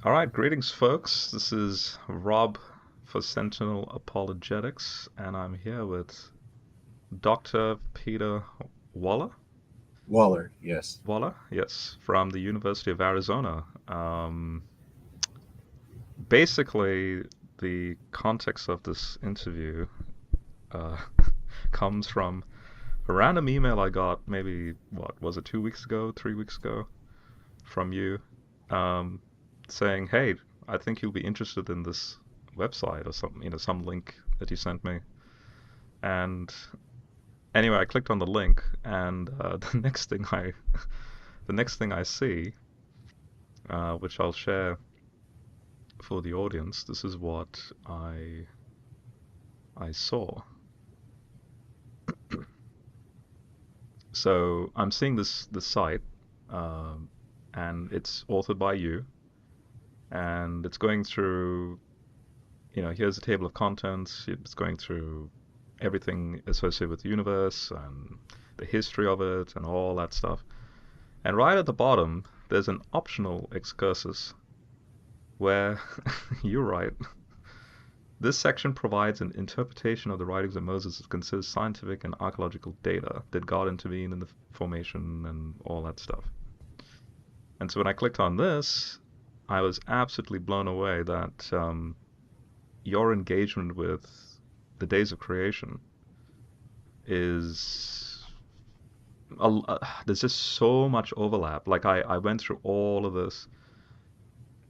All right, greetings, folks. This is Rob for Sentinel Apologetics, and I'm here with Dr. Peter Waller. Waller, yes. Waller, yes, from the University of Arizona. Basically, the context of this interview uh, comes from a random email I got maybe, what, was it 2 weeks ago, 3 weeks ago, from you, um, saying, "Hey, I think you'll be interested in this website or something, some link that you sent me." And anyway, I clicked on the link, and the next thing I see, which I'll share for the audience, this is what I saw. So I'm seeing this site, um, and it's authored by you, and it's going through. Here's a table of contents. It's going through everything associated with the universe and the history of it and all that stuff. And right at the bottom, there's an optional excursus where you're right. This section provides an interpretation of the writings of Moses that considers scientific and archaeological data. Did God intervene in the formation and all that stuff? And so when I clicked on this, I was absolutely blown away that your engagement with the days of creation is there's just so much overlap. Like I went through all of this,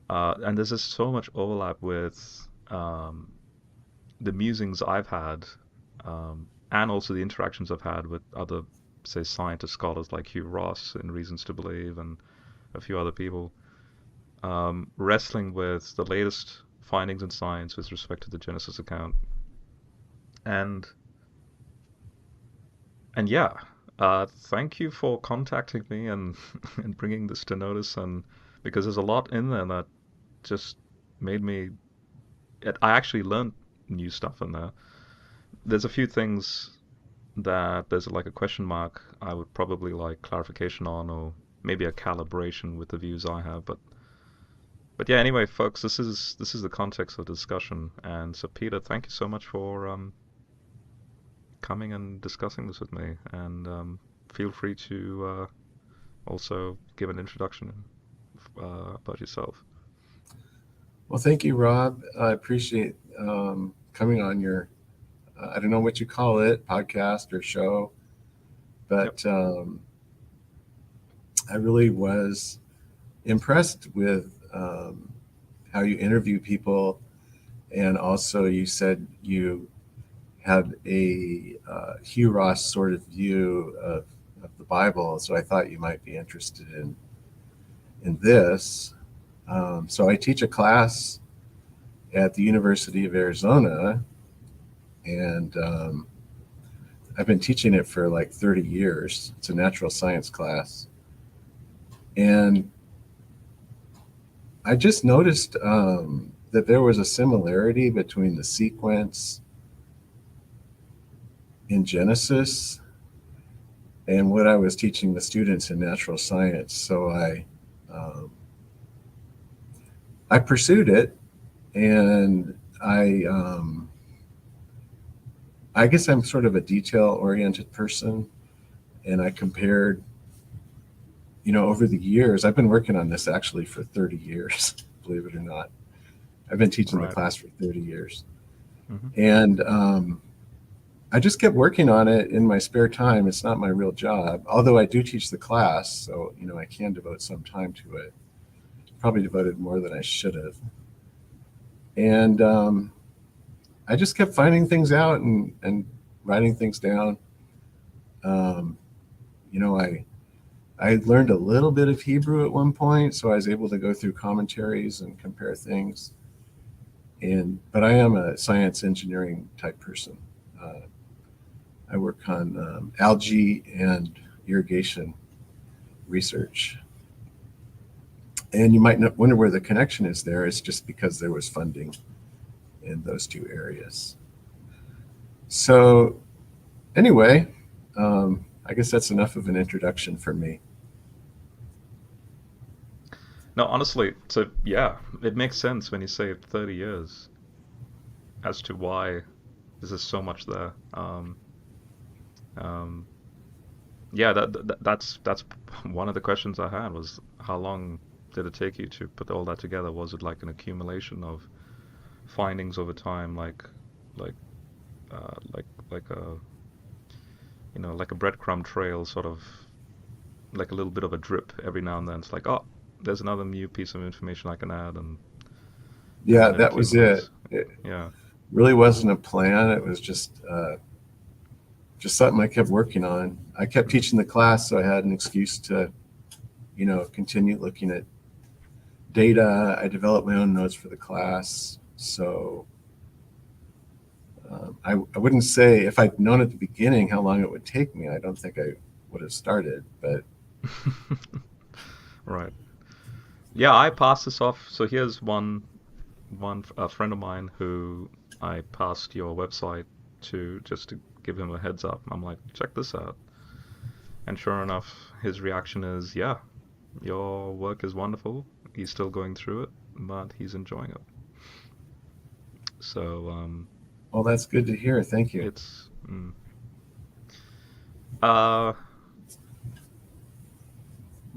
and there's just so much overlap with the musings I've had, and also the interactions I've had with other, say, scientist scholars like Hugh Ross in Reasons to Believe and a few other people, wrestling with the latest findings in science with respect to the Genesis account. And and yeah, thank you for contacting me and and bringing this to notice. And because there's a lot in there that just made me. I actually learned new stuff in there. There's a few things that there's like a question mark I would probably like clarification on, or maybe a calibration with the views I have. But yeah, anyway, folks, this is the context of the discussion. And so, Peter, thank you so much for coming and discussing this with me. And feel free to also give an introduction about yourself. Well, thank you, Rob. I appreciate coming on your, I don't know what you call it, podcast or show, Yep. but I really was impressed with how you interview people. And also, you said you had a Hugh Ross sort of view of the Bible. So I thought you might be interested in this. So I teach a class at the University of Arizona, and I've been teaching it for like 30 years. It's a natural science class. And I just noticed that there was a similarity between the sequence in Genesis and what I was teaching the students in natural science. So um, I pursued it, and I guess I'm sort of a detail oriented person, and I compared, over the years, I've been working on this actually for 30 years, believe it or not. I've been teaching the Right. class for 30 years. Hmm. And I just kept working on it in my spare time. It's not my real job, although I do teach the class. So, I can devote some time to it. Probably devoted more than I should have. And I just kept finding things out and writing things down. Um, you know, I learned a little bit of Hebrew at one point, so I was able to go through commentaries and compare things. But I am a science engineering type person. Uh, I work on algae and irrigation research. And you might wonder where the connection is there. It's just because there was funding in those two areas. So, anyway, I guess that's enough of an introduction for me. No, honestly, so yeah, it makes sense when you say 30 years as to why there's so much there. Um, yeah, that's one of the questions I had was how long did it take you to put all that together? Was it like an accumulation of findings over time, like like a like a breadcrumb trail, sort of like a little bit of a drip every now and then. It's like, oh, there's another new piece of information I can add, and Yeah, then it that was it. accumulates. It Yeah. really wasn't a plan. It was just something I kept working on. I kept Mm. teaching the class, so I had an excuse to, continue looking at data. I developed my own notes for the class. So I wouldn't say if I'd known at the beginning how long it would take me, I don't think I would have started. But Right. Yeah, I passed this off. So here's one a friend of mine who I passed your website to just to give him a heads up. I'm like, check this out. And sure enough, his reaction is, yeah, your work is wonderful. He's still going through it, but he's enjoying it. So well, that's good to hear. Thank you. it's uh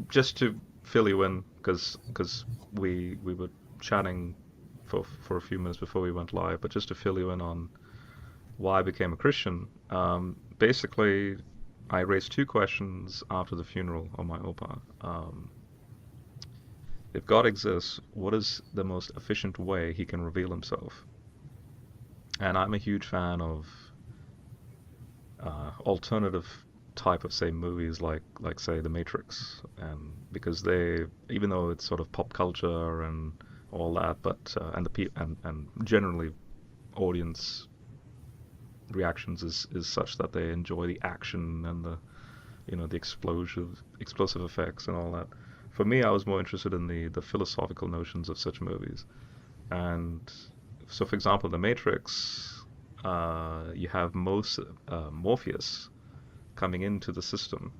just to fill you in because we were chatting for a few minutes before we went live, but just to fill you in on why I became a Christian. Basically, I raised two questions after the funeral of my opa. If God exists, what is the most efficient way he can reveal himself? And I'm a huge fan of alternative type of say movies like say The Matrix, and because they even though it's sort of pop culture and all that, but and the and generally audience reactions is such that they enjoy the action and the explosive effects and all that. For me, I was more interested in the philosophical notions of such movies. And so, for example, The Matrix, you have Morpheus coming into the system,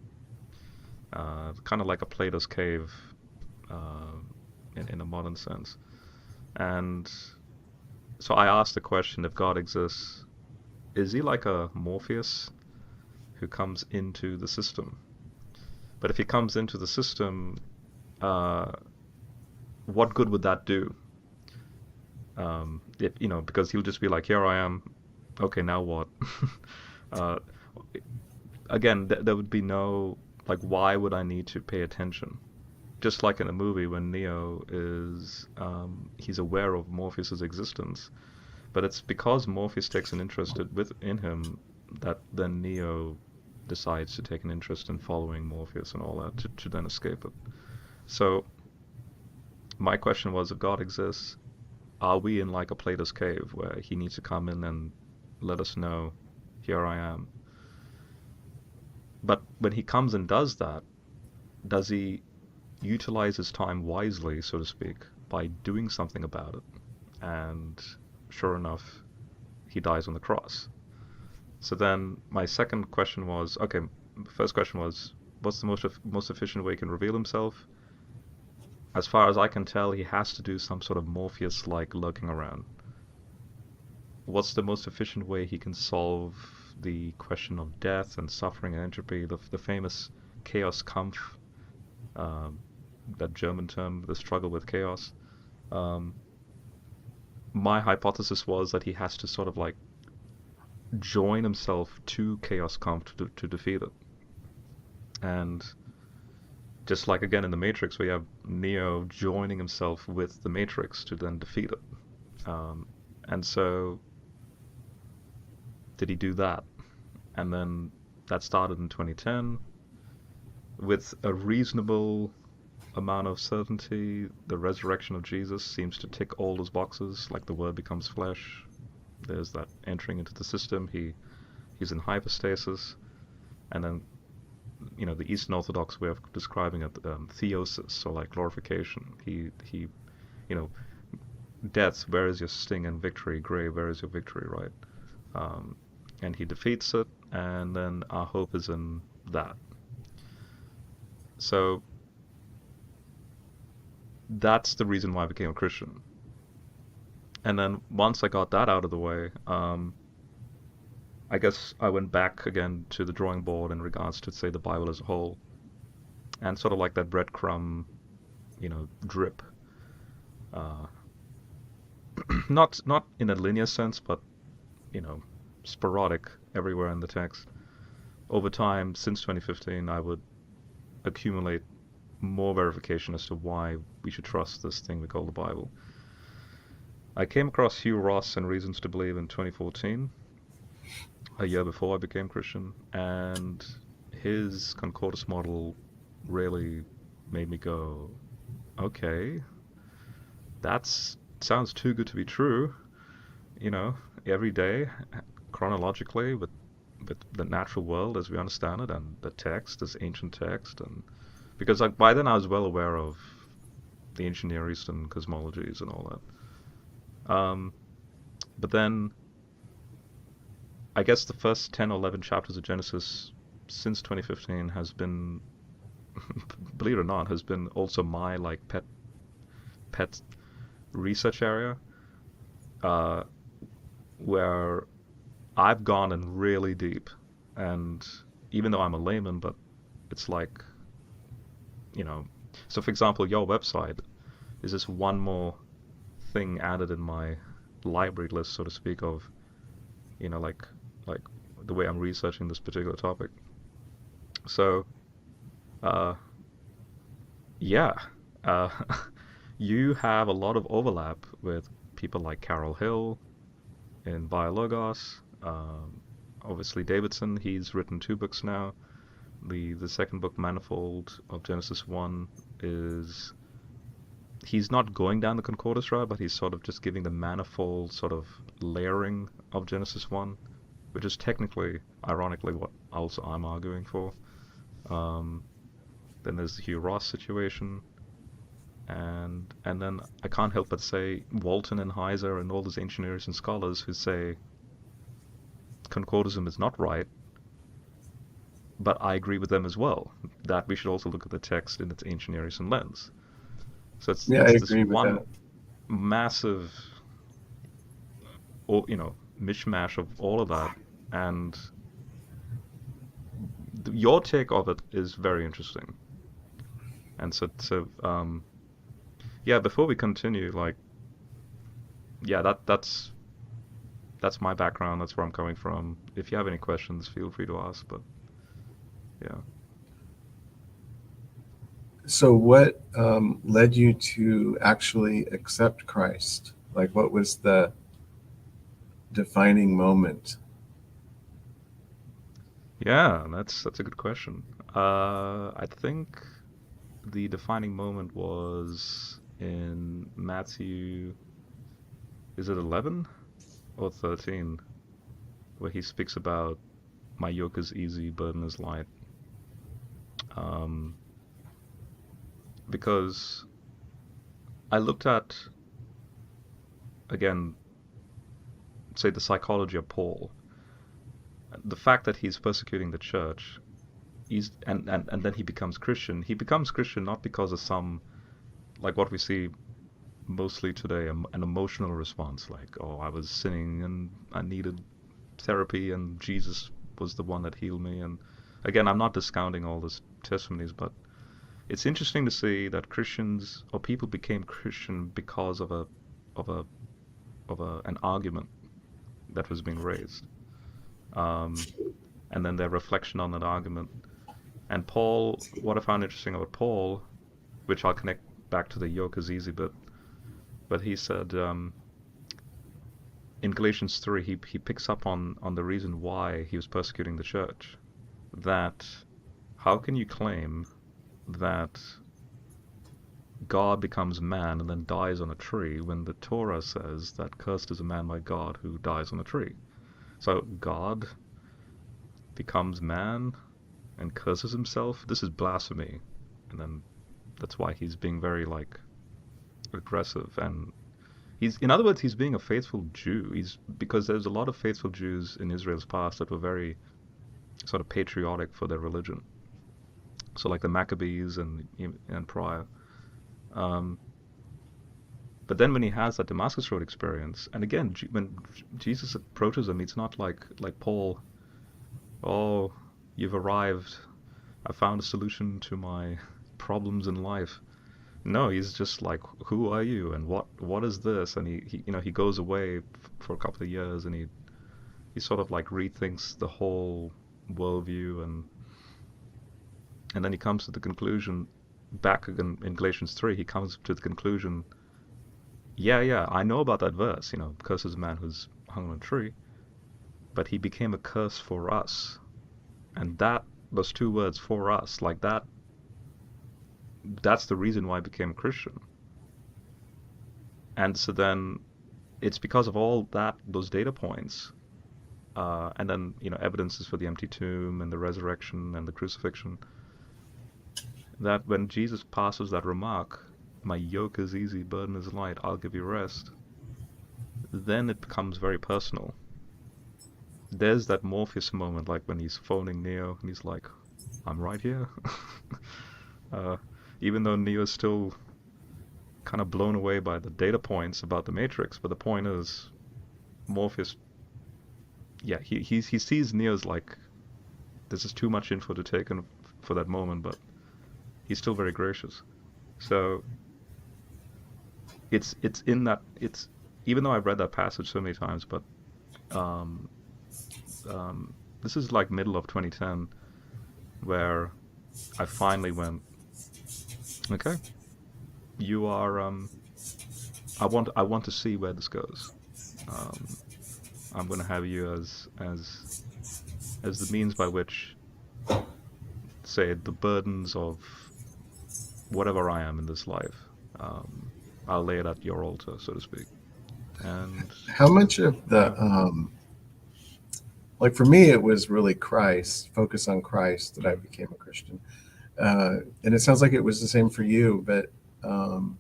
kind of like a Plato's cave uh, in a modern sense. And so I asked the question: if God exists, is he like a Morpheus who comes into the system? But if he comes into the system, uh, what good would that do? Because he'll just be like, "Here I am. Okay, now what?" uh, Again, there would be no like, why would I need to pay attention? Just like in a movie when Neo is he's aware of Morpheus's existence, but it's because Morpheus takes an interest in him that then Neo decides to take an interest in following Morpheus and all that to then escape it. So my question was, if God exists, are we in like a Plato's cave where he needs to come in and let us know, here I am? But when he comes and does that, does he utilize his time wisely, so to speak, by doing something about it? And sure enough, he dies on the cross. So then my second question was, okay, first question was, what's the most efficient way he can reveal himself? As far as I can tell, he has to do some sort of Morpheus-like lurking around. What's the most efficient way he can solve the question of death and suffering and entropy, the famous Chaos Kampf, um, that German term, the struggle with chaos? Um, my hypothesis was that he has to sort of like join himself to Chaos Kampf to defeat it. And just like again in the Matrix, we have Neo joining himself with the Matrix to then defeat it. Um, and so, did he do that? And then that started in 2010 with a reasonable amount of certainty. The resurrection of Jesus seems to tick all those boxes, like the Word becomes flesh. There's that entering into the system. He's in hypostasis, and then the Eastern Orthodox way of describing it, theosis, or like glorification. He you know death, where is your sting, and victory, grave, where is your victory, right? Um, and he defeats it, and then our hope is in that. So that's the reason why I became a Christian. And then once I got that out of the way, I guess I went back again to the drawing board in regards to, say, the Bible as a whole, and sort of like that breadcrumb, drip. Uh, not in a linear sense, but you know, sporadic everywhere in the text. Over time, since 2015, I would accumulate more verification as to why we should trust this thing we call the Bible. I came across Hugh Ross and Reasons to Believe in 2014, a year before I became Christian, and his concordance model really made me go, okay, that's sounds too good to be true. You know, every day, chronologically, with the natural world as we understand it, and the text, this ancient text, and because like by then I was well aware of the ancient Near Eastern cosmologies and all that. But then I guess the first 10 or 11 chapters of Genesis since 2015 has been, believe it or not, has been also my like pet research area, uh, where I've gone in really deep, and even though I'm a layman, but it's like, you know, so for example, your website is just one more thing added in my library list, so to speak, of, like the way I'm researching this particular topic. So, uh, yeah, uh, you have a lot of overlap with people like Carol Hill in Biologos. Obviously, Davidson, he's written two books now. The second book, Manifold of Genesis 1, is he's not going down the concordance route, but he's sort of just giving the manifold sort of layering of Genesis 1, which is technically, ironically, what also I'm arguing for. Um, then there's the Hugh Ross situation, and then I can't help but say Walton and Heiser and all those engineers and scholars who say concordism is not right, but I agree with them as well that we should also look at the text in its ancient Near Eastern lens. So Yeah, I it's this agree with one that. massive, or mishmash of all of that, and your take of it is very interesting. And so yeah, before we continue, like, yeah, that's my background. That's where I'm coming from. If you have any questions, feel free to ask. But yeah, So, what led you to actually accept Christ? Like, what was the defining moment? yeah, that's a good question. I think the defining moment was in Matthew, is it 11 or 13, where he speaks about my yoke is easy, burden is light. Um, because I looked at, again, say the psychology of Paul, the fact that he's persecuting the church, and then he becomes Christian. He becomes Christian not because of some, like what we see mostly today, an emotional response, like, oh, I was sinning and I needed therapy, and Jesus was the one that healed me. And again, I'm not discounting all these testimonies, but it's interesting to see that Christians or people became Christian because of a an argument that was being raised, um, and then their reflection on that argument. And Paul, what I found interesting about Paul, which I'll connect back to the yoke is easy bit, but he said, in Galatians 3, he picks up on the reason why he was persecuting the church. That how can you claim that God becomes man and then dies on a tree when the Torah says that cursed is a man by God who dies on a tree? So God becomes man and curses himself. This is blasphemy. And then that's why he's being very like aggressive, and he's, in other words, he's being a faithful Jew. He's because there's a lot of faithful Jews in Israel's past that were very sort of patriotic for their religion. So like the Maccabees and prior. Um, But then when he has that Damascus Road experience, and again, when Jesus approaches him, it's not like Paul, oh, you've arrived. I found a solution to my problems in life. No, he's just like, who are you, and what is this? And he goes away for a couple of years, and he sort of like rethinks the whole worldview, and then he comes to the conclusion, back again in Galatians 3, he comes to the conclusion, yeah, I know about that verse, curses a man who's hung on a tree, but he became a curse for us. And those two words, for us, like that's the reason why I became a Christian. And so then it's because of all those data points, and then, evidences for the empty tomb and the resurrection and the crucifixion, that when Jesus passes that remark, my yoke is easy, burden is light, I'll give you rest, then it becomes very personal. There's that Morpheus moment, like when he's phoning Neo and he's like, I'm right here. uh, Even though Neo's still kind of blown away by the data points about the Matrix, but the point is, Morpheus, yeah, he sees Neo's like, this is too much info to take in for that moment, but he's still very gracious. So it's in that, it's, even though I've read that passage so many times, but um, this is like middle of 2010 where I finally went, okay, you are, I want to see where this goes. Um, I'm going to have you as the means by which, say, the burdens of whatever I am in this life, um, I'll lay it at your altar, so to speak. And How much of yeah, the like for me, it was really Christ, focus on Christ, that I mm, became a Christian. And it sounds like it was the same for you, but um,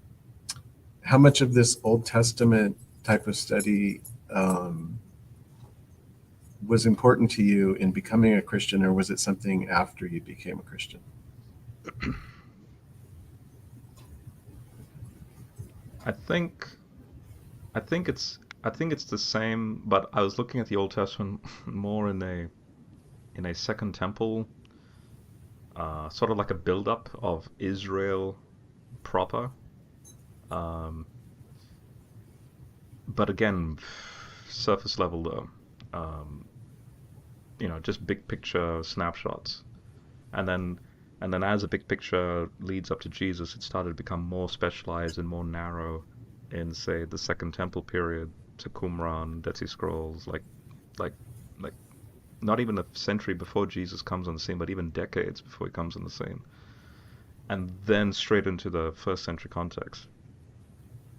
how much of this Old Testament type of study was important to you in becoming a Christian, or was it something after you became a Christian? I think I think it's the same, but I was looking at the Old Testament more in a second temple, sort of like a build-up of Israel proper. Um, but again, surface level though. Um, just big picture snapshots. And then as the big picture leads up to Jesus, it started to become more specialized and more narrow in, say, the Second Temple period to Qumran, Dead Sea Scrolls, like like not even a century before Jesus comes on the scene, but even decades before he comes on the scene, and then straight into the first century context.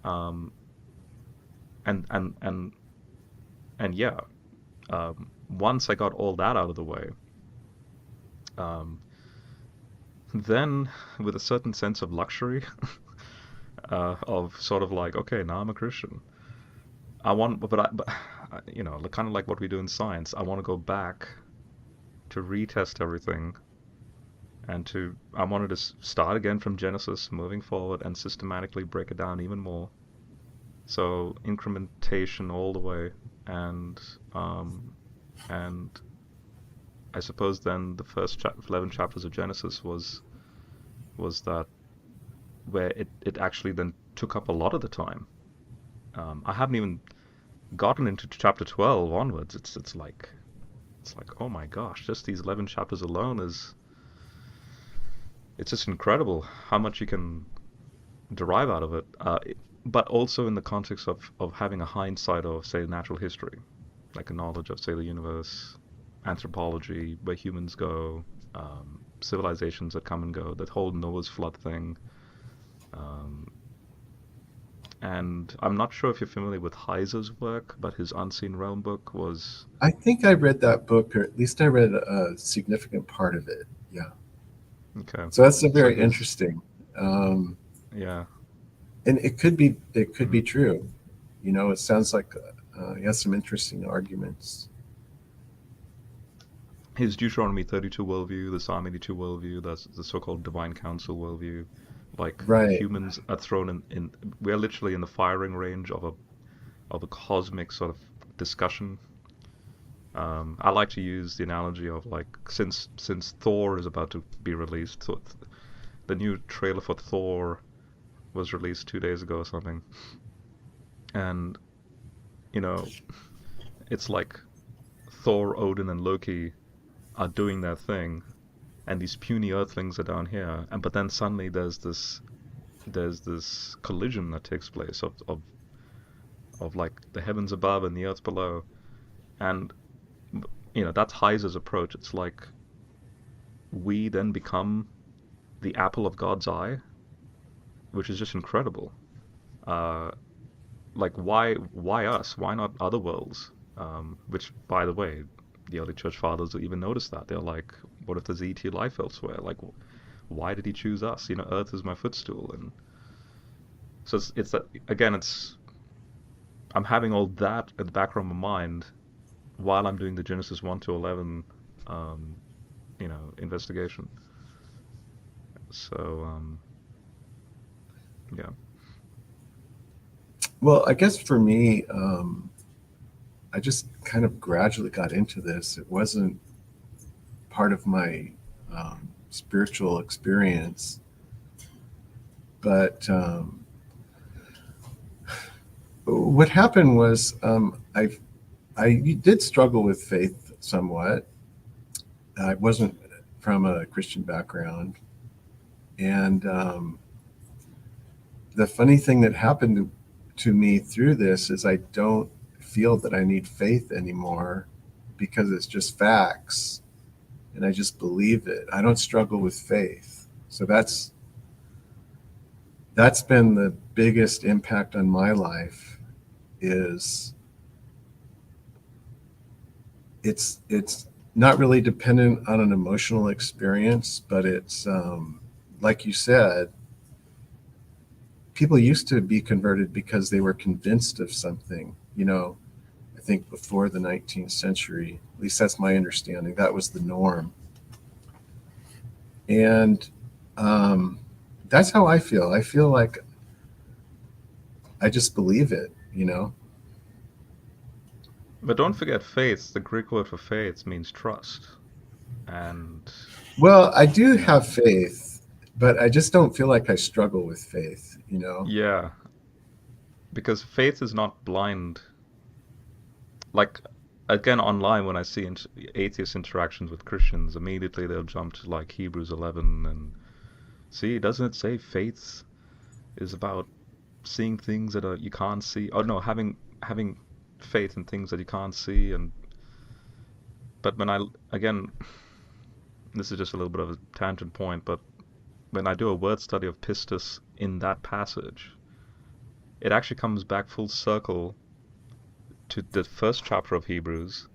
Um, and and and and yeah, once I got all that out of the way, um, then with a certain sense of luxury, of sort of like, okay, now I'm a Christian. But kind of like what we do in science. I want to go back to retest everything, and I wanted to start again from Genesis, moving forward, and systematically break it down even more. So incrementation all the way, and um, and I suppose then the first 11 chapters of Genesis was that where it actually then took up a lot of the time. I haven't even gotten into chapter 12 onwards. It's like, oh my gosh, just these 11 chapters alone it's just incredible how much you can derive out of it. But also in the context of having a hindsight of, say, natural history, like a knowledge of, say, the universe, anthropology, where humans go, civilizations that come and go, that whole Noah's flood thing. Um, and I'm not sure if you're familiar with Heiser's work, but his Unseen Realm book was, I think I read that book, or at least I read a significant part of it. Yeah. okay. So that's a So very his, interesting. Um, yeah. and it could be Mm. true. It sounds like he has some interesting arguments. His Deuteronomy 32 worldview, the Psalm 82 worldview, that's the so-called Divine Council worldview, Like Right. humans are thrown in we're literally in the firing range of a cosmic sort of discussion. I like to use the analogy of like since Thor is about to be released, so the new trailer for Thor was released 2 days ago or something, and you know it's like Thor, Odin, and Loki are doing their thing, and these puny Earthlings are down here, and but then suddenly there's this collision that takes place of like the heavens above and the earth below, and that's Heiser's approach. It's like we then become the apple of God's eye, which is just incredible. Uh, like why us? Why not other worlds? Which, by the way, the early church fathers even noticed that. They're like, what if there's ET life elsewhere? Like, why did he choose us? Earth is my footstool, and so it's that again. I'm having all that in the background of my mind while I'm doing the Genesis 1 to 11, um, investigation. So yeah. Well, I guess for me, I just kind of gradually got into this. It wasn't part of my spiritual experience, but what happened was I did struggle with faith somewhat. I wasn't from a Christian background, and the funny thing that happened to me through this is I don't feel that I need faith anymore because it's just facts and I just believe it. I don't struggle with faith. So that's been the biggest impact on my life is it's not really dependent on an emotional experience, but it's like you said, people used to be converted because they were convinced of something. I think before the 19th century, at least that's my understanding, that was the norm. And um, that's how I feel. I feel like I just believe it. But don't forget faith. The Greek word for faith means trust, and Well, I do you know, have faith, but I just don't feel like I struggle with faith. yeah, because faith is not blind. Like again, online when I see atheist interactions with Christians, immediately they'll jump to like Hebrews 11 and see, doesn't it say faith is about seeing things that you can't see? Oh no, having faith in things that you can't see. And but when I again, this is just a little bit of a tangent point, but when I do a word study of pistis in that passage, it actually comes back full circle to the first chapter of Hebrews,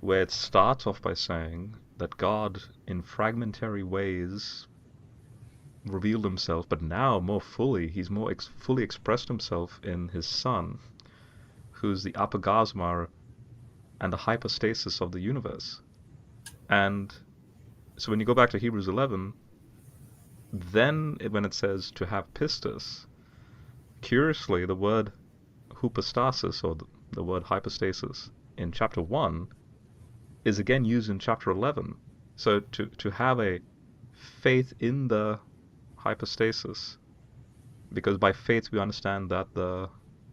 where it starts off by saying that God, in fragmentary ways, revealed himself, but now more fully, he's more fully expressed himself in his Son, who's the apokosma and the hypostasis of the universe. And so when you go back to Hebrews 11, then when it says to have pistis, curiously, the word hypostasis, or the word hypostasis, in chapter 1 is again used in chapter 11. So to have a faith in the hypostasis, because by faith we understand that the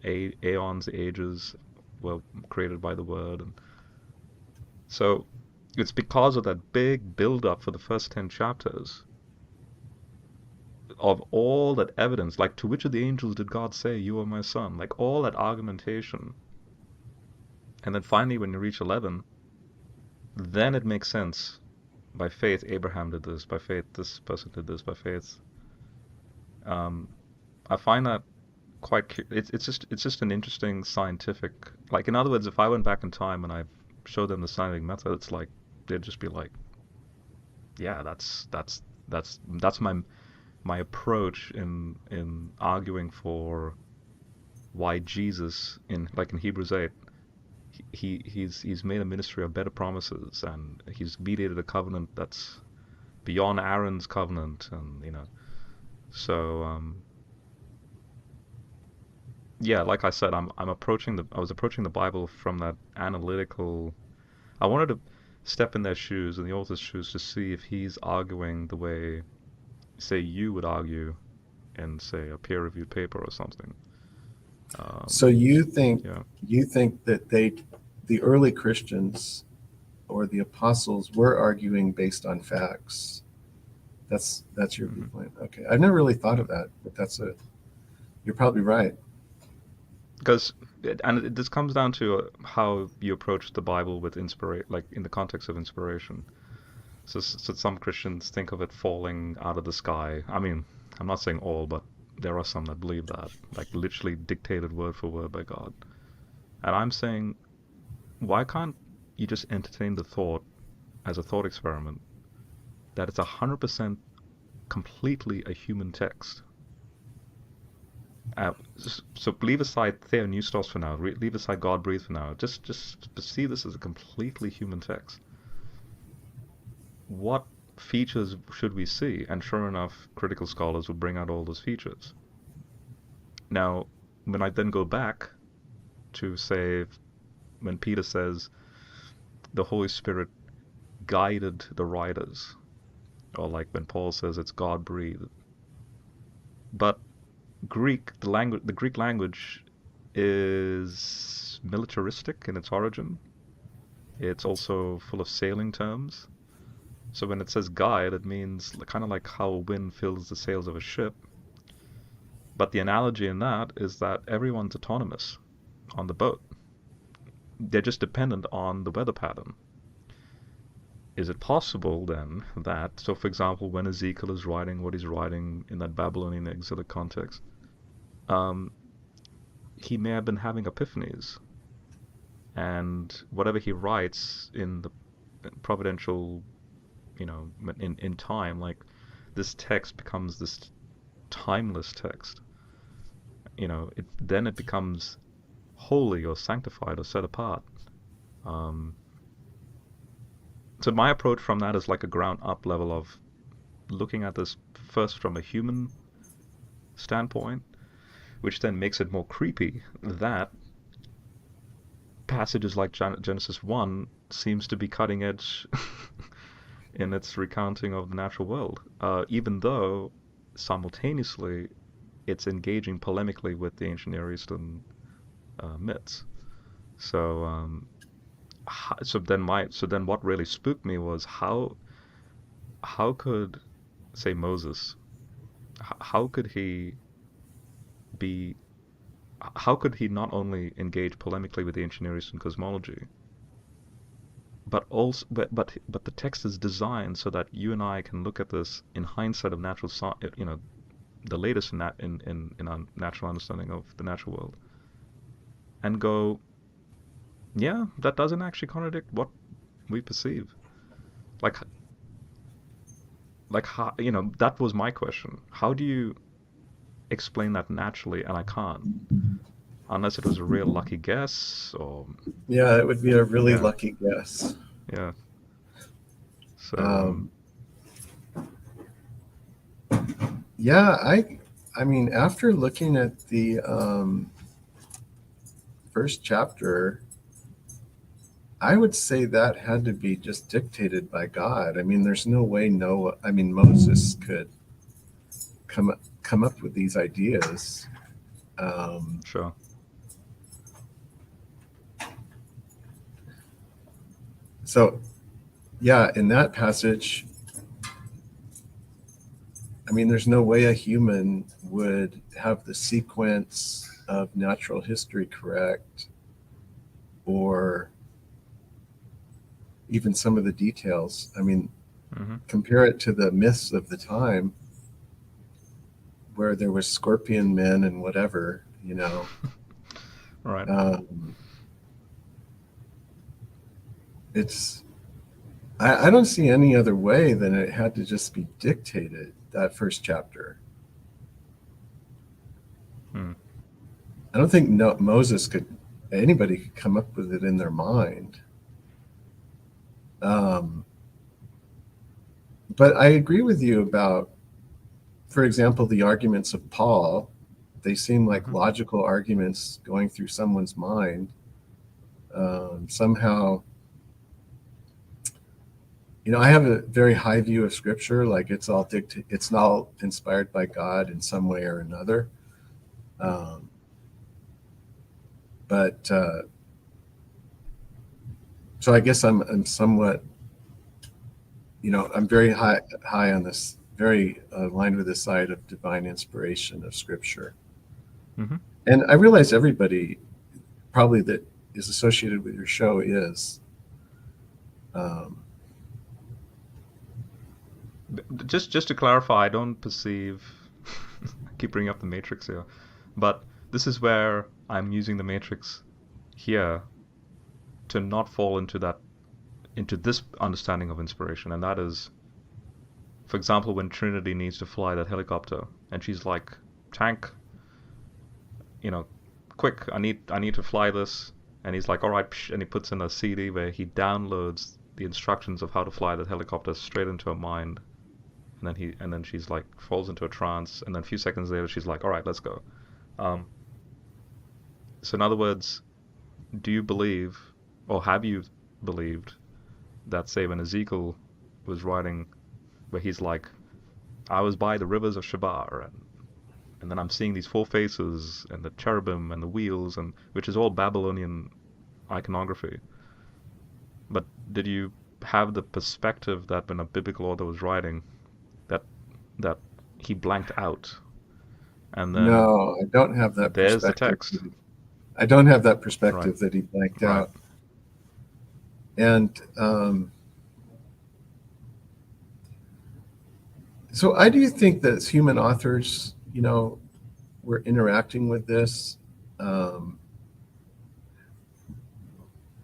aeons, the ages, were created by the word. And so it's because of that big build up for the first 10 chapters of all that evidence, like to which of the angels did God say, you are my son? Like all that argumentation. And then finally, when you reach 11, then it makes sense. By faith, Abraham did this. By faith, this person did this. By faith, um, I find that it's just an interesting scientific. Like in other words, if I went back in time and I showed them the scientific method, it's like they'd just be like, yeah, that's my approach in arguing for why Jesus in Hebrews 8 he's made a ministry of better promises, and he's mediated a covenant that's beyond Aaron's covenant, and So yeah, like I said, I was approaching the Bible from that analytical. I wanted to step in their shoes, in the author's shoes, to see if he's arguing the way, say, you would argue in, say, a peer-reviewed paper or something. So Um, you yeah. think that the early Christians or the apostles were arguing based on facts. That's your hmm viewpoint. Okay, I've never really thought Yeah. of that, but you're probably right. Because this comes down to how you approach the Bible with inspiration, like in the context of inspiration. So some Christians think of it falling out of the sky. I mean, I'm not saying all, but there are some that believe that, like literally dictated word for word by God. And I'm saying, why can't you just entertain the thought as a thought experiment that it's 100% completely a human text? So leave aside Theopneustos for now. Leave aside God breathed for now. Just see this as a completely human text. What features should we see? And sure enough, critical scholars will bring out all those features. Now, when I then go back to say when Peter says the Holy Spirit guided the writers, or like when Paul says it's God breathed, but the Greek language is militaristic in its origin. It's also full of sailing terms. So when it says guide, it means kind of like how wind fills the sails of a ship. But the analogy in that is that everyone's autonomous on the boat. They're just dependent on the weather pattern. Is it possible then that, so for example, when Ezekiel is writing what he's writing in that Babylonian exilic context, um, he may have been having epiphanies, and whatever he writes in the providential, in time, like this text becomes this timeless text. Then it becomes holy or sanctified or set apart. Um, so my approach from that is like a ground up level of looking at this first from a human standpoint, which then makes it more creepy that passages like Genesis 1 seems to be cutting edge in its recounting of the natural world, even though simultaneously it's engaging polemically with the ancient Near Eastern myths. So, so then what really spooked me was how could, say, Moses, how could he be how could he not only engage polemically with the ancient Near Eastern cosmology, but also but the text is designed so that you and I can look at this in hindsight of natural science, the latest in our natural understanding of the natural world, and go, yeah, that doesn't actually contradict what we perceive. Like how, that was my question. How do you explain that naturally? And I can't, unless it was a real lucky guess or Yeah, it would be a really yeah, lucky guess. yeah. So Um, yeah, I mean, after looking at the first chapter, I would say that had to be just dictated by God. I mean, there's no way Moses could come come up with these ideas. Um, sure. so yeah, in that passage, I mean, there's no way a human would have the sequence of natural history correct, or even some of the details. I mean, hmm compare it to the myths of the time where there was scorpion men and whatever. Right. Um, it's I don't see any other way than it had to just be dictated, that first chapter. Hmm. I don't think Moses anybody could come up with it in their mind. Um, but I agree with you about for example, the arguments of Paul, they seem like Hmm. logical arguments going through someone's mind. Somehow, I have a very high view of Scripture, like it's all inspired by God in some way or another. Um, but so I guess I'm somewhat, I'm very high on this, very aligned with the side of divine inspiration of Scripture. Hmm. And I realize everybody probably that is associated with your show is. Um, Just to clarify, I don't perceive. I keep bringing up the Matrix here, but this is where I'm using the Matrix here to not fall into this understanding of inspiration, and that is, for example, when Trinity needs to fly that helicopter, and she's like, "Tank, you know, quick, I need to fly this," and he's like, "All right," and he puts in a CD where he downloads the instructions of how to fly that helicopter straight into her mind, and then she's like falls into a trance, and then a few seconds later she's like, "All right, let's go." Um, so in other words, do you believe, or have you believed that, say, when Ezekiel was writing, where he's like, "I was by the rivers of Shabar, and then I'm seeing these four faces and the cherubim and the wheels, and which is all Babylonian iconography." But did you have the perspective that when a biblical author was writing, that that he blanked out, and then no, I don't have that there's the perspective. text, I don't have that right? perspective that he blanked Right. out. And so I do think that as human authors, we're interacting with this. Um,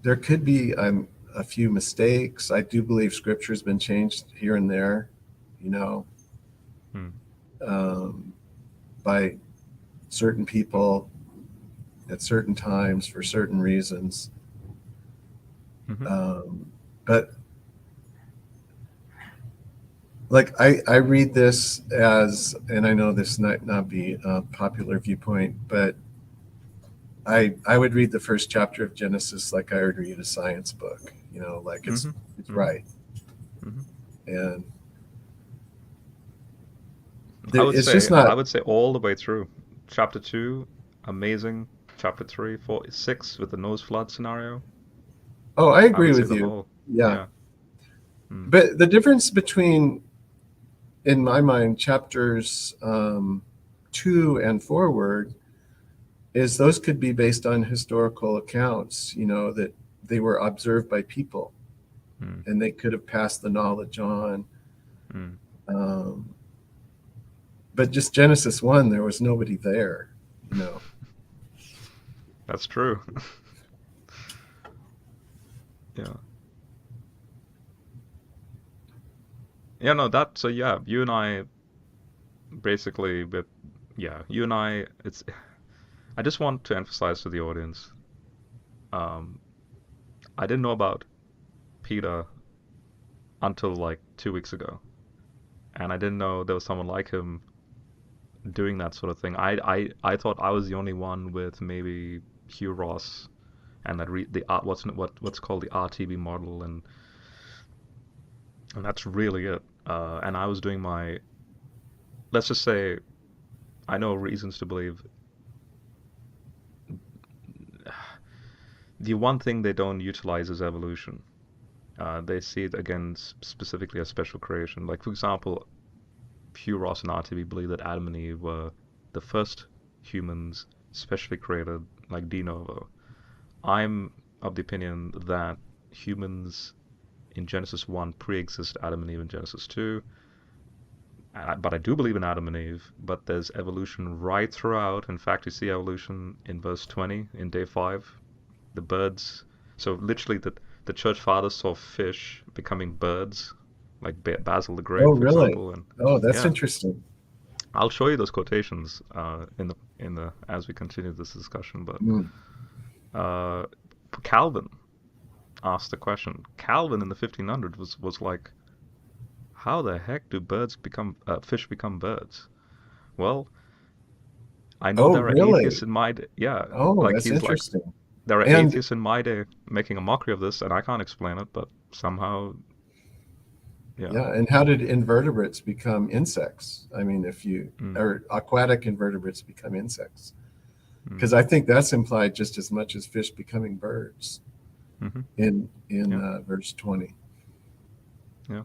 there could be a few mistakes. I do believe scripture has been changed here and there, you know, Hmm. um, by certain people at certain times for certain reasons. Hmm. Um, but like I read this as, and I know this might not be a popular viewpoint, but I would read the first chapter of Genesis like I would read a science book, like it's Hmm. it's Hmm. right. Hmm. And I there, would it's just say I not. would say all the way through. Chapter 2, amazing. Chapter 3, 4, 6 with the nose flood scenario. Oh, I I agree would say with the you. whole. Yeah. Yeah. Mm. But the difference between, in my mind, chapters 2 and forward is those could be based on historical accounts, that they were observed by people Mm. and they could have passed the knowledge on. Mm. Um, but just Genesis 1, there was nobody there, you know. That's true. Yeah. Yeah, no, that, so yeah, you and I basically, but yeah, you and I, I just want to emphasize to the audience, um, I didn't know about Peter until like 2 weeks ago. And I didn't know there was someone like him doing that sort of thing. I thought I was the only one with maybe Hugh Ross and that the art, what's called the RTB model, and that's really it. And I was doing my, let's just say, I know reasons to believe the one thing they don't utilize is evolution. They see it again specifically as special creation. Like for example, Hugh Ross and RTB believe that Adam and Eve were the first humans specially created, like de novo. I'm of the opinion that humans in Genesis 1 pre-exist Adam and Eve in Genesis 2. But I do believe in Adam and Eve, but there's evolution right throughout. In fact, you see evolution in verse 20 in day 5. The birds. So literally, the church fathers saw fish becoming birds, like Basil the Oh, Great, for really? example. And Oh, that's yeah, interesting. I'll show you those quotations in the as we continue this discussion. But Mm. uh, Calvin asked the question. Calvin in the 1500s was like, how the heck do fish become birds? Well, I know Oh, there are atheists really? in my day. Yeah, Oh, like that's he's like, interesting. there are And atheists in my day making a mockery of this, and I can't explain it, but somehow, yeah. yeah, and how did invertebrates become insects? I mean, if you Mm, or aquatic invertebrates become insects, mm, because I think that's implied just as much as fish becoming birds hmm. in Yeah, verse 20. yeah.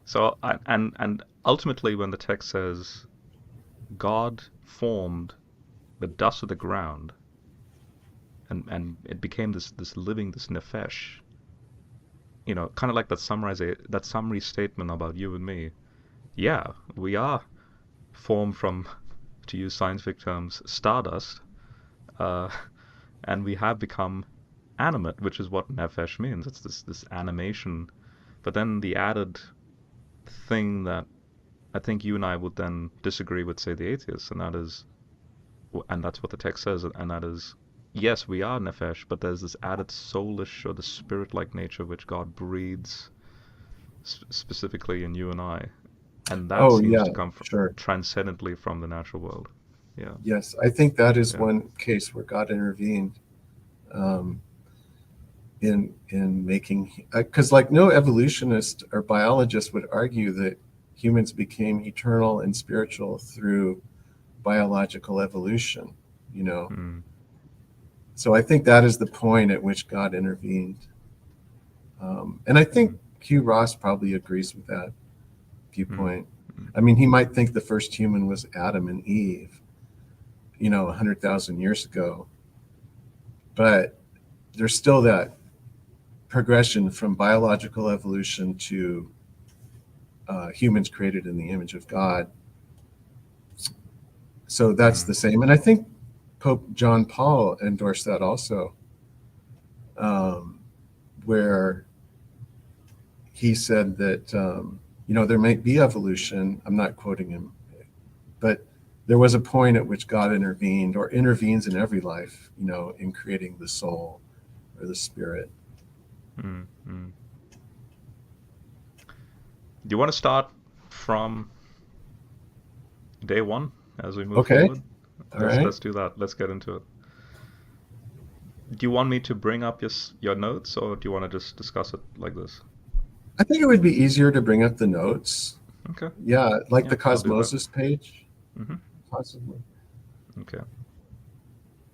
So, and ultimately, when the text says God formed the dust of the ground, and it became this living, this nefesh, kind of like that summary statement about you and me. Yeah, we are formed from, to use scientific terms, stardust, uh, and we have become animate, which is what nefesh means. It's this animation. But then the added thing that I think you and I would then disagree with, say, the atheists, and that's what the text says, and that is, yes, we are nefesh, but there's this added soulish or the spirit-like nature which God breathes specifically in you and I, and that Oh, seems yeah, to come sure. transcendently from the natural world. Yeah, Yes, I think that is yeah. one case where God intervened um, in making, because like no evolutionist or biologist would argue that humans became eternal and spiritual through biological evolution, you know. Mm, So I think that is the point at which God intervened. And I think mm, Hugh Ross probably agrees with that mm, viewpoint. mm, I mean, he might think the first human was Adam and Eve, 100,000 years ago, but there's still that progression from biological evolution to humans created in the image of God. So that's mm, the same. And I think Pope John Paul endorsed that also, um, where he said that, there might be evolution. I'm not quoting him, but there was a point at which God intervened or intervenes in every life, in creating the soul or the spirit. mm, mm. Do you want to start from day one as we move Okay. forward? All Let's right. let's do that. Let's get into it. Do you want me to bring up your notes, or do you want to just discuss it like this? I think it would be easier to bring up the notes. Okay. Yeah, like Yeah, the I'll do that. cosmosis page, Hmm. possibly. Okay,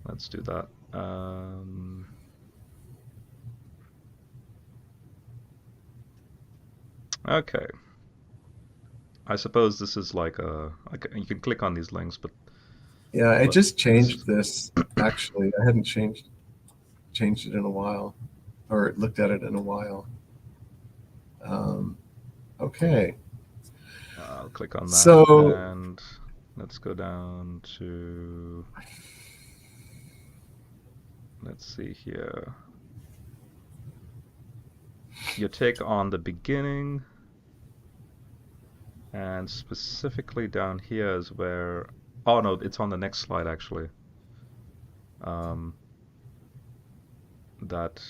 let's do that. Okay. I suppose this is like you can click on these links, but Yeah, I just this is changed this. Actually, I hadn't changed it in a while, or looked at it in a while. Um, okay, I'll click on that, so and let's go down to, let's see here. Your take on the beginning, and specifically down here is where, oh no, it's on the next slide actually. Um, that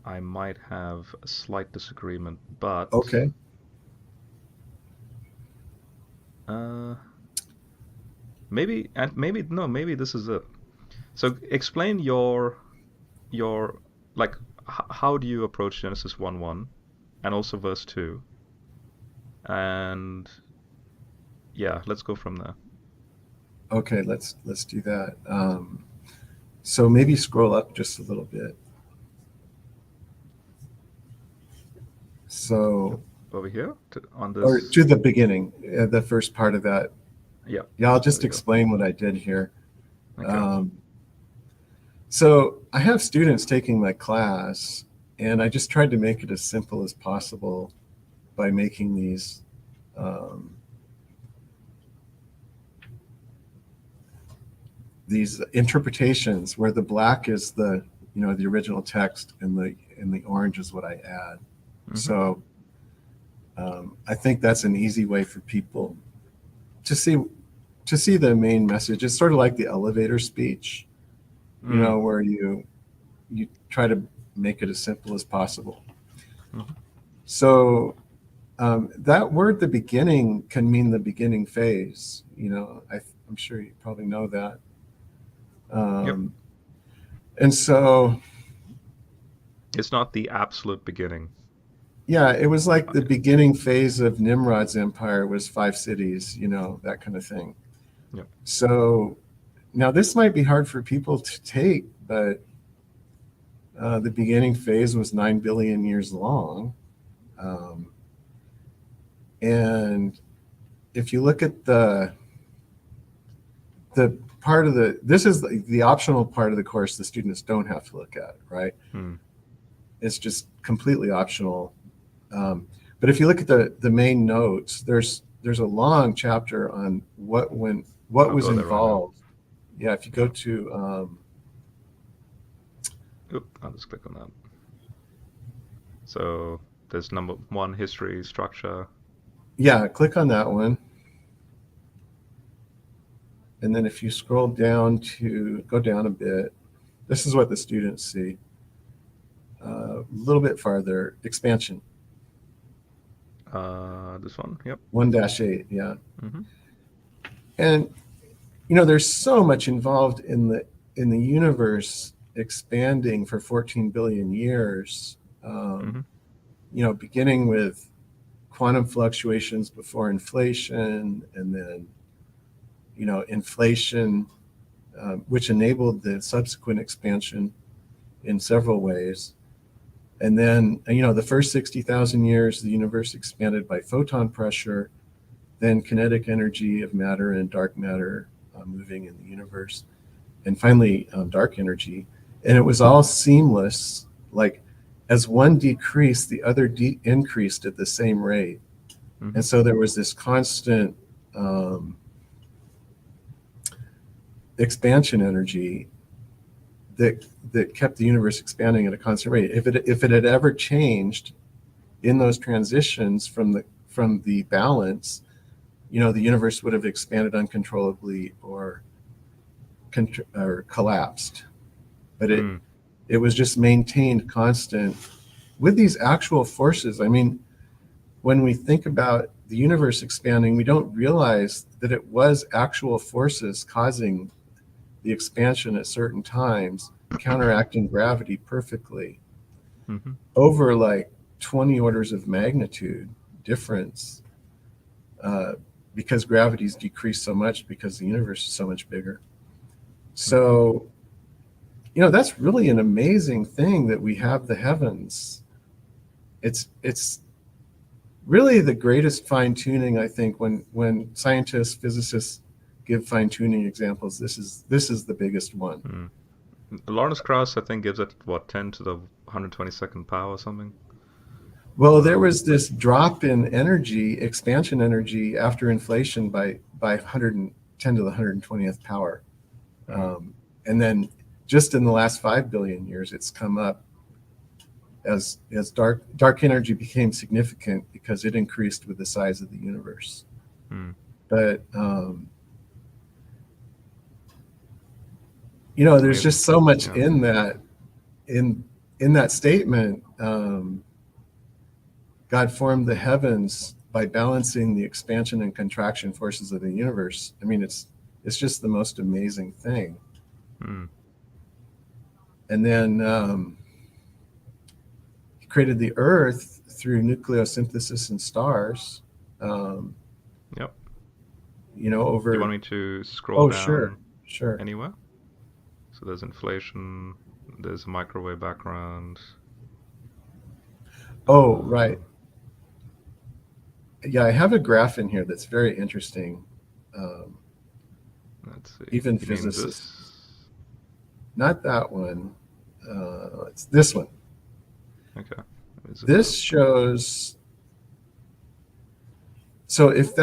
I might have a slight disagreement, but okay, uh, maybe, and maybe no, maybe this is it. So explain your like how do you approach Genesis 1:1 and also verse 2, and yeah, let's go from there. okay. Let's do that. So maybe scroll up just a little bit. So, Over here on or this. to the beginning, the first part of that. Yeah, Yeah, I'll there just we go. explain what I did here. Okay. Um, so I have students taking my class, and I just tried to make it as simple as possible by making um, these interpretations where the black is the original text and the orange is what I add. Mm-hmm. So I think that's an easy way for people to see the main message. It's sort of like the elevator speech, Mm. where you try to make it as simple as possible. Mm-hmm. So That word, the beginning, can mean the beginning phase. I'm sure you probably know that. Yep. Um, and so, It's not the absolute beginning. yeah, it was like the Yeah. beginning phase of Nimrod's empire was 5 cities, that kind of thing. Yep. So now this might be hard for people to take, but the beginning phase was 9 billion years long. Um, and if you look at the part of this is the optional part of the course the students don't have to look at, right? Hmm. It's just completely optional. But if you look at the main notes, there's a long chapter on what I'll was go there right now. involved. Yeah, if you go Yeah. to Oop, I'll just click on that. So there's number one, history, structure. yeah, click on that one, and then if you scroll down to go down a bit, this is what the students see. A little bit farther, expansion This one. Yep. 1-8, yeah. Mm-hmm. And there's so much involved in the universe expanding for 14 billion years. Mm-hmm. Beginning with quantum fluctuations before inflation, and then inflation, which enabled the subsequent expansion in several ways. And then the first 60,000 years, the universe expanded by photon pressure, then kinetic energy of matter and dark matter moving in the universe, and finally dark energy. And it was all seamless. Like, as one decreased, the other increased at the same rate. Mm-hmm. And so there was this constant um, expansion energy that kept the universe expanding at a constant rate. If it had ever changed in those transitions from the balance, the universe would have expanded uncontrollably or collapsed. But it Mm. it was just maintained constant with these actual forces. I mean, when we think about the universe expanding, we don't realize that it was actual forces causing the expansion at certain times, counteracting gravity perfectly Mm-hmm. over like 20 orders of magnitude difference, uh, because gravity's decreased so much because the universe is so much bigger. Mm-hmm. So, that's really an amazing thing that we have the heavens. It's really the greatest fine tuning, I think. When scientists, physicists give fine tuning examples, this is the biggest one. Mm. Lawrence Krauss, I think, gives it what 10 to the 122nd power or something. Well, there Um, was this drop in energy, expansion energy, after inflation by 110 to the 120th power. mm. And then just in the last 5 billion years, it's come up as dark energy became significant because it increased with the size of the universe. Mm. But It's there's amazing. just so much Yeah. in that statement. God formed the heavens by balancing the expansion and contraction forces of the universe. I mean, it's just the most amazing thing. Mm. And then he created the Earth through nucleosynthesis in stars. Um, Yep. Do you want over. me to scroll Oh, sure, down sure. anywhere? So there's inflation. There's a microwave background. Oh, right. Um, Yeah, I have a graph in here that's very interesting. Um, let's see. Even You mean physicists, this? not that one. It's this one. Okay. Let me zoom This out. shows. So if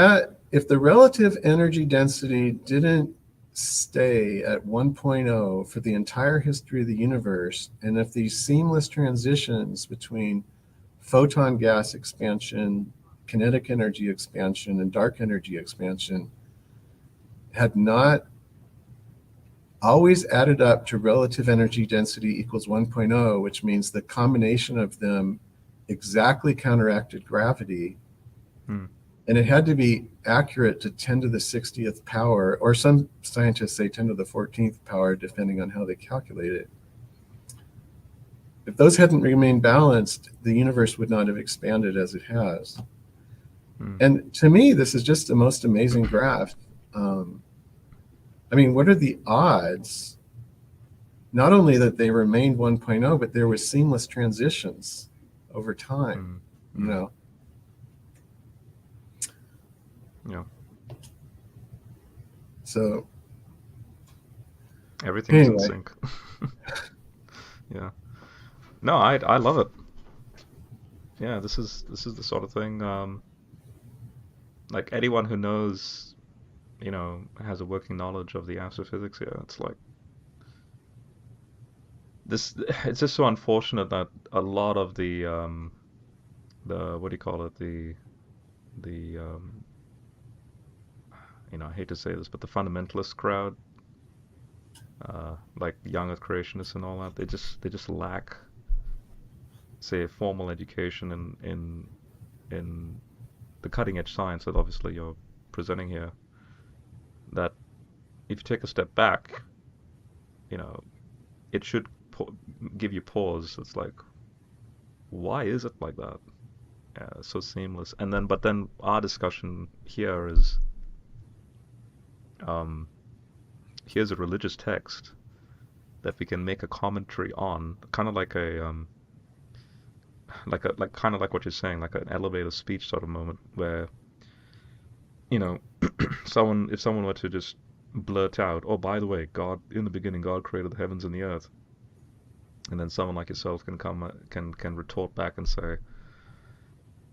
the relative energy density didn't stay at 1.0 for the entire history of the universe, and if these seamless transitions between photon gas expansion, kinetic energy expansion, and dark energy expansion had not always added up to relative energy density equals 1.0, which means the combination of them exactly counteracted gravity, Mm. And it had to be accurate to 10 to the 60th power, or some scientists say 10 to the 14th power, depending on how they calculate it. If those hadn't remained balanced, the universe would not have expanded as it has. Mm. And to me, this is just the most amazing graph. I mean, what are the odds? Not only that they remained 1.0, but there were seamless transitions over time, Mm. you Mm. know? Yeah. So Everything is in anyway, sync. Yeah. No, I love it. Yeah, this is the sort of thing. Like anyone who knows, has a working knowledge of the astrophysics here. It's like this. It's just so unfortunate that a lot of the what do you call it, the I hate to say this, but the fundamentalist crowd, like young Earth creationists and all that, they just lack, say, a formal education in the cutting edge science that obviously you're presenting here. That if you take a step back, you know, it should give you pause. It's like, why is it like that? So seamless. But then our discussion here is, um, here's a religious text that we can make a commentary on, kind of like like kind of like what you're saying, like an elevator speech sort of moment where, you know, if someone were to just blurt out, "Oh, by the way, God, in the beginning, God created the heavens and the earth," and then someone like yourself can come can retort back and say,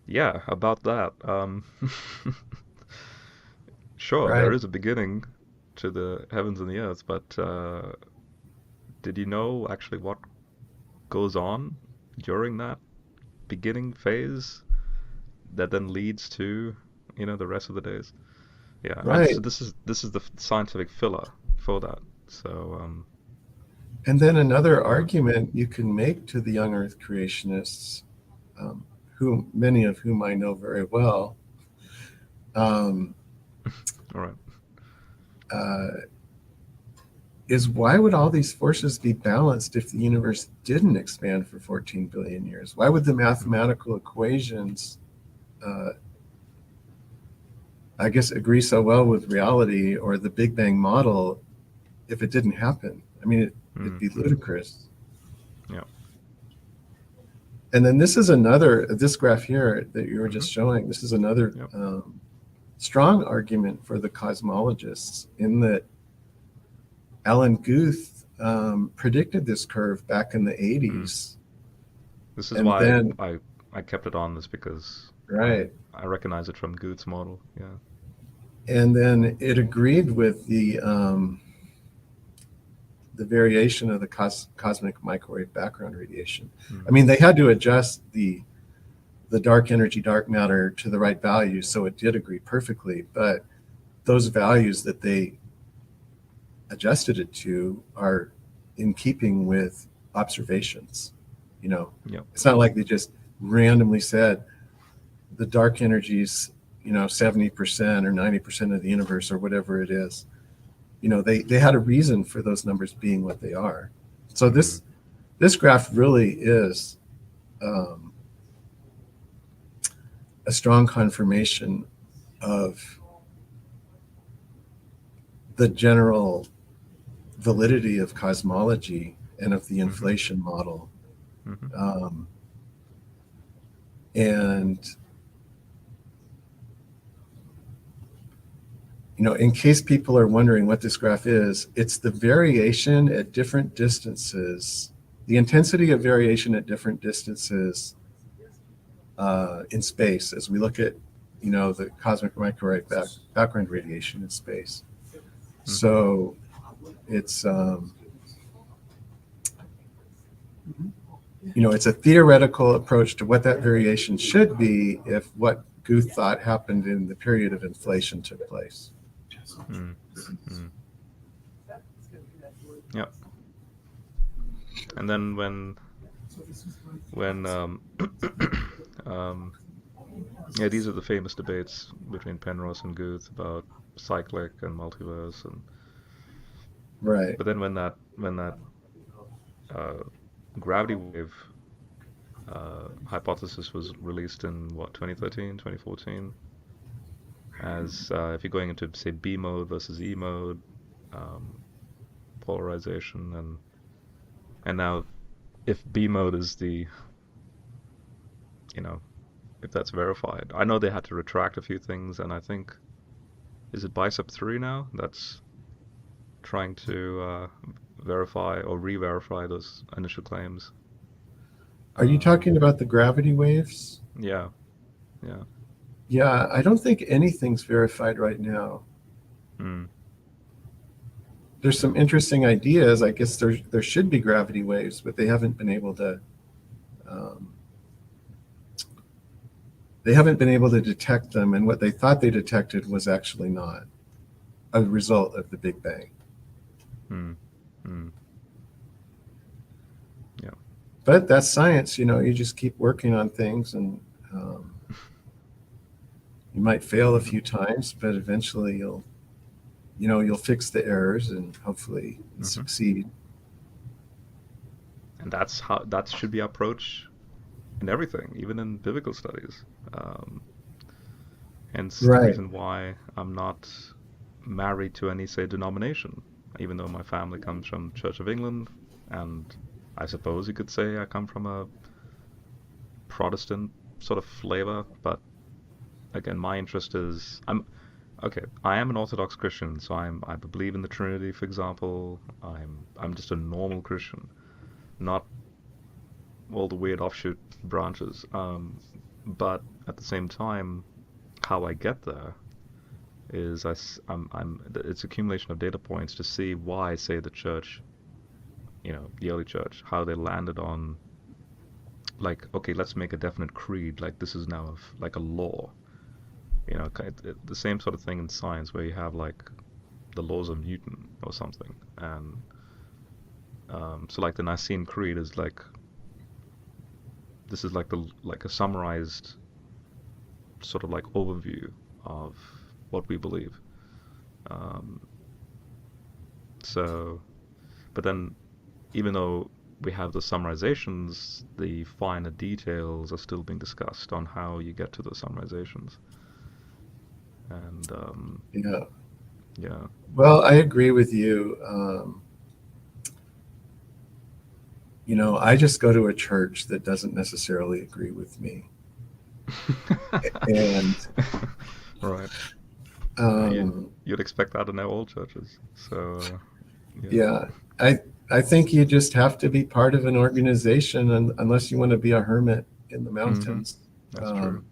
"Yeah, about that. Sure, there right, is a beginning to the heavens and the earth, but did you know actually what goes on during that beginning phase that then leads to, the rest of the days?" Yeah, and so right. this is the scientific filler for that. So, And then another yeah. argument you can make to the young Earth creationists, um, who many of whom I know very well, um, All right. uh, is why would all these forces be balanced if the universe didn't expand for 14 billion years? Why would the Mm. mathematical equations, uh, I guess, agree so well with reality or the Big Bang model if it didn't happen? I mean, it'd Mm. be Mm. ludicrous. Yeah. And then this graph here that you were Mm-hmm. just showing, this is another Yep. strong argument for the cosmologists in that Alan Guth predicted this curve back in the Mm. 80s. This is And why then, I kept it on this because I right. I recognize it from Guth's model. Yeah. And then it agreed with the variation of the cosmic microwave background radiation. I Mm. mean, they had to adjust the dark energy, dark matter to the right value, so it did agree perfectly. But those values that they adjusted it to are in keeping with observations. You know, Yep. it's not like they just randomly said the dark energies, 70% or 90% of the universe or whatever it is. They had a reason for those numbers being what they are. So Mm. this graph really is um, a strong confirmation of the general validity of cosmology and of the Mm-hmm. inflation model. Mm-hmm. Um, and in case people are wondering what this graph is, it's the variation at different distances, the intensity of variation at different distances in space as we look at, the cosmic microwave background radiation in space. Mm-hmm. So it's, it's a theoretical approach to what that variation should be if what Guth thought happened in the period of inflation took place. Mm. Mm. Yep. And then when um, Yeah, these are the famous debates between Penrose and Guth about cyclic and multiverse, and Right. but then when that uh, gravity wave hypothesis was released in what 2013, 2014, as if you're going into say B mode versus E mode, um, polarization, and now if B mode is the you know if that's verified, I know they had to retract a few things, and I think is it Bicep 3 now that's trying to verify or re-verify those initial claims. Are you Um, talking about the gravity waves? yeah, yeah. Yeah, I don't think anything's verified right now. Mm, There's some yeah. interesting ideas. I guess there should be gravity waves, but um, they haven't been able to detect them. And what they thought they detected was actually not a result of the Big Bang. Mm, mm, yeah. But that's science. You just keep working on things, and um, you might fail a few times, but eventually you'll fix the errors and hopefully Hmm. succeed. And that's how that should be our approach in everything, even in biblical studies. Um, Hence the Right. reason why I'm not married to any, say, denomination, even though my family comes from Church of England, and I suppose you could say I come from a Protestant sort of flavor. But again, my interest is I'm okay. I am an Orthodox Christian, so I believe in the Trinity, for example. I'm just a normal Christian, not all the weird offshoot branches. But at the same time, how I get there is it's accumulation of data points to see why, say, the church, the early church, how they landed on like, okay, let's make a definite creed, like this is now like a law, the same sort of thing in science where you have like the laws of Newton or something, and so like the Nicene Creed is like this is like a summarized sort of like overview of what we believe. Um, so, but then even though we have the summarizations, the finer details are still being discussed on how you get to the summarizations. And Yeah. yeah. Well, I agree with you. I just go to a church that doesn't necessarily agree with me. And Right. You, um, you'd expect that in all churches. So, yeah. yeah, I I think you just have to be part of an organization, and unless you want to be a hermit in the Hmm. mountains, That's true. um,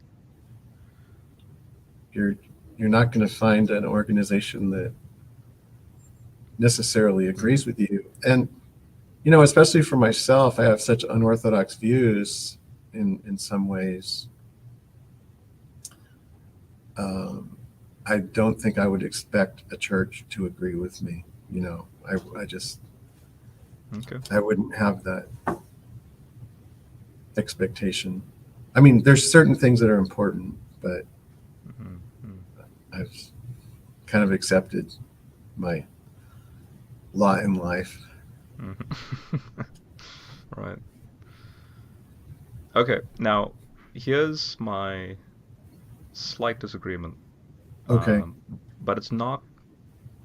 you're you're not going to find an organization that necessarily Hmm. agrees with you. And especially for myself, I have such unorthodox views in some ways. Um, I don't think I would expect a church to agree with me. Okay. I wouldn't have that expectation. I mean, there's certain things that are important, but Hmm. I've kind of accepted my lot in life. Hmm. Right. Okay. Now, here's my slight disagreement. Okay. Um, but it's not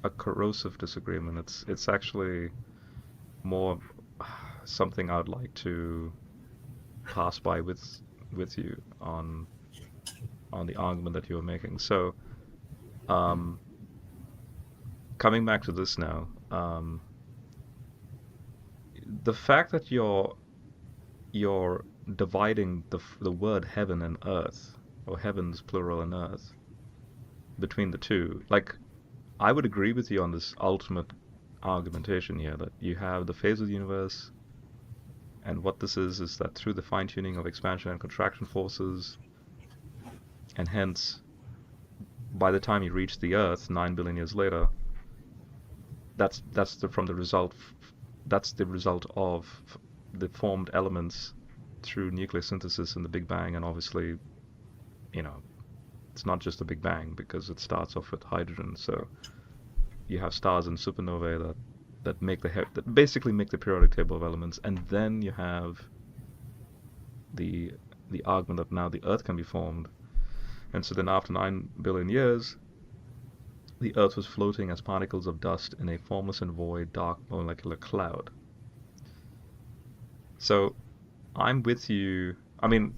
a corrosive disagreement. It's actually more something I'd like to pass by with you on the argument that you were making. So, um, coming back to this now, the fact that you're dividing the word heaven and earth, or heavens plural and earth, between the two, like I would agree with you on this ultimate argumentation here that you have the phase of the universe, and what this is that through the fine tuning of expansion and contraction forces, and hence by the time you reach the Earth 9 billion years later, that's the from the result that's the result of the formed elements through nuclear synthesis and the Big Bang, and obviously you know, it's not just a Big Bang because it starts off with hydrogen. So you have stars and supernovae that basically make the periodic table of elements, and then you have the the argument that now the Earth can be formed. And so then after 9 billion years, the Earth was floating as particles of dust in a formless and void dark molecular cloud. So I'm with you. I mean,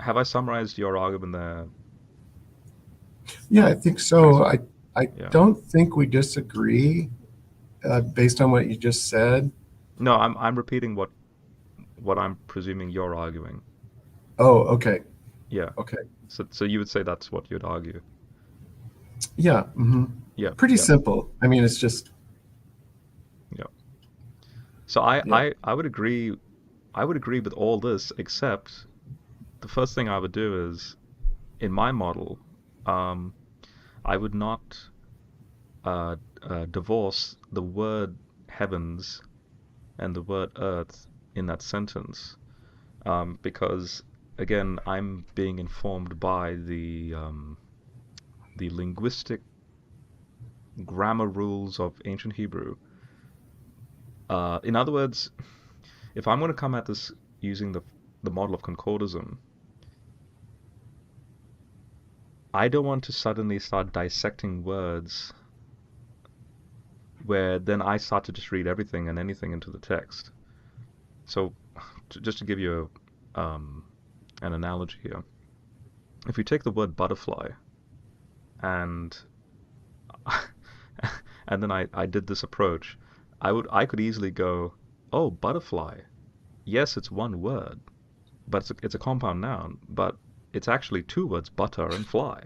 have I summarized your argument there Yeah, I think pretty so. well? I Yeah. don't think we disagree based on what you just said. No, I'm repeating what I'm presuming you're arguing. Oh, okay. Yeah. Okay. So you would say that's what you'd argue. Yeah. Yeah. Pretty Yeah. simple. I mean, it's just, Yeah. So I yeah. I I would agree. I would agree with all this, except the first thing I would do is in my model, um, I would not divorce the word heavens and the word earth in that sentence, because again, I'm being informed by the linguistic grammar rules of ancient Hebrew. In other words, if I'm going to come at this using the model of concordism, I don't want to suddenly start dissecting words where then I start to just read everything and anything into the text. So, just to give you an analogy here, if you take the word butterfly and and then I did this approach, I could easily go, oh, butterfly. Yes, it's one word, but it's a compound noun, but it's actually two words, butter and fly.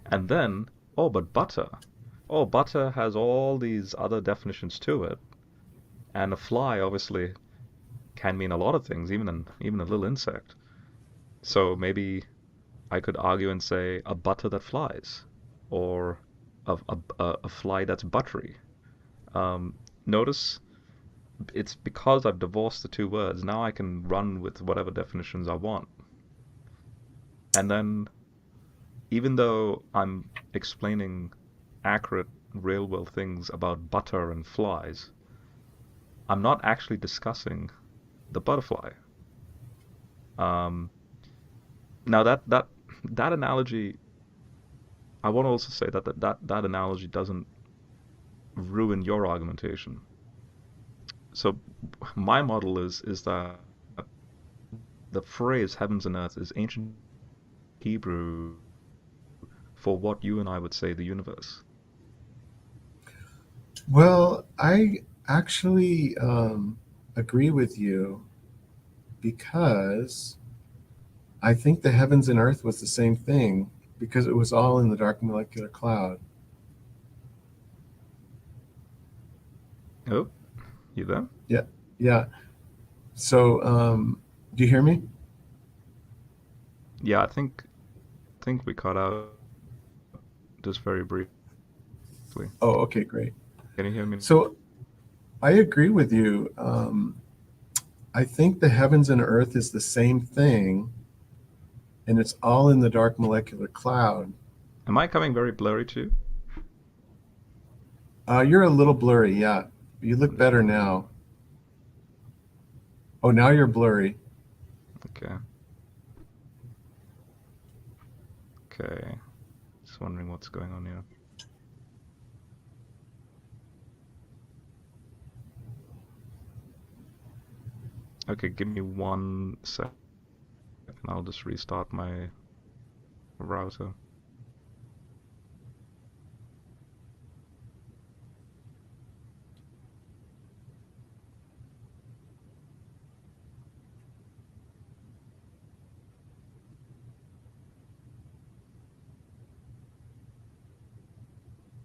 And then, oh, but butter. Oh, butter has all these other definitions to it, and a fly obviously can mean a lot of things, even a little insect. So maybe I could argue and say a butter that flies, or a fly that's buttery. Notice it's because I've divorced the two words. Now I can run with whatever definitions I want. And then, even though I'm explaining accurate real world things about butter and flies, I'm not actually discussing the butterfly. Um, Now that analogy, I want to also say that analogy doesn't ruin your argumentation. So my model is that the phrase heavens and earth is ancient Hebrew for what you and I would say the universe. Well, I actually agree with you because I think the heavens and earth was the same thing because it was all in the dark molecular cloud. Oh, you there? Yeah. Yeah. So, do you hear me? Yeah, I think we cut out just very briefly. Oh, okay, great. Can you hear me? So I agree with you. I think the heavens and earth is the same thing, and it's all in the dark molecular cloud. Am I coming very blurry too? You're a little blurry, yeah. You I'm look just better wondering. now. Oh, now you're blurry. Okay. Okay. Just wondering what's going on here. Okay, give me 1 second. I'll just restart my router.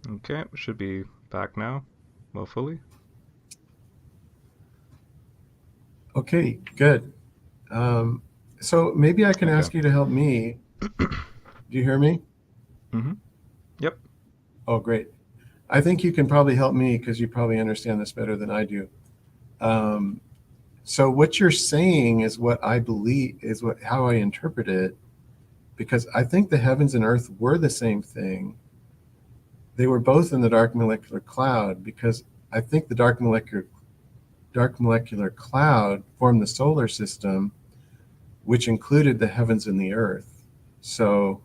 Okay, should be back now, more fully. Okay, good. Um, so maybe I can Okay. ask you to help me. Do you hear me? Mm-hmm. Yep. Oh, great. I think you can probably help me because you probably understand this better than I do. Um, so what you're saying is what I believe is what how I interpret it. because I think the heavens and earth were the same thing. They were both in the dark molecular cloud because I think the dark molecular cloud formed the solar system, which included the heavens and the earth. So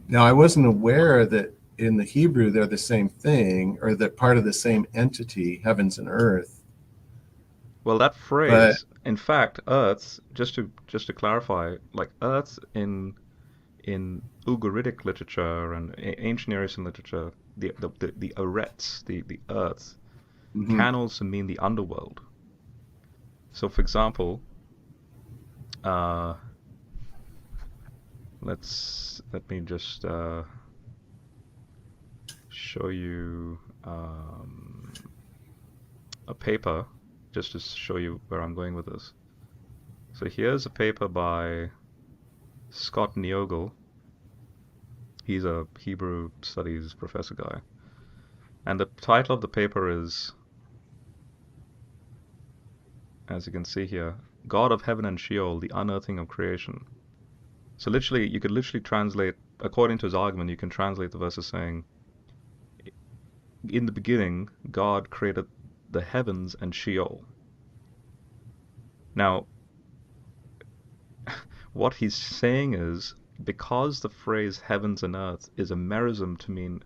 now I wasn't aware that in the Hebrew they're the same thing, or that part of the same entity, heavens and earth. Well, that But phrase, in fact, Earth, just to clarify, like Earth in Ugaritic literature and ancient Near Eastern literature, the Eretz, the Earth, mhm. can also mean the underworld. So, for example, uh, let me just show you a paper just to show you where I'm going with this. So here's a paper by Scott Neogle. He's a Hebrew studies professor guy. And the title of the paper is, as you can see here, God of Heaven and Sheol, the Unearthing of Creation. So literally, you could literally translate, according to his argument, you can translate the verse as saying, in the beginning, God created the heavens and Sheol. Now, what he's saying is, because the phrase heavens and earth is a merism to mean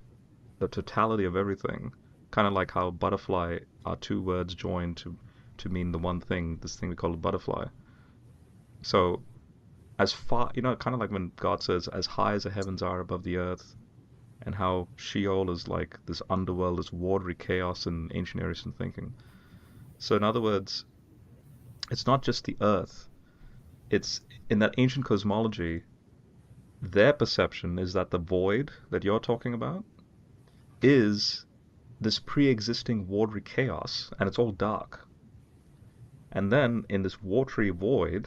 the totality of everything, kind of like how butterfly are two words joined to mean the one thing, this thing we call a butterfly. So as far, kind of like when God says, as high as the heavens are above the earth, and how Sheol is like this underworld, this watery chaos in ancient Near Eastern thinking. So in other words, it's not just the earth. It's in that ancient cosmology, their perception is that the void that you're talking about is this pre-existing watery chaos, and it's all dark. And then in this watery void,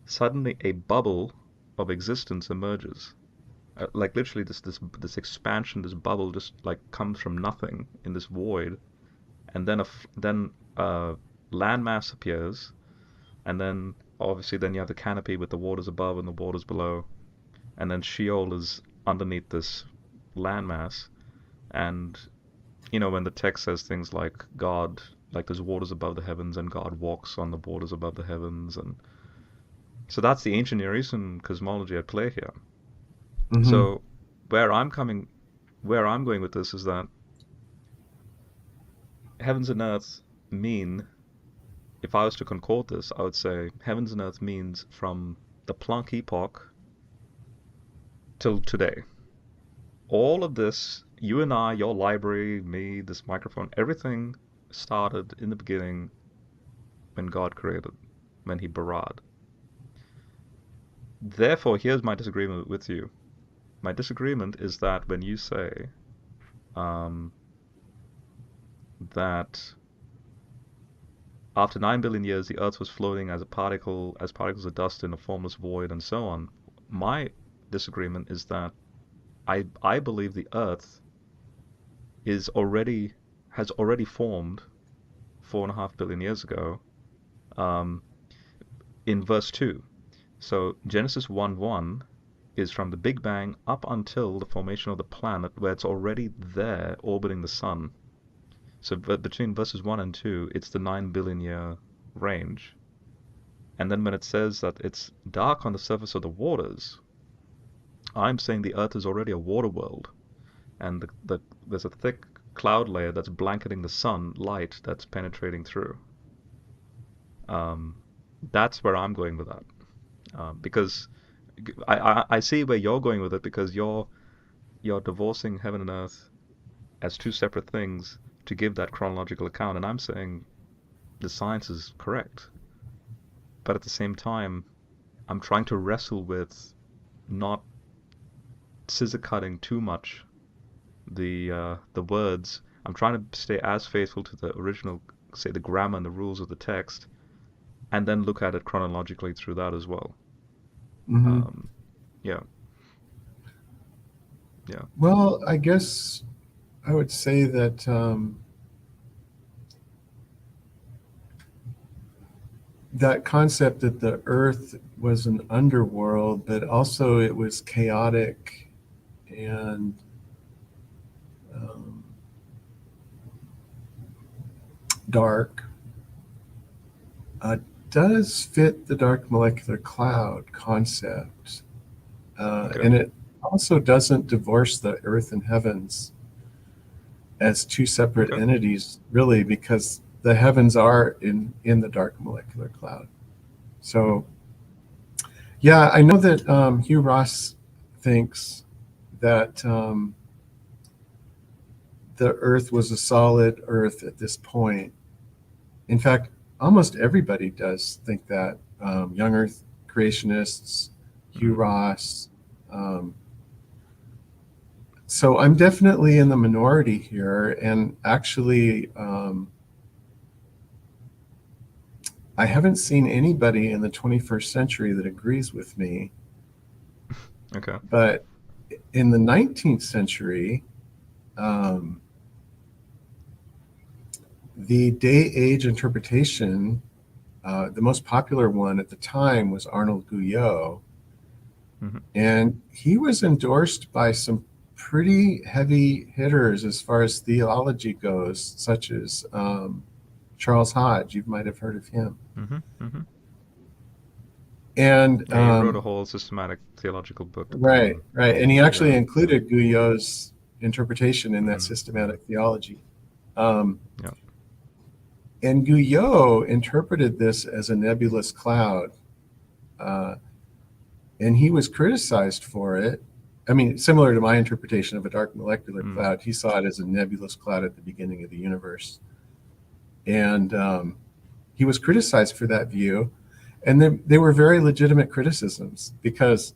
suddenly a bubble of existence emerges. Like literally, this expansion, this bubble just like comes from nothing in this void, and then landmass appears, and then obviously then you have the canopy with the waters above and the waters below, and then Sheol is underneath this landmass, and when the text says things like God, like there's waters above the heavens and God walks on the waters above the heavens. And so that's the ancient Near Eastern cosmology at play here. Mhm. So where I'm coming, where I'm going with this is that heavens and earth mean, if I was to concord this, I would say heavens and earth means from the Planck epoch till today. All of this, you and I, your library, me, this microphone, everything started in the beginning when God created, when He barad. Therefore, here's my disagreement with you. My disagreement is that when you say um, that after 9 billion years the Earth was floating as particles of dust in a formless void, and so on, my disagreement is that I believe the Earth is already has already formed 4.5 billion years ago. Um, in verse 2. So Genesis 1:1 is from the Big Bang up until the formation of the planet, where it's already there orbiting the sun. So between verses 1 and 2, it's the 9 billion year range. And then when it says that it's dark on the surface of the waters, I'm saying the Earth is already a water world. And there's a thick cloud layer that's blanketing the sun, light that's penetrating through. Um, that's where I'm going with that. Because I see where you're going with it, because you're divorcing heaven and earth as two separate things to give that chronological account, and I'm saying the science is correct, but at the same time, I'm trying to wrestle with not scissor cutting too much the words. I'm trying to stay as faithful to the original, say the grammar and the rules of the text, and then look at it chronologically through that as well. Mhm. Um, yeah, yeah. Well, I guess I would say that that concept that the earth was an underworld, but also it was chaotic and um, dark, uh, does fit the dark molecular cloud concept. Okay. And it also doesn't divorce the earth and heavens as two separate Okay. entities, really, because the heavens are in the dark molecular cloud. Hmm. So, yeah, I know that Hugh Ross thinks that the Earth was a solid Earth at this point. In fact, almost everybody does think that. Young Earth creationists, Hugh Hmm. Ross. Um, so I'm definitely in the minority here, and actually, I haven't seen anybody in the 21st century that agrees with me. Okay. But in the 19th century, um, the day age interpretation, the most popular one at the time was Arnold Guyot, Hmm. and he was endorsed by some pretty heavy hitters as far as theology goes, such as Charles Hodge. You might have heard of him. Hmm. Hmm. And Yeah, he wrote a whole systematic theological book right, on. right. And he actually Yeah. Yeah. included Guyot's interpretation in that Mm. systematic theology. Um, Yeah. and Guyot interpreted this as a nebulous cloud. Uh, and he was criticized for it. I mean, similar to my interpretation of a dark molecular Mm. cloud, he saw it as a nebulous cloud at the beginning of the universe. And he was criticized for that view. And they were very legitimate criticisms because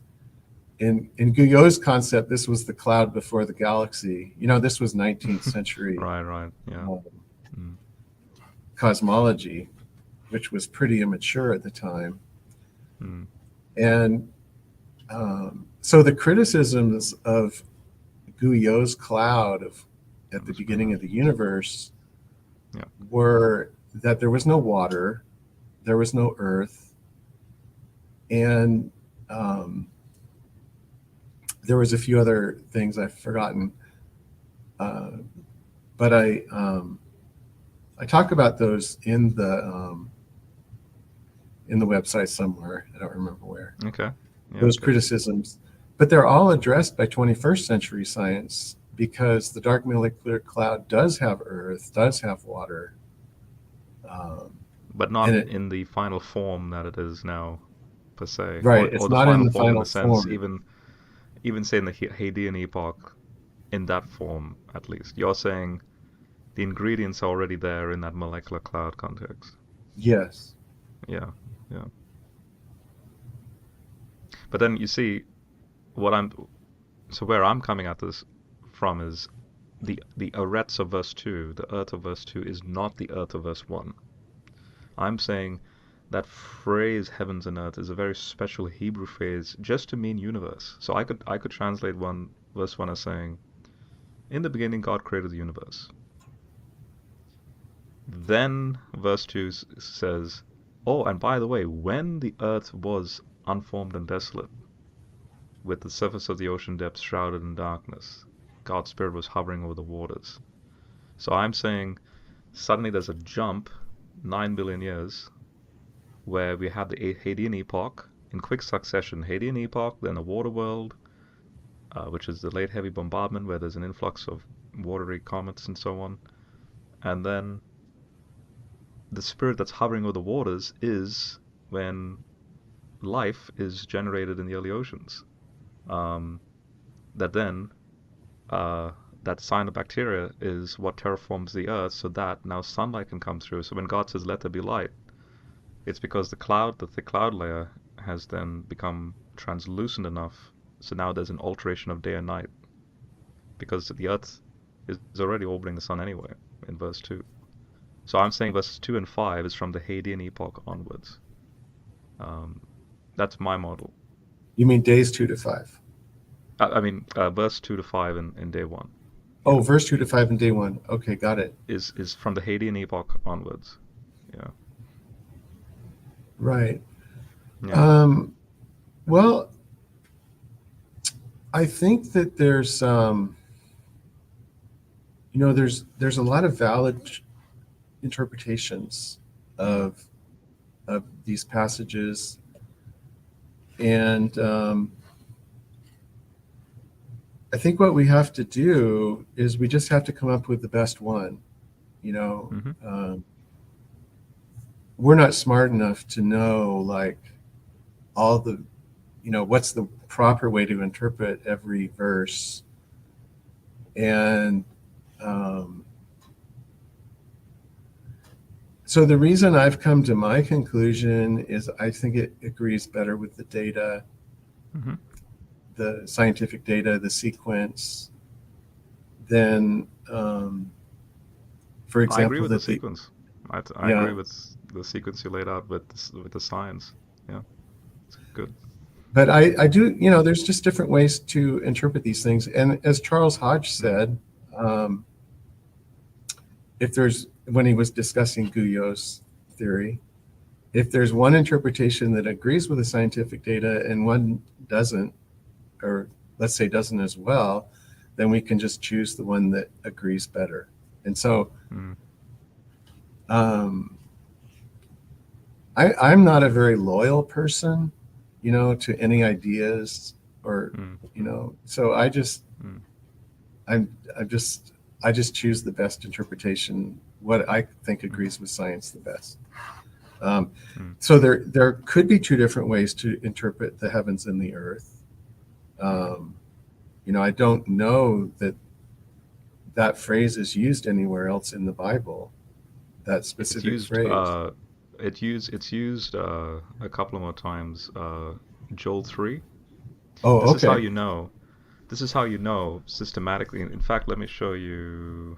in Guyot's concept, this was the cloud before the galaxy. You know, this was 19th century Right. Right. Yeah. um, Mm. cosmology, which was pretty immature at the time. Mm. And so the criticisms of Guyot's cloud at That the was pretty beginning bad. of the universe Yeah. were that there was no water, there was no earth, and um, there was a few other things I've forgotten. Uh, but I talk about those in the website somewhere. I don't remember where. Okay. Yeah. Those Good. criticisms, but they're all addressed by 21st century science because the dark molecular cloud does have earth, does have water, um, But and not it in the final form that it is now, per se, right. or It's the not in final the form in final the sense form. even say in the Hadean epoch, in that form at least. You're saying the ingredients are already there in that molecular cloud context. Yes. Yeah. Yeah. But then you see what I'm so where I'm coming at this from is the arets of verse 2, the earth of verse 2 is not the earth of verse 1. I'm saying that phrase heavens and earth is a very special Hebrew phrase just to mean universe. So I could translate one verse 1 as saying, in the beginning God created the universe. Then verse 2 says, oh, and by the way, when the earth was unformed and desolate, with the surface of the ocean depths shrouded in darkness, God's Spirit was hovering over the waters. So I'm saying suddenly there's a jump 9 billion years where we have the Hadean epoch in quick succession. Hadean epoch, then the water world, which is the late heavy bombardment where there's an influx of watery comets and so on. And then the spirit that's hovering over the waters is when life is generated in the early oceans. Um, that then uh, that cyanobacteria is what terraforms the earth so that now sunlight can come through. So when God says, let there be light, it's because the thick cloud layer, has then become translucent enough. So now there's an alteration of day and night because the earth is already orbiting the sun anyway in verse 2. So I'm saying verses 2 and 5 is from the Hadean epoch onwards. Um, that's my model. You mean days 2 to 5? I mean, verse 2 to 5 in day 1. Oh, Yeah. verse 2 to 5 and day one. Okay, got it. Is from the Hadean epoch onwards. Yeah. Right. Yeah. Um, well, I think that there's a lot of valid interpretations Mm. of these passages, and I think what we have to do is we just have to come up with the best one. You know, Mm-hmm. um, we're not smart enough to know like all the what's the proper way to interpret every verse, and um, so the reason I've come to my conclusion is I think it agrees better with the data, Mm-hmm. the scientific data, the sequence, than, for I agree example, with the that the sequence. I agree yeah. with the sequence you laid out with with the science. Yeah, it's good. But I do, there's just different ways to interpret these things. And as Charles Hodge Mm. said, um, if there's when he was discussing Guyot's theory, if there's one interpretation that agrees with the scientific data and one doesn't, or let's say doesn't as well, then we can just choose the one that agrees better. And so Mm. um, I'm not a very loyal person, to any ideas or, Mm. Mm. so Mm. I'm just, I just choose the best interpretation, what I think Mm. agrees with science the best. Um, Mm. so there could be two different ways to interpret the heavens and the earth. Mm-hmm. Um, I don't know that that phrase is used anywhere else in the Bible, that It's specific used phrase. it's used a couple more times. Joel 3. Oh, This is how okay. you know. This is how you know systematically. In fact, let me show you.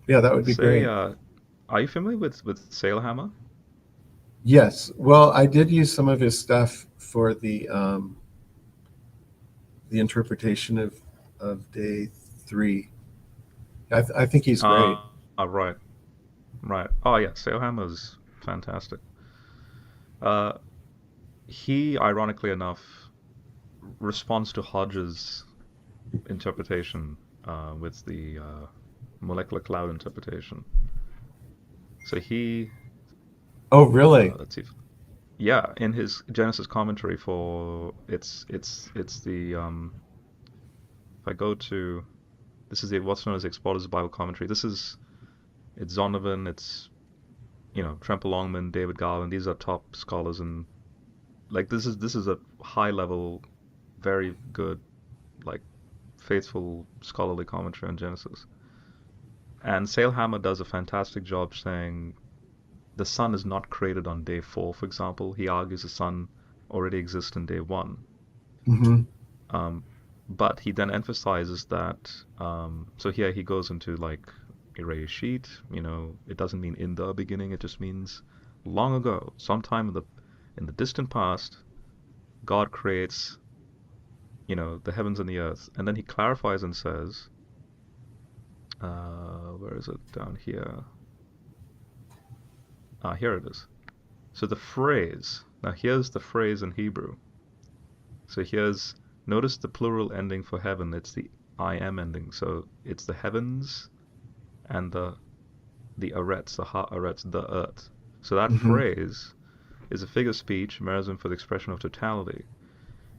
Yeah, that would be Say, great. are you familiar with Sailhammer? Yes. Well, I did use some of his stuff for the interpretation of day 3. I think he's great. Right, right. Oh yeah, Sailhammer's fantastic. Uh, he, ironically enough, responds to Hodge's interpretation with the molecular cloud interpretation. So he, Oh, really? let's see, yeah, in his Genesis commentary for it's the if I go to this is the what's known as Expositor's Bible commentary. This is it's Zondervan, it's Tremper Longman, David Garland. These are top scholars, and like this is a high level, very good, like faithful scholarly commentary on Genesis. And Sailhammer does a fantastic job saying the sun is not created on day 4, for example. He argues the sun already exists in day 1. Hmm. Um, but he then emphasizes that, so here he goes into like Sheet, it doesn't mean in the beginning, it just means long ago, sometime in the distant past, God creates, the heavens and the earth. And then he clarifies and says, where is it down here? Here it is. So the phrase, now here's the phrase in Hebrew. So notice the plural ending for heaven. It's the I am ending. So it's the heavens and the arets, the ha-arets, the earth. So that Hmm. phrase is a figure of speech, merism for the expression of totality.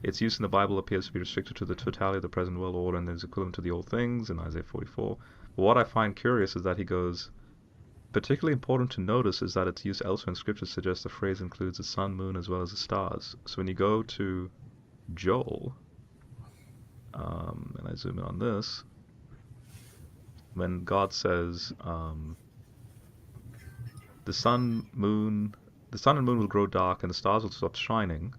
Its use in the Bible appears to be restricted to the totality of the present world order and is equivalent to the old things in Isaiah 44. But what I find curious is that he goes, particularly important to notice is that its use elsewhere in Scripture suggests the phrase includes the sun, moon, as well as the stars. So when you go to Joel, and I zoom in on this, when God says, the sun, moon, the sun and moon will grow dark and the stars will stop shining.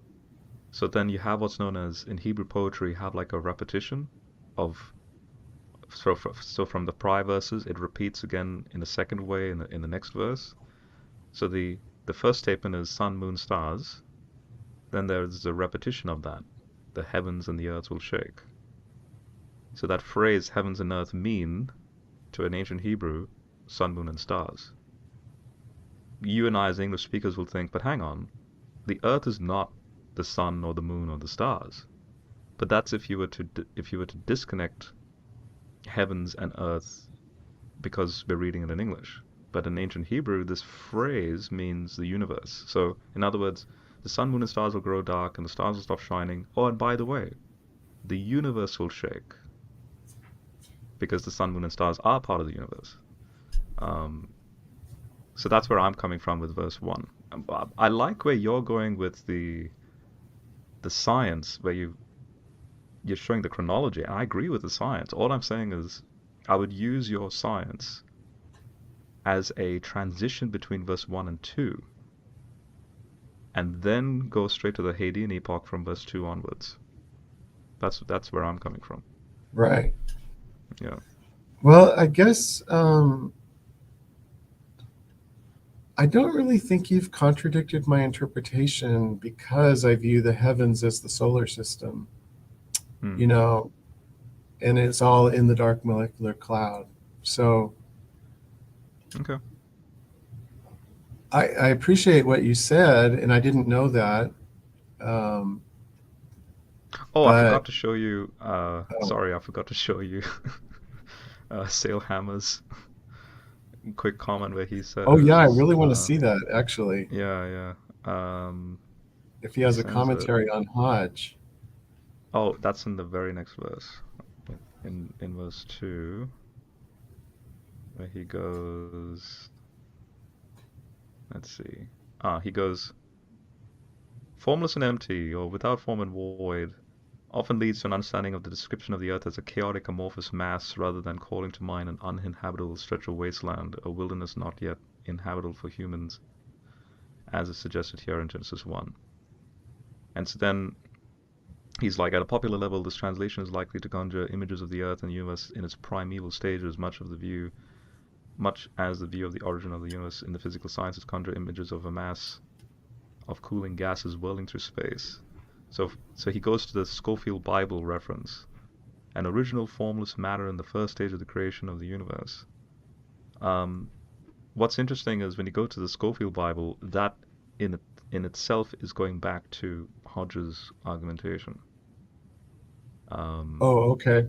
So then you have what's known as in Hebrew poetry, you have like a repetition of so from the prior verses, it repeats again in a second way in the next verse. So the first statement is sun, moon, stars. Then there's a repetition of that. The heavens and the earth will shake. So that phrase, heavens and earth, mean to an ancient Hebrew, sun, moon, and stars. You and I, as English speakers, will think, but hang on. the Earth is not the sun or the moon or the stars. But that's if you were to disconnect heavens and earth because we're reading it in English. But in ancient Hebrew, this phrase means the universe. So, in other words, the sun, moon, and stars will grow dark, and the stars will stop shining. Oh, and by the way, the universe will shake because the sun, moon, and stars are part of the universe. Um, so that's where I'm coming from with verse one. I like where you're going with the science, where you're showing the chronology. And I agree with the science. All I'm saying is, I would use your science as a transition between verse 1 and 2, and then go straight to the Hadean epoch from verse 2 onwards. That's where I'm coming from. Right. Yeah. Well, I guess I don't really think you've contradicted my interpretation because I view the heavens as the solar system, Hmm. you know, and it's all in the dark molecular cloud. So Okay. I appreciate what you said, and I didn't know that. Um, Oh, I but forgot to show you. oh, Sorry, I forgot to show you. Sale Hammer's quick comment where he oh yeah, I says, really want to see that actually. yeah, yeah. If he He has a sends it. commentary on Hodge. Oh, that's in the very next verse, in verse 2, where he goes. Let's see. He goes, formless and empty, or without form and void, often leads to an understanding of the description of the earth as a chaotic amorphous mass rather than calling to mind an uninhabitable stretch of wasteland, a wilderness not yet inhabitable for humans, as is suggested here in Genesis 1. And so then he's like, at a popular level, this translation is likely to conjure images of the earth and universe in its primeval stages, much as the view of the origin of the universe in the physical sciences conjure images of a mass of cooling gases whirling through space. So he goes to the Schofield Bible reference, an original formless matter in the first stage of the creation of the universe. Um, what's interesting is when you go to the Schofield Bible, that in it, in itself is going back to Hodge's argumentation. Um, Oh, okay.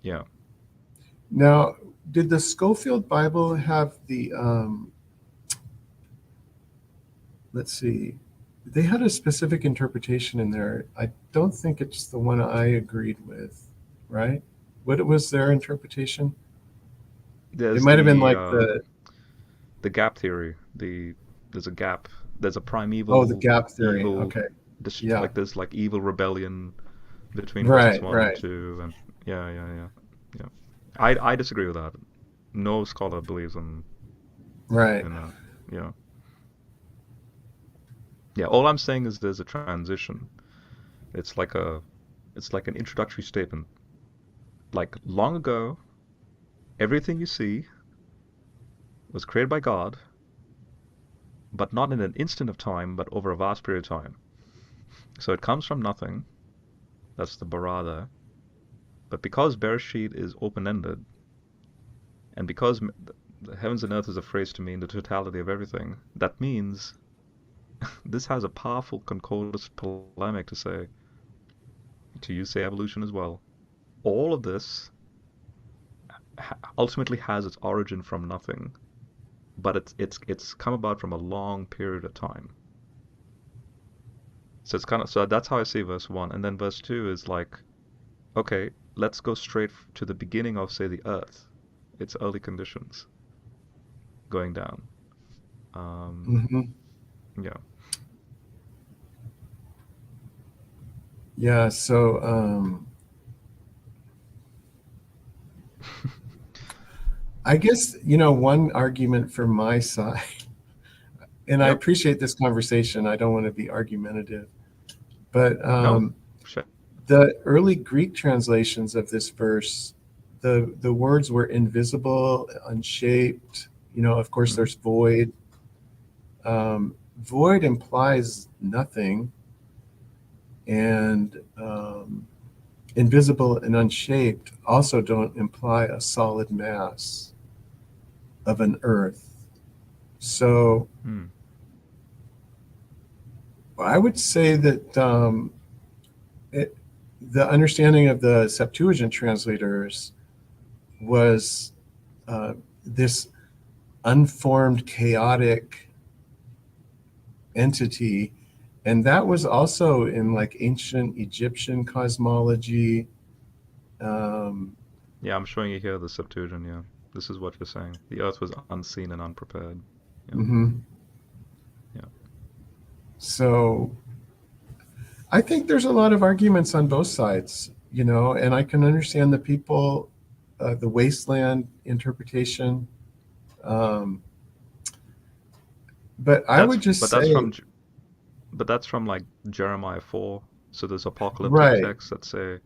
yeah, Now, did the Schofield Bible have the let's see, they had a specific interpretation in there. I don't think it's the one I agreed with, right? What was their interpretation? It there's might have been like the gap theory. There's a gap. There's a the primeval gap theory. evil, Okay. Yeah. like there's like evil rebellion between verses Right, one and right, two, and yeah. I disagree with that. No scholar believes right. in that. Yeah, yeah. All I'm saying is there's a transition. It's like a it's like an introductory statement. Like long ago, everything you see was created by God, but not in an instant of time, but over a vast period of time. So it comes from nothing. That's the bara there. But because Bereshit is open-ended, and because the heavens and earth is a phrase to mean the totality of everything, that means this has a powerful concordance polemic to say, to use say evolution as well. All of this ultimately has its origin from nothing, but it's come about from a long period of time. So it's kind of so that's how I see verse one, and then verse two is like, okay, let's go straight to the beginning of say the earth, its early conditions going down. Um, Hmm. yeah. Yeah. So I guess, one argument for my side, and I Yep. appreciate this conversation. I don't want to be argumentative, but No. Shit. the early Greek translations of this verse, the words were invisible, unshaped. Of course, Mm-hmm. there's void. Void implies nothing, and invisible and unshaped also don't imply a solid mass of an earth. So, Mm. I would say that it, the understanding of the Septuagint translators was this unformed, chaotic entity. And that was also in like ancient Egyptian cosmology. Um, Yeah, I'm showing you here the Septuagint. Yeah, this is what you're saying. The Earth was unseen and unprepared. Yeah, mhm. yeah. So I think there's a lot of arguments on both sides, and I can understand the people, the wasteland interpretation. Um, but I That's would just but that's say, from but that's from like Jeremiah 4. So there's apocalyptic right, texts that say,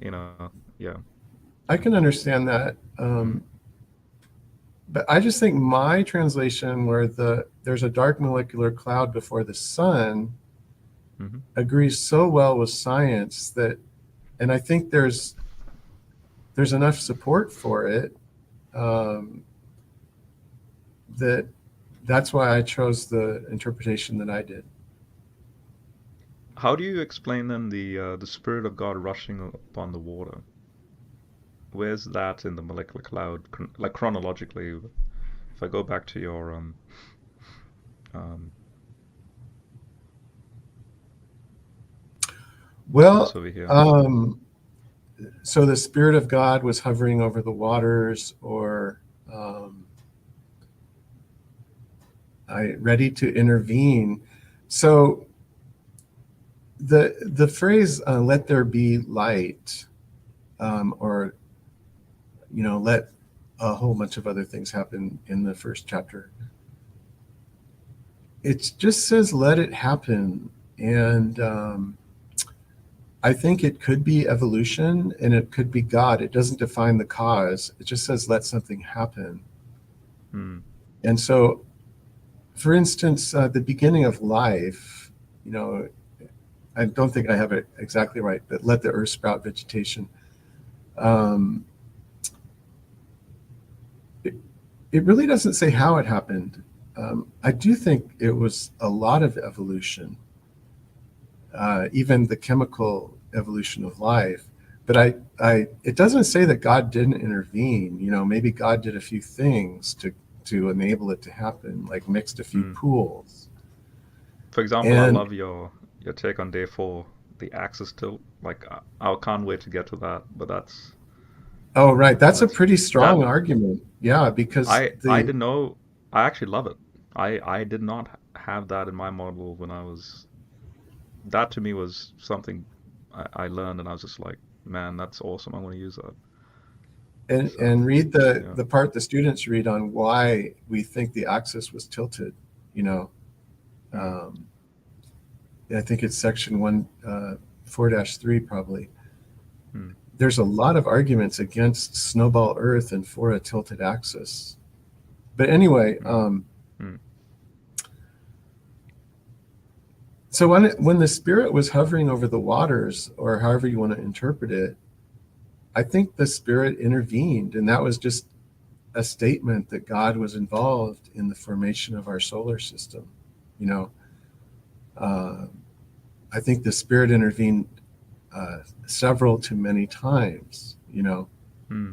you know, yeah. I can understand that. Mm-hmm. But I just think my translation, where there's a dark molecular cloud before the sun, Mm-hmm. agrees so well with science that, and I think there's enough support for it, um, that that's why I chose the interpretation that I did. How do you explain then the Spirit of God rushing upon the water? Where's that in the molecular cloud, like chronologically? If I go back to your um, this Well, over here. um, so the Spirit of God was hovering over the waters, or um, ready to intervene. So the phrase "let there be light," or let a whole bunch of other things happen in the first chapter. It just says "let it happen," and I think it could be evolution and it could be God. It doesn't define the cause. It just says "let something happen." Hmm. And so, for instance, the beginning of life, you know, I don't think I have it exactly right, but let the earth sprout vegetation. Um, it, it really doesn't say how it happened. I do think it was a lot of evolution, even the chemical evolution of life. But it doesn't say that God didn't intervene. Maybe God did a few things to enable it to happen, like mixed a few Hmm. pools. For example, I And love your take on day four, the axis tilt. Like I can't wait to get to that. But oh, right, that's a that's pretty that strong argument. Yeah, because I didn't know. I actually love it. I did not have that in my model when I was. That to me was something I learned, and I was just like, man, that's awesome. I want to use that. So and read the yeah. the part the students read on why we think the axis was tilted. You know, Hmm. um, I think it's section 4-3 probably. Hmm. There's a lot of arguments against snowball Earth and for a tilted axis. But anyway, Hmm. Hmm. so when the Spirit was hovering over the waters, or however you want to interpret it, I think the Spirit intervened, and that was just a statement that God was involved in the formation of our solar system. You know, uh, I think the Spirit intervened several to many times. Hmm.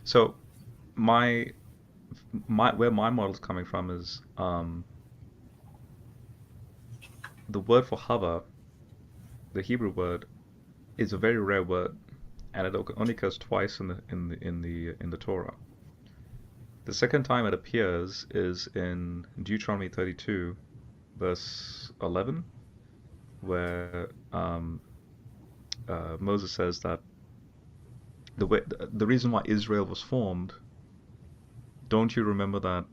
So my my where my model's coming from is the word for hover, the Hebrew word, is a very rare word, and it only occurs twice in the Torah. The second time it appears is in Deuteronomy 32, verse 11, where Moses says that the reason why Israel was formed, don't you remember that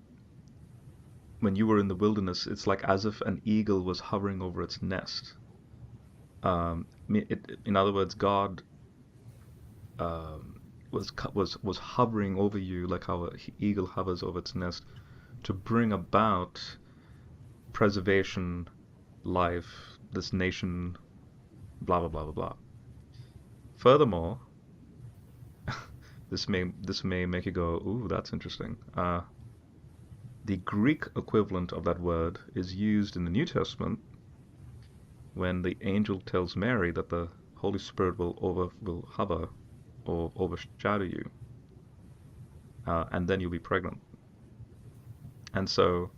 when you were in the wilderness, it's like as if an eagle was hovering over its nest. In other words, God um, was hovering over you like how an eagle hovers over its nest to bring about preservation, life, this nation, blah blah blah blah blah. Furthermore, this may make you go, ooh, that's interesting. the Greek equivalent of that word is used in the New Testament when the angel tells Mary that the Holy Spirit will hover or overshadow you, and then you'll be pregnant. And so,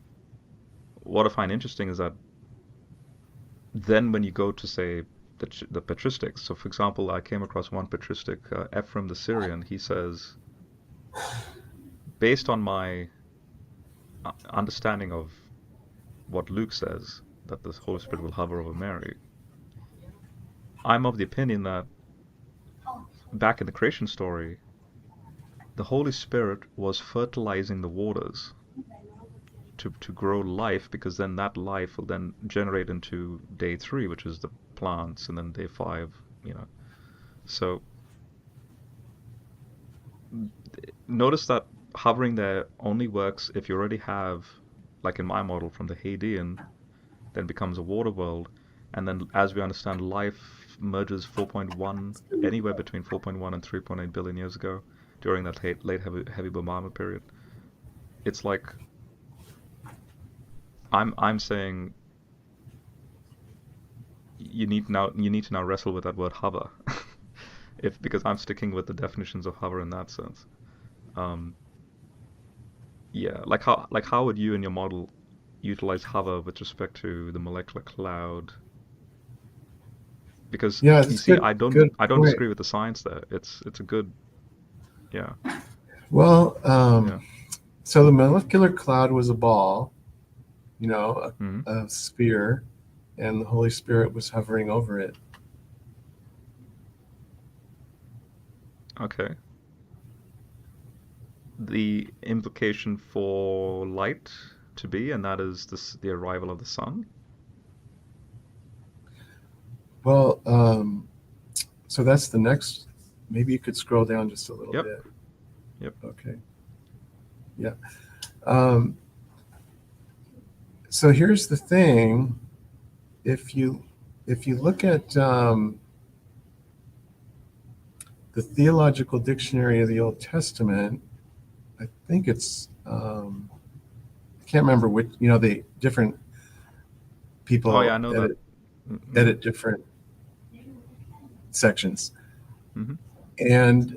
what I find interesting is that then when you go to say the patristics, so for example, I came across one patristic, Ephraim the Syrian. He says, based on my understanding of what Luke says, that the Holy Spirit will hover over Mary, I'm of the opinion that back in the creation story, the Holy Spirit was fertilizing the waters to grow life, because then that life will then generate into day three, which is the plants, and then day five, you know. So notice that hovering there only works if you already have, like in my model from the Hadean, then becomes a water world, and then as we understand, life merges 4.1, anywhere between 4.1 and 3.8 billion years ago, during that late heavy bombardment period. It's like I'm saying you need to now wrestle with that word hover, if because I'm sticking with the definitions of hover in that sense. Um, yeah, like how would you in your model utilize hover with respect to the molecular cloud? Because Yeah, you that's see, good I don't point. disagree with the science there. It's a good, yeah. Well, Yeah. so the molecular cloud was a ball, you know, Hmm. a sphere, and the Holy Spirit was hovering over it. Okay. The implication for light to be, and that is the arrival of the sun. Well, so that's the next. Maybe you could scroll down just a little Yep. bit. Yep. Okay. Yeah. Um, so here's the thing. If you look at the Theological Dictionary of the Old Testament, I think it's I can't remember which. The different Oh yeah, people I know that. edit Mm-hmm. edit different sections, Mm-hmm. and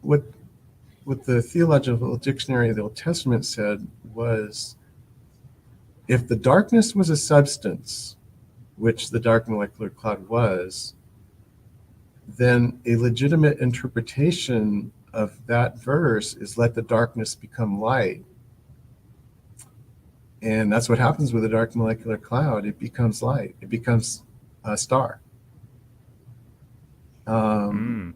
what the Theological Dictionary of the Old Testament said was, if the darkness was a substance, which the dark molecular cloud was, then a legitimate interpretation of that verse is, let the darkness become light. And that's what happens with a dark molecular cloud. It becomes light. It becomes a star. Um,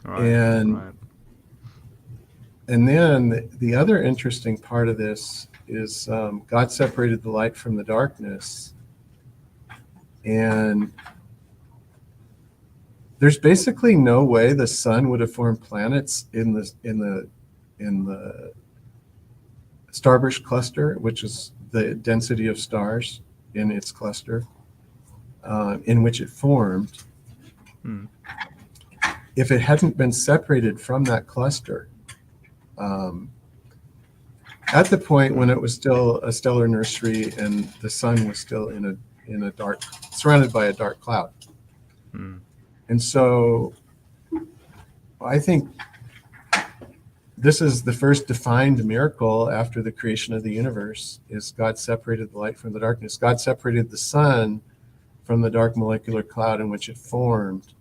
Mm. Right. and Right. and then the other interesting part of this is, God separated the light from the darkness, and there's basically no way the sun would have formed planets in the starburst cluster, which is the density of stars in its cluster, in which it formed, Mm. if it hadn't been separated from that cluster. Um, at the point when Mm. it was still a stellar nursery and the sun was still in a dark, surrounded by a dark cloud. Mm. And so I think this is the first defined miracle after the creation of the universe, is God separated the light from the darkness. God separated the sun from the dark molecular cloud in which it formed.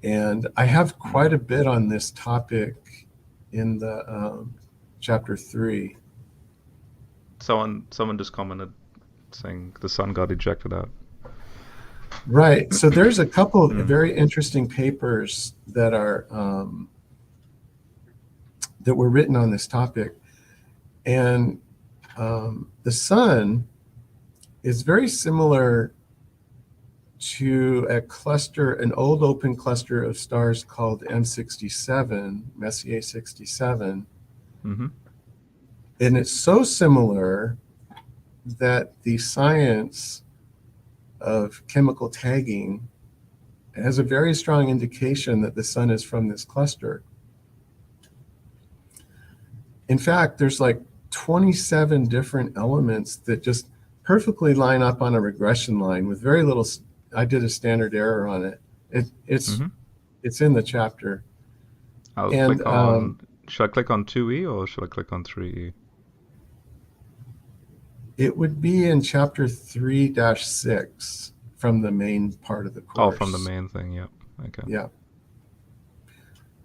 And I have quite Mm. a bit on this topic in the chapter 3. Someone just commented saying the sun got ejected out. Right. So there's a couple of Mm. very interesting papers that were written on this topic. And the sun is very similar to an old open cluster of stars called M67, Messier 67. Mm-hmm. And it's so similar that the science of chemical tagging has a very strong indication that the sun is from this cluster. In fact, there's like 27 different elements that just perfectly line up on a regression line with very little. I did a standard error on it. It's Mm-hmm. it's in the chapter, I'll and click on. Should I click on 2E or should I click on 3E? it would be in chapter 3-6 from the main part of the Oh, from the course. main thing. Yep. Okay. Yeah,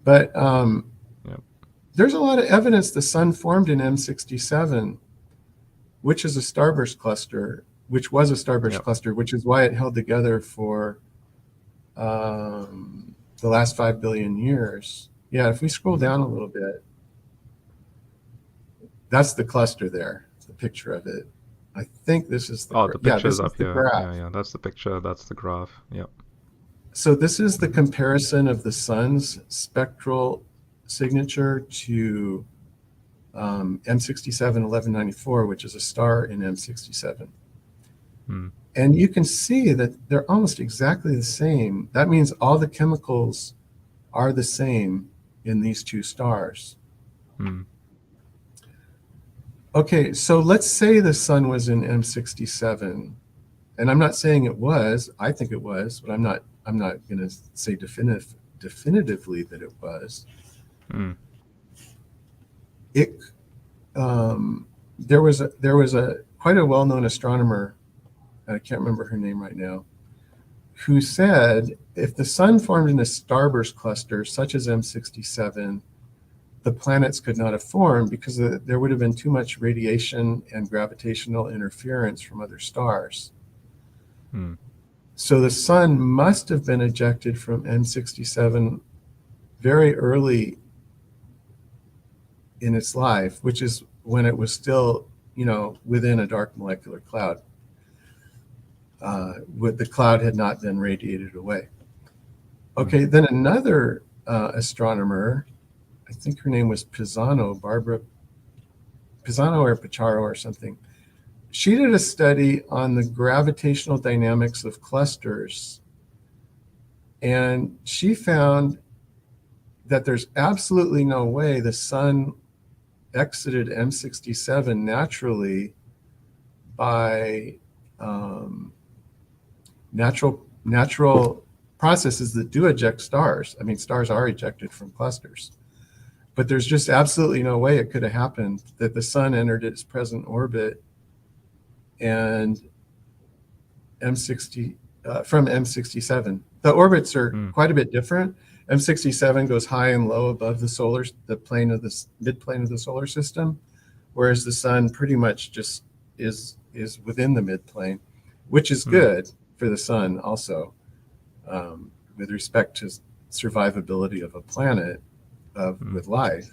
but Yep. there's a lot of evidence the sun formed in M67, which is a starburst cluster, which was a starburst Yep. cluster, which is why it held together for the last 5 billion years. Yeah, if we scroll Mm-hmm. down a little bit, that's the cluster there, the picture of it. I think this is Oh, the yeah, picture's this is up the here. graph. Yeah, yeah. That's the picture. That's the graph. Yep. So this is the Mm-hmm. comparison of the sun's spectral signature to M67 1194, which is a star in M67. Mm. And you can see that they're almost exactly the same. That means all the chemicals are the same in these two stars. Mm. Okay, so let's say the sun was in M67, and I'm not saying it was. I think it was, but I'm not. I'm not going to say definitively that it was. Mm. It there was a quite a well-known astronomer. I can't remember her name right now, who said if the sun formed in a starburst cluster such as M67, the planets could not have formed because there would have been too much radiation and gravitational interference from other stars. Mm. So the sun must have been ejected from M67 very early in its life, which is when it was still, within a dark molecular cloud. The cloud had not been radiated away. Okay, then another astronomer, I think her name was Pisano, Barbara Pisano or Pichardo or something. She did a study on the gravitational dynamics of clusters, and she found that there's absolutely no way the sun exited M67 naturally by natural processes that do eject stars. I mean, stars are ejected from clusters. But there's just absolutely no way it could have happened that the sun entered its present orbit and from M67. The orbits are Mm. quite a bit different. M67 goes high and low above the plane of the mid-plane of the solar system, whereas the sun pretty much just is within the mid-plane, which is Mm. good for the sun also, with respect to survivability of a planet Mm. with life.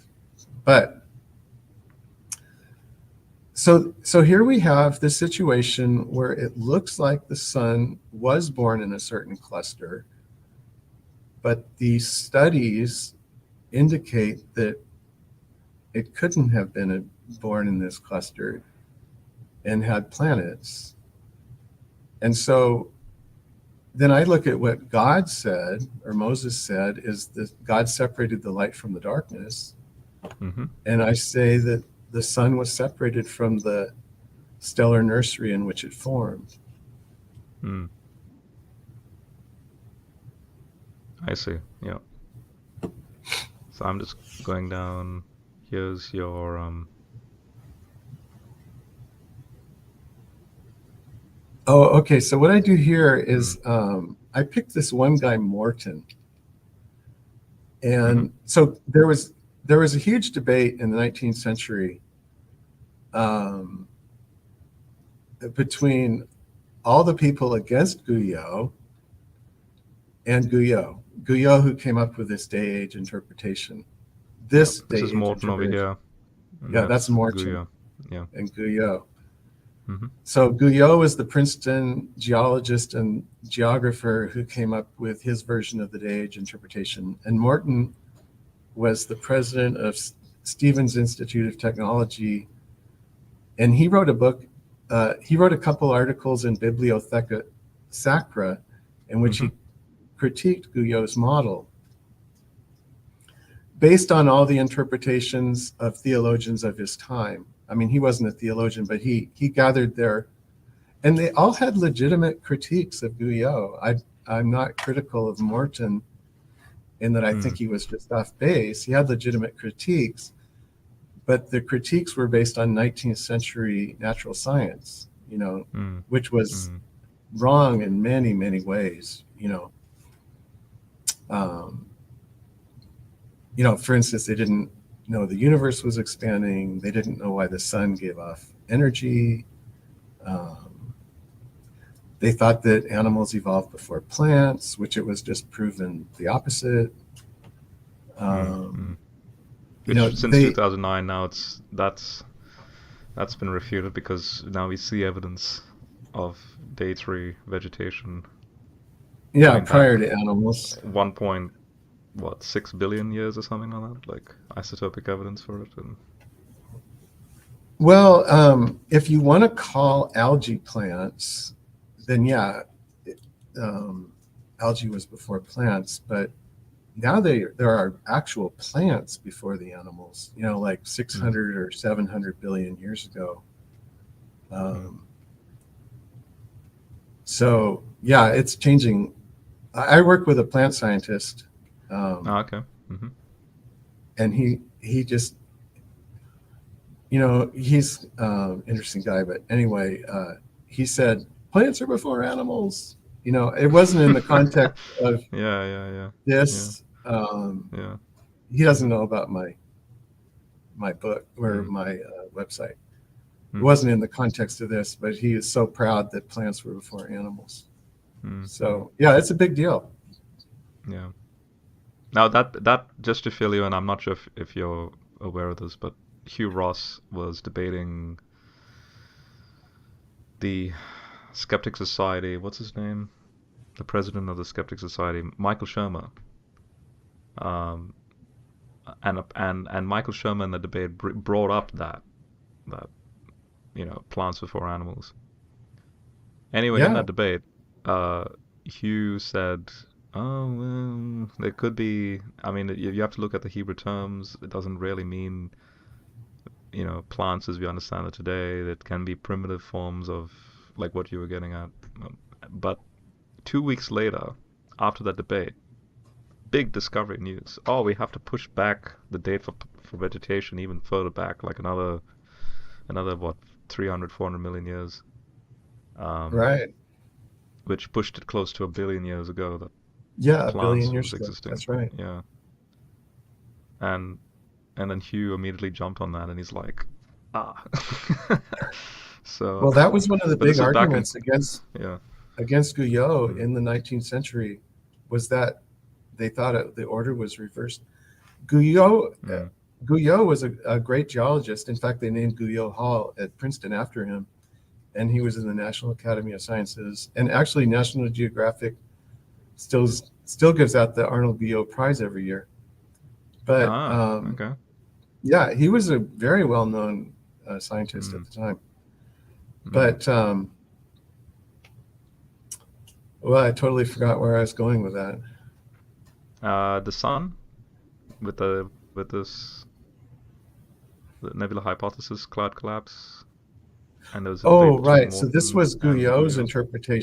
But so here we have this situation where it looks like the sun was born in a certain cluster, but the studies indicate that it couldn't have been born in this cluster and had planets. And so then I look at what God said, or Moses said, is that God separated the light from the darkness. Mm-hmm. And I say that the sun was separated from the stellar nursery in which it formed. Mm. I see. Yeah. So I'm just going down. Here's your Oh, okay. So what I do here Mm. is I picked this one guy, Morton. Mm-hmm. And so there was a huge debate in the 19th century um, between all the people against Guyot and Guyot. Guyot, who came up with this day-age interpretation. Yep. This This is day-age Morton over interpretation. here, and Yeah, that's that's Morton Guya. Yeah. and Guyot. Mm-hmm. So Guyot was the Princeton geologist and geographer who came up with his version of the day-age interpretation. And Morton was the president of Stevens Institute of Technology, and he wrote a book. He wrote a couple articles in Bibliotheca Sacra, in which Mm-hmm. he critiqued Guyot's model. based on all the interpretations of theologians of his time. I mean, he wasn't a theologian, but he gathered their, and they all had legitimate critiques of Guyot. I'm not critical of Morton in that I think Mm, he was just off base. He had legitimate critiques, but the critiques were based on 19th century natural science, mm, which was mm, wrong in many, many ways. Um, for instance, they didn't know the universe was expanding. They didn't know why the sun gave off energy. Um, they thought that animals evolved before plants, which it was just proven the opposite. mm, mm. Um, Which since they, 2009 now that's been refuted because now we see evidence of day three vegetation yeah, going back prior to animals. 1 point what 6 billion years or something like that, like isotopic evidence for it. And Well, if you want to call algae plants, then yeah, it- um, algae was before plants, but now there are actual plants before the animals, like mm, 600 or 700 billion years ago. mm. Um, so yeah, it's changing. I work with a plant scientist, Ah, okay. Hmm. and he just, he's interesting guy. But anyway, he said plants are before animals. It wasn't in the context of Yeah, yeah, yeah, yeah, this. yeah. He doesn't know about my book or Mm, my website. It mm, wasn't in the context of this, but he is so proud that plants were before animals. mm, mm. So yeah, it's a big deal. Yeah. Now that just to fill you in, I'm not sure if you're aware of this, but Hugh Ross was debating the Skeptic Society. What's his name? The president of the Skeptic Society, Michael Shermer. Um, and Michael Shermer in the debate brought up that plants before animals. Anyway, in Yeah, that debate, uh, Hugh said, "Oh, well, there could be. I mean, you have to look at the Hebrew terms. It doesn't really mean plants as we understand it today. That can be primitive forms of like what you were getting at. But 2 weeks later, after that debate, big discovery news. Oh, we have to push back the date for vegetation even further back, like another what 300, 400 million years, um, right. which pushed it close to a billion years ago that Yeah, a billion plants years was ago. existing. That's right. Yeah, and and then Hugh immediately jumped on that, and he's like, ah. So, Well, that was one of the but this big was back in arguments yeah. against Guyot Mm, in the 19th century, was that they thought the order was reversed. Guyot, mm, Guyot was a great geologist. In fact, they named Guyot Hall at Princeton after him, and he was in the National Academy of Sciences. And actually, National Geographic still still gives out the Arnold Guyot Prize every year. But ah, okay. yeah, he was a very well known scientist at Mm, the time. mm. But well, I totally forgot where I was going with that. The sun with this the nebula hypothesis cloud collapse, and there was a debate Oh, between right. So this Morton was and Guyot's Guyot.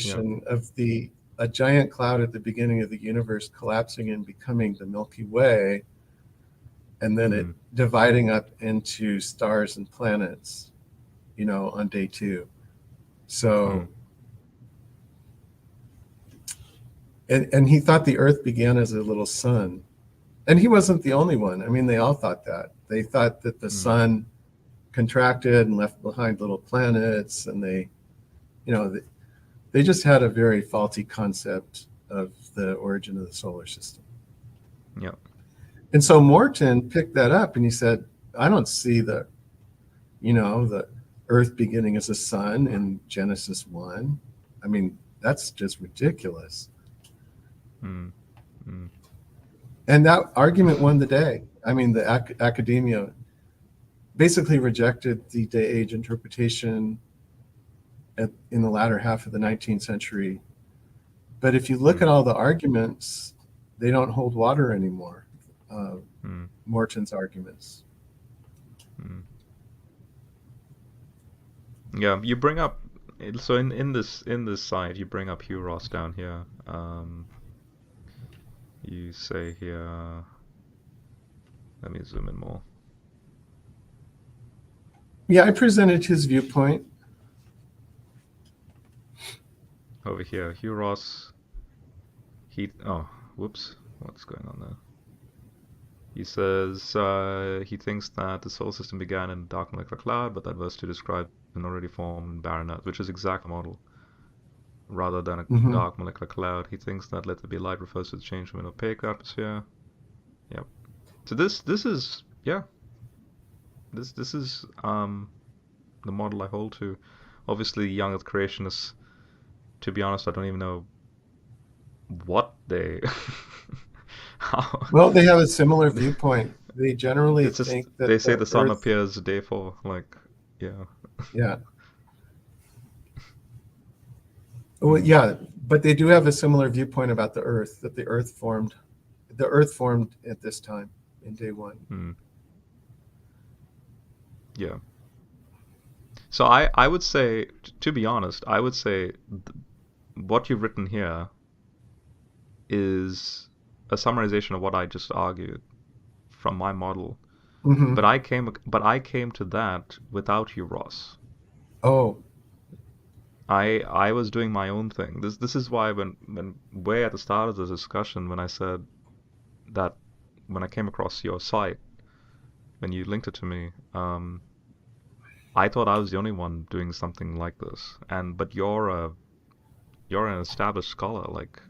Yeah. interpretation of the a giant cloud at the beginning of the universe collapsing and becoming the Milky Way, and then it Mm, dividing up into stars and planets, on day two. mm, So, and he thought the Earth began as a little sun. And he wasn't the only one. I mean, they all thought that. They thought that the mm, sun contracted and left behind little planets, and you know, they just had a very faulty concept of the origin of the solar system. yeah. And so Morton picked that up and he said, I don't see the Earth beginning as a sun in Genesis 1. I mean, that's just ridiculous. Mm, mm, And that argument won the day. I mean, the academia basically rejected the day age interpretation in the latter half of the 19th century. But if you look mm, at all the arguments, they don't hold water anymore. uh, mm, Morton's arguments. mm. Yeah, you bring up so in this side you bring up Hugh Ross down here. You say here, let me zoom in more. Yeah, I presented his viewpoint. Over here, Hugh Ross, whoops, what's going on there? He says he thinks that the solar system began in a dark molecular cloud, but that verse 2 describes an already formed barren Earth, which is exact model, rather than a Hmm. dark molecular cloud. He thinks that let there be light refers to the change from an opaque atmosphere. Yep. So this is yeah, this is the model I hold to. Obviously, young Earth creationists. To be honest, I don't even know what they how Well, they have a similar viewpoint. They generally it's just think that they say the the sun Earth, appears day 4, like yeah. yeah, well, Mm, yeah, but they do have a similar viewpoint about the Earth, that the Earth formed at this time in day one. mm, yeah. So I would say, to be honest, I would say what you've written here is a summarization of what I just argued from my model. Hmm. But I came to that without you, Ross. Oh, I was doing my own thing. This is why when way at the start of the discussion when I said that when I came across your site when you linked it to me, I thought I was the only one doing something like this. And but you're an established scholar, like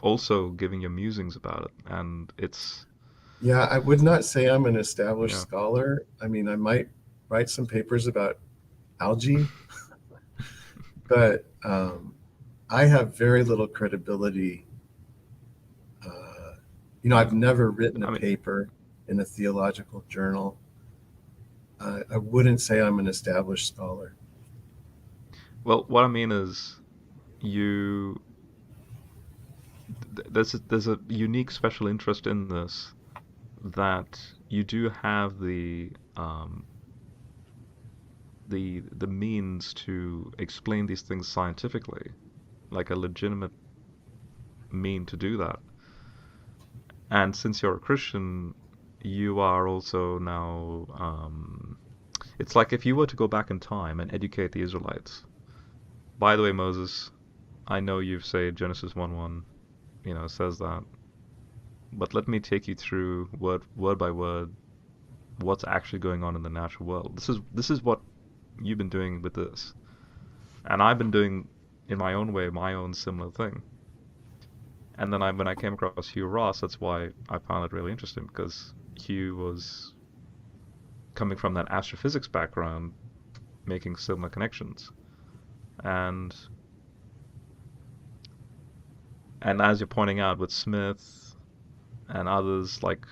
also giving your musings about it, and it's yeah, I would not say I'm an established yeah. scholar. I mean, I might write some papers about algae, but I have very little credibility. Uh, I've never written a I mean, paper in a theological journal. I wouldn't say I'm an established scholar. well, what I mean is you there's a unique special interest in this that you do have the means to explain these things scientifically, like a legitimate mean to do that. And since you're a Christian, you are also now. It's like if you were to go back in time and educate the Israelites. By the way, Moses, I know you've said Genesis 1:1, says that, but let me take you through word by word what's actually going on in the natural world. This is what you've been doing with this, and I've been doing in my own way my own similar thing. And then when I came across Hugh Ross, that's why I found it really interesting because Hugh was coming from that astrophysics background, making similar connections. And and as you're pointing out with Smith and others, like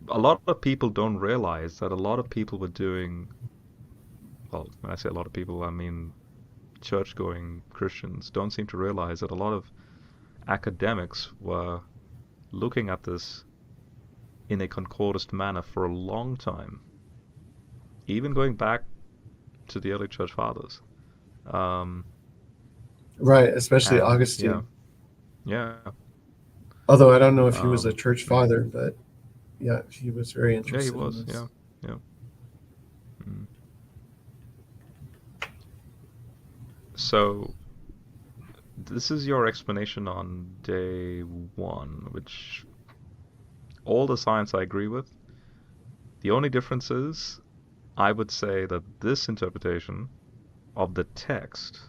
a lot of people don't realize that a lot of people were doing, well, when I say a lot of people, I mean church-going Christians don't seem to realize that a lot of academics were looking at this in a concordist manner for a long time, even going back to the early church fathers. Um, Right, especially and yeah, Augustine. yeah, Although I don't know if he was a um, church father, but yeah, he was very yeah, he interested in was, this. yeah, yeah. Mm. So this is your explanation on day 1, which all the science I agree with. The only difference is I would say that this interpretation of the text,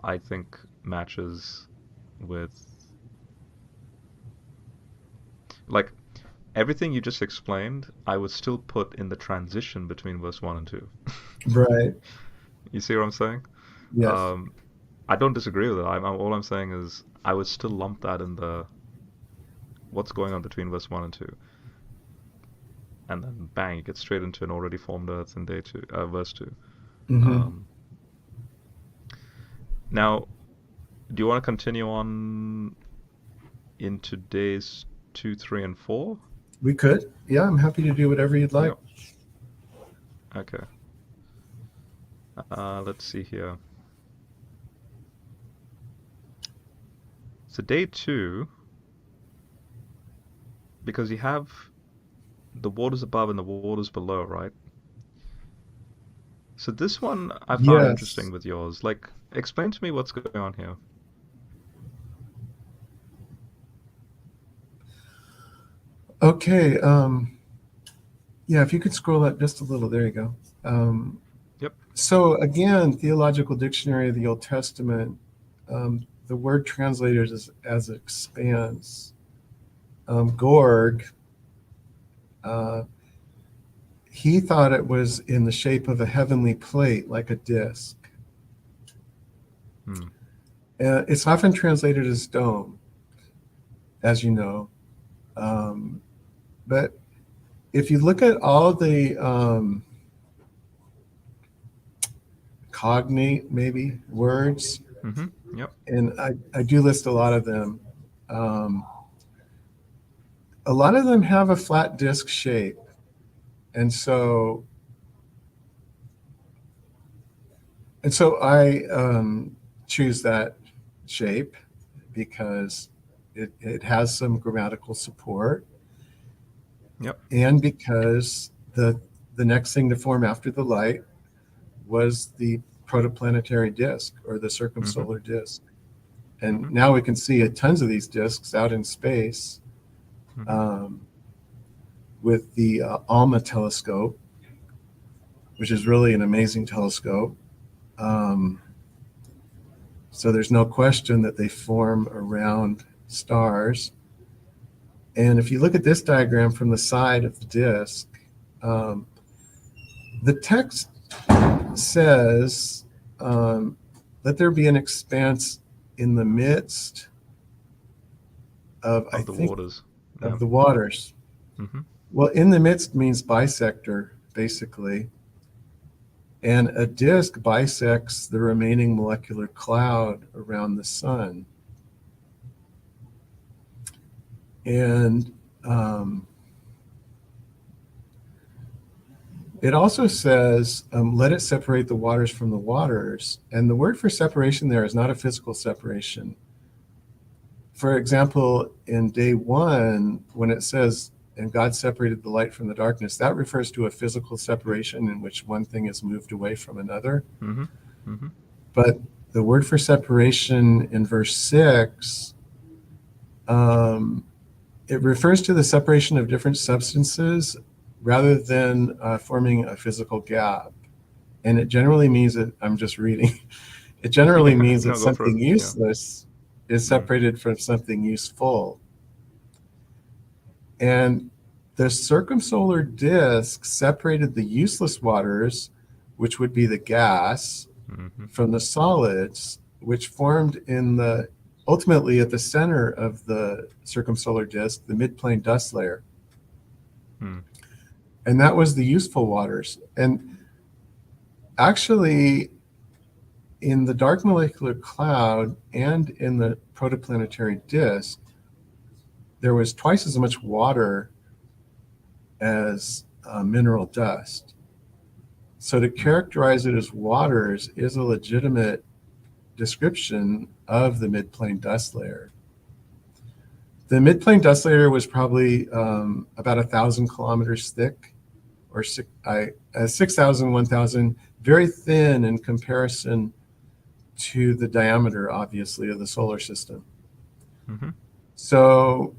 I think, matches with like everything you just explained. I would still put in the transition between verse 1 and 2. Right. You see what I'm saying? Yes. Um, I don't disagree with it. All I'm saying is I would still lump that in the what's going on between verse 1 and 2. And then bang, you get straight into an already formed earth in day 2, verse 2. Hmm. Um, Now, do you want to continue on into days 2, 3, and 4? We could. Yeah, I'm happy to do whatever you'd like. Yep. Okay. Let's see here. So day 2, because you have the waters above and the waters below, right? So this one I found interesting Yes. with yours. Like, explain to me what's going on here. Okay. Yeah, if you could scroll up just a little, there you go. Yep. So again, Theological Dictionary of the Old Testament, the word translated as expanse. Gorg, uh, he thought it was in the shape of a heavenly plate, like a disc. Hmm. It's often translated as dome, as you know. Um, but if you look at all the cognate, maybe, words, Mm-hmm. Yep. and I do list a lot of them, a lot of them have a flat disc shape. And so I choose that shape because it has some grammatical support, Yep. and because the next thing to form after the light was the protoplanetary disk or the Mm-hmm. circumsolar disk. And Mm-hmm. now we can see tons of these disks out in space Mm-hmm. um, with the ALMA telescope, which is really an amazing telescope. Um, so there's no question that they form around stars. And if you look at this diagram from the side of the disk, um, the text says, let there be an expanse in the midst of, I Of the think, waters. of Yeah. the waters. Mm-hmm. Well, in the midst means bisector, basically. And a disk bisects the remaining molecular cloud around the sun. And it also says, let it separate the waters from the waters. And the word for separation there is not a physical separation. For example, in day 1, when it says, and God separated the light from the darkness, that refers to a physical separation in which one thing is moved away from another. Mm-hmm. Mm-hmm. But the word for separation in verse 6, um, it refers to the separation of different substances rather than forming a physical gap. And it generally means that, I'm just reading, it generally Yeah. means that No, go for it. something Yeah. useless is Mm. separated from something useful. And the circumsolar disk separated the useless waters, which would be the gas, Mm-hmm. from the solids, which formed in the ultimately at the center of the circumsolar disk, the midplane dust layer. Mm. And that was the useful waters. And actually, in the dark molecular cloud and in the protoplanetary disk, there was twice as much water as mineral dust. So to Mm. characterize it as waters is a legitimate description of the midplane dust layer. The midplane dust layer was probably about 1,000 kilometers thick, or 6,000, 1,000, very thin in comparison to the diameter, obviously, of the solar system. Mm-hmm. So,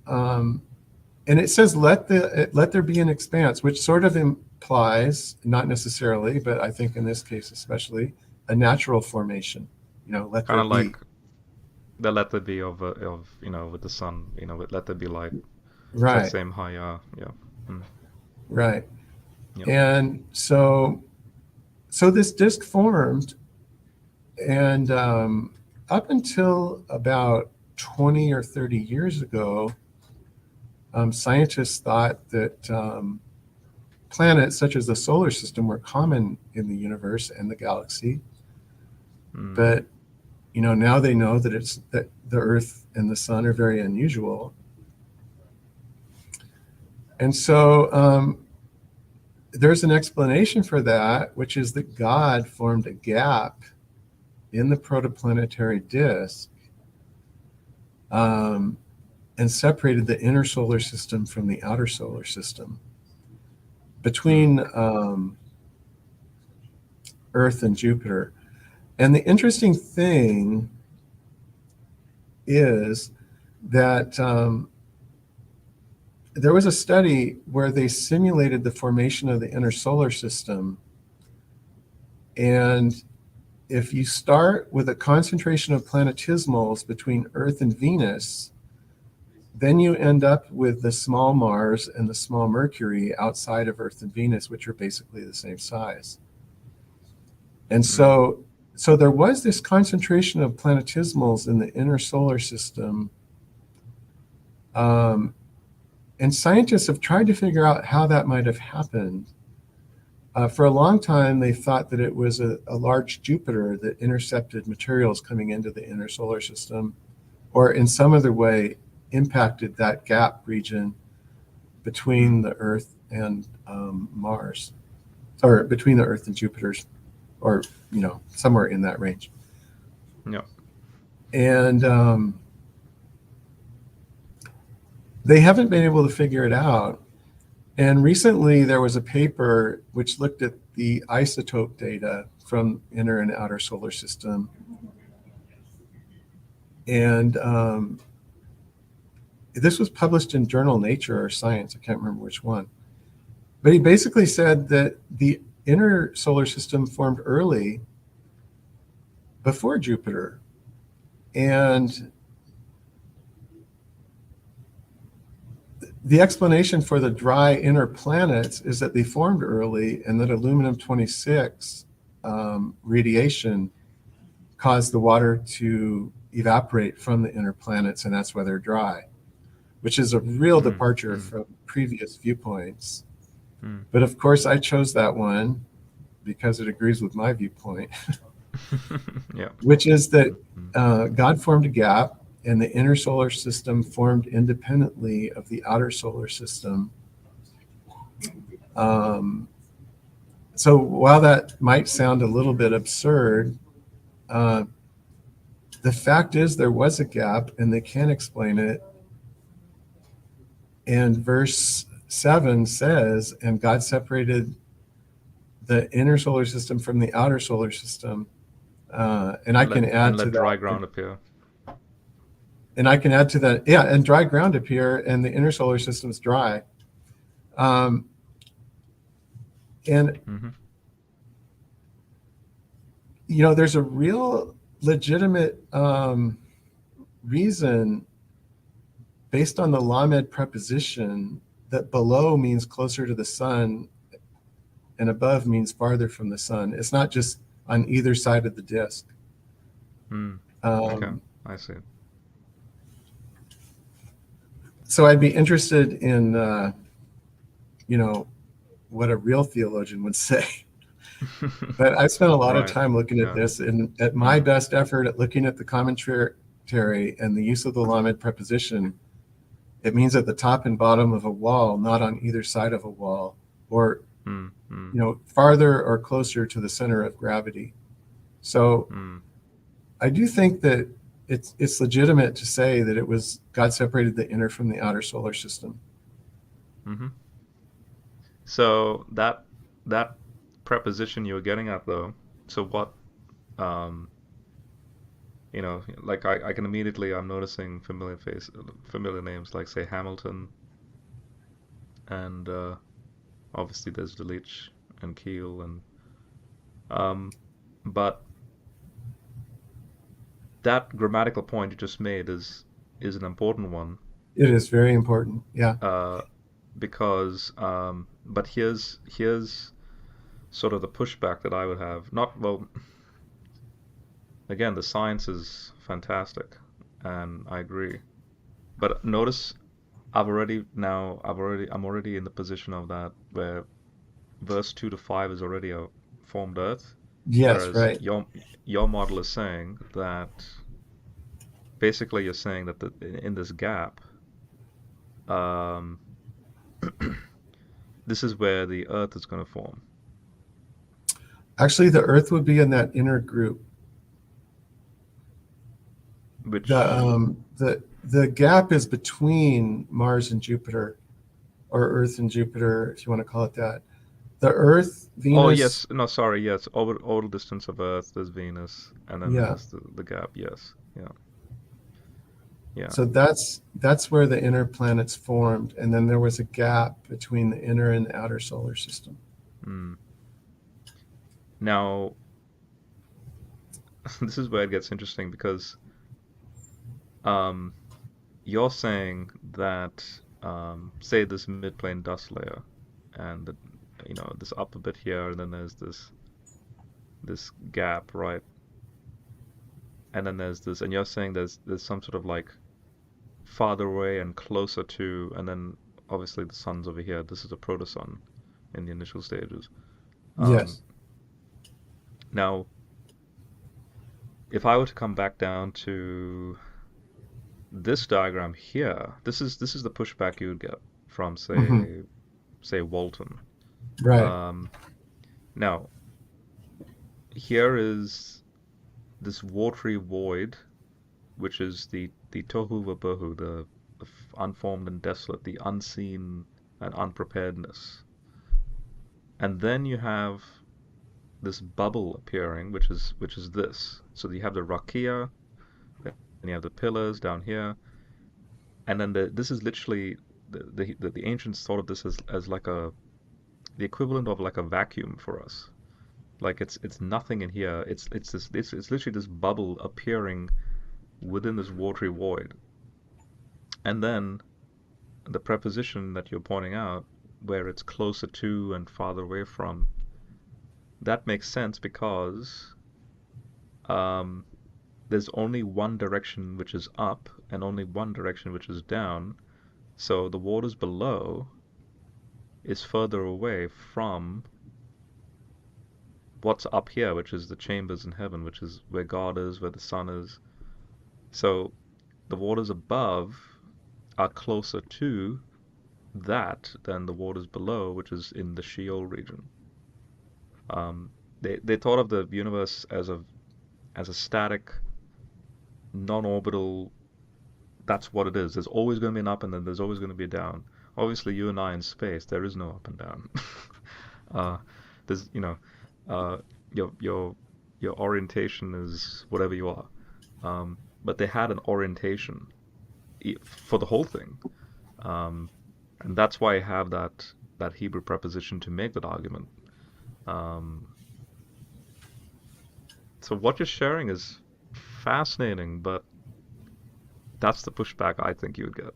and it says let there be an expanse, which sort of implies, not necessarily, but I think in this case especially, a natural formation. Let Kind there of like be. the let there be of with the sun. Let there be light. It's that Right, same high. Yeah. Mm. right. Yep. And so this disk formed, and up until about 20 or 30 years ago, scientists thought that planets such as the solar system were common in the universe and the galaxy. Mm. But now they know that it's that the Earth and the Sun are very unusual. And so there's an explanation for that, which is that God formed a gap in the protoplanetary disk, um, and separated the inner solar system from the outer solar system Mm. between Earth and Jupiter. And the interesting thing is that there was a study where they simulated the formation of the inner solar system. And if you start with a concentration of planetesimals between Earth and Venus, then you end up with the small Mars and the small Mercury outside of Earth and Venus, which are basically the same size. And Mm. so there was this concentration of planetesimals in the inner solar system. Um, and scientists have tried to figure out how that might have happened. For a long time, they thought that it was a large Jupiter that intercepted materials coming into the inner solar system, or in some other way impacted that gap region Mm. between the Earth and Mars, or between the Earth and Jupiter's, or somewhere in that range. Yeah. And they haven't been able to figure it out. And recently, there was a paper which looked at the isotope data from inner and outer solar system, and this was published in journal Nature or Science. I can't remember which one. But he basically said that the inner solar system formed early before Jupiter. And the explanation for the dry inner planets is that they formed early and that aluminum 26 radiation caused the water to evaporate from the inner planets, and that's why they're dry, which is a real Mm. departure Mm. from previous viewpoints. Mm. But of course, I chose that one because it agrees with my viewpoint, Yeah. which is that Mm. Mm. God formed a gap and the inner solar system formed independently of the outer solar system. Um, so while that might sound a little bit absurd, uh, the fact is there was a gap and they can explain it. And verse 7 says, and God separated the inner solar system from the outer solar system. And I can And add to let dry that. ground appear. And I can add to that, yeah, and dry ground appear, and the inner solar system is dry. Um, and Mm-hmm. there's a real legitimate reason based on the Lamed preposition that below means closer to the sun and above means farther from the sun. It's not just on either side of the disk. Mm. Okay. Um, I see. so I'd be interested in, what a real theologian would say. But I spent a lot of Right. time looking at Yeah. this, and at my Mm. best effort at looking at the commentary and the use of the Lamed preposition, it means at the top and bottom of a wall, not on either side of a wall, or Mm. Mm. farther or closer to the center of gravity. So Mm. I do think that it's legitimate to say that it was God separated the inner from the outer solar system. Mm-hmm. So that preposition you were getting at though, so what um like I can immediately I'm noticing familiar names like say Hamilton and obviously there's Delitzsch and Keel and um but that grammatical point you just made is an important one It is very important. Yeah, uh because but here's sort of the pushback that I would have. Not well, again, the science is fantastic, and I agree. But notice I'm already in the position of that where verse 2 to 5 is already a formed earth. Yes, Whereas right. your model is saying that basically you're saying that in this gap, um, this is where the Earth is going to form, Actually, the Earth would be in that inner group. which The gap is between Mars and Jupiter, or Earth and Jupiter, if you want to call it that. The Earth, oh Venus, yes, no, sorry, yes, orbital distance of Earth, there's Venus, and then yeah. there's the gap. Yes, yeah, yeah. So that's where the inner planets formed, and then there was a gap between the inner and the outer solar system. Mm. Now this is where it gets interesting because um, you're saying that say this midplane dust layer, and this upper bit here, and then there's this gap, right? And then there's this, and you're saying there's some sort of like farther away and closer to, and then obviously the sun's over here. This is a protosun in the initial stages. Um, Yes. now, if I were to come back down to this diagram here, this is the pushback you would get from Hmm. say Walton. Right. Um, now, here is this watery void, which is the tohu vabohu, the unformed and desolate, the unseen and unpreparedness. And then you have this bubble appearing, which is this. So you have the rakia, then you have the pillars down here, and then this is literally the ancients thought of this as like the equivalent of like a vacuum for us. Like it's nothing in here. It's literally this bubble appearing within this watery void. And then the preposition that you're pointing out, where it's closer to and farther away from, that makes sense because um, there's only one direction which is up and only one direction which is down. So the waters below is further away from what's up here, which is the chambers in heaven, which is where God is, where the sun is. So the waters above are closer to that than the waters below, which is in the Sheol region. Um, they thought of the universe as a static, non-orbital. That's what it is. There's always going to be an up and then there's always going to be a down. Obviously, you and I in space, there is no up and down. uh, there's uh, your orientation is whatever you are. But they had an orientation for the whole thing, um, and that's why I have that Hebrew preposition to make that argument. Um, so what you're sharing is fascinating, but that's the pushback I think you would get.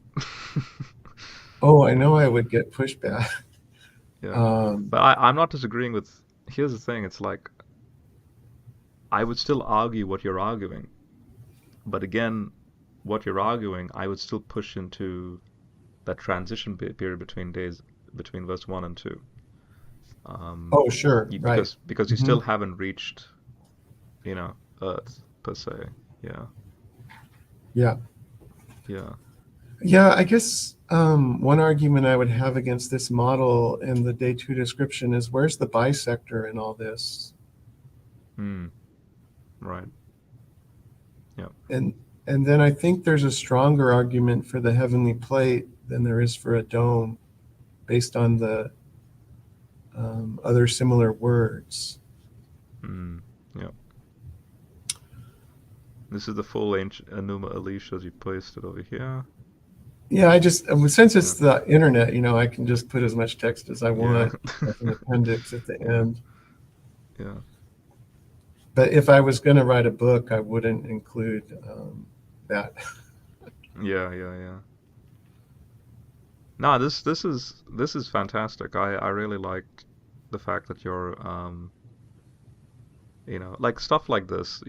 Oh, I know I would get pushback. Yeah, Um, but I'm not disagreeing with. Here's the thing: it's like I would still argue what you're arguing, but again, what you're arguing, I would still push into that transition period between days between verse one and two. Um, oh, sure. Right. because you Hmm. still haven't reached, Earth per se. Yeah, Yeah. yeah. Yeah, I guess one argument I would have against this model in the day two description is where's the bisector in all this? Hmm. Right. Yeah. And and then I think there's a stronger argument for the heavenly plate than there is for a dome based on the other similar words. Hmm. Yeah. This is the full ancient Enuma Elish as you placed it over here. Yeah, I just since it's Yeah. the internet, I can just put as much text as I Yeah. want as an appendix at the Yeah. end. Yeah. But if I was going to write a book, I wouldn't include that. Yeah. Yeah. Yeah. No, this is fantastic. I really liked the fact that you're like stuff like this,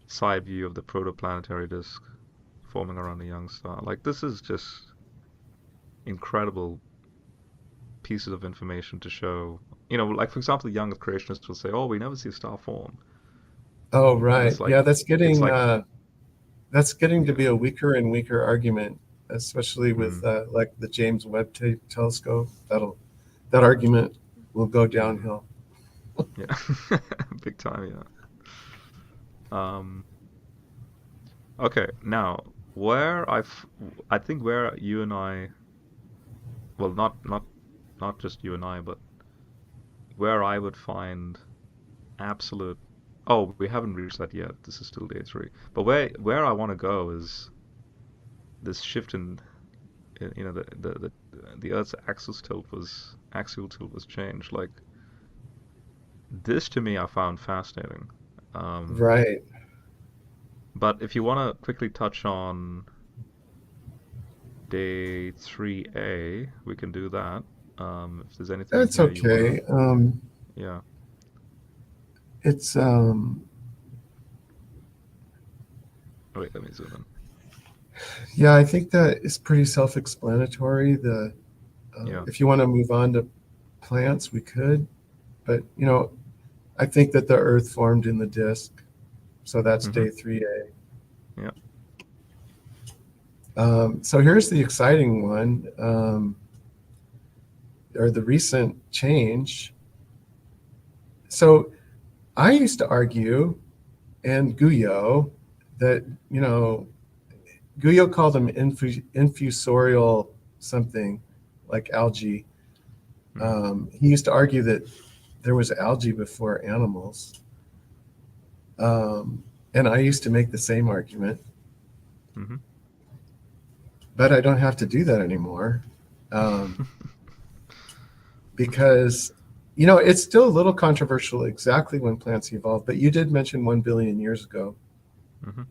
side view of the protoplanetary disk forming around a young star. Like this is just incredible pieces of information to show, like for example, the youngest creationists will say, "Oh, we never see a star form," Oh, and right. it's like Yeah, it's like that's getting to be yeah, a weaker and weaker argument, especially with mm, like the James Webb telescope. That argument will go mm, downhill. yeah, big time, yeah. Um, okay, now I think where you and I, well, not just you and I, but where I would find absolute. Oh, we haven't reached that yet. This is still day three. But where I want to go is this shift in the Earth's axial tilt was changed. Like this to me, I found fascinating. Um, Right. but if you want to quickly touch on day 3A, we can do that. If there's anything in That's here you wanna, okay. yeah. It's Oh, wait, let me zoom in. yeah, I think that is pretty self-explanatory. The Yeah. If you want to move on to plants, we could, but I think that the Earth formed in the disk, so that's Mm-hmm. day 3A. Yeah. So here's the exciting one, or the recent change. So I used to argue, and Guyot, that Guyot called them infusorial something, like algae. Mm-hmm. He used to argue that there was algae before animals, and I used to make the same argument, Mm-hmm. but I don't have to do that anymore, because it's still a little controversial exactly when plants evolved. But you did mention 1 billion years ago, Mm-hmm.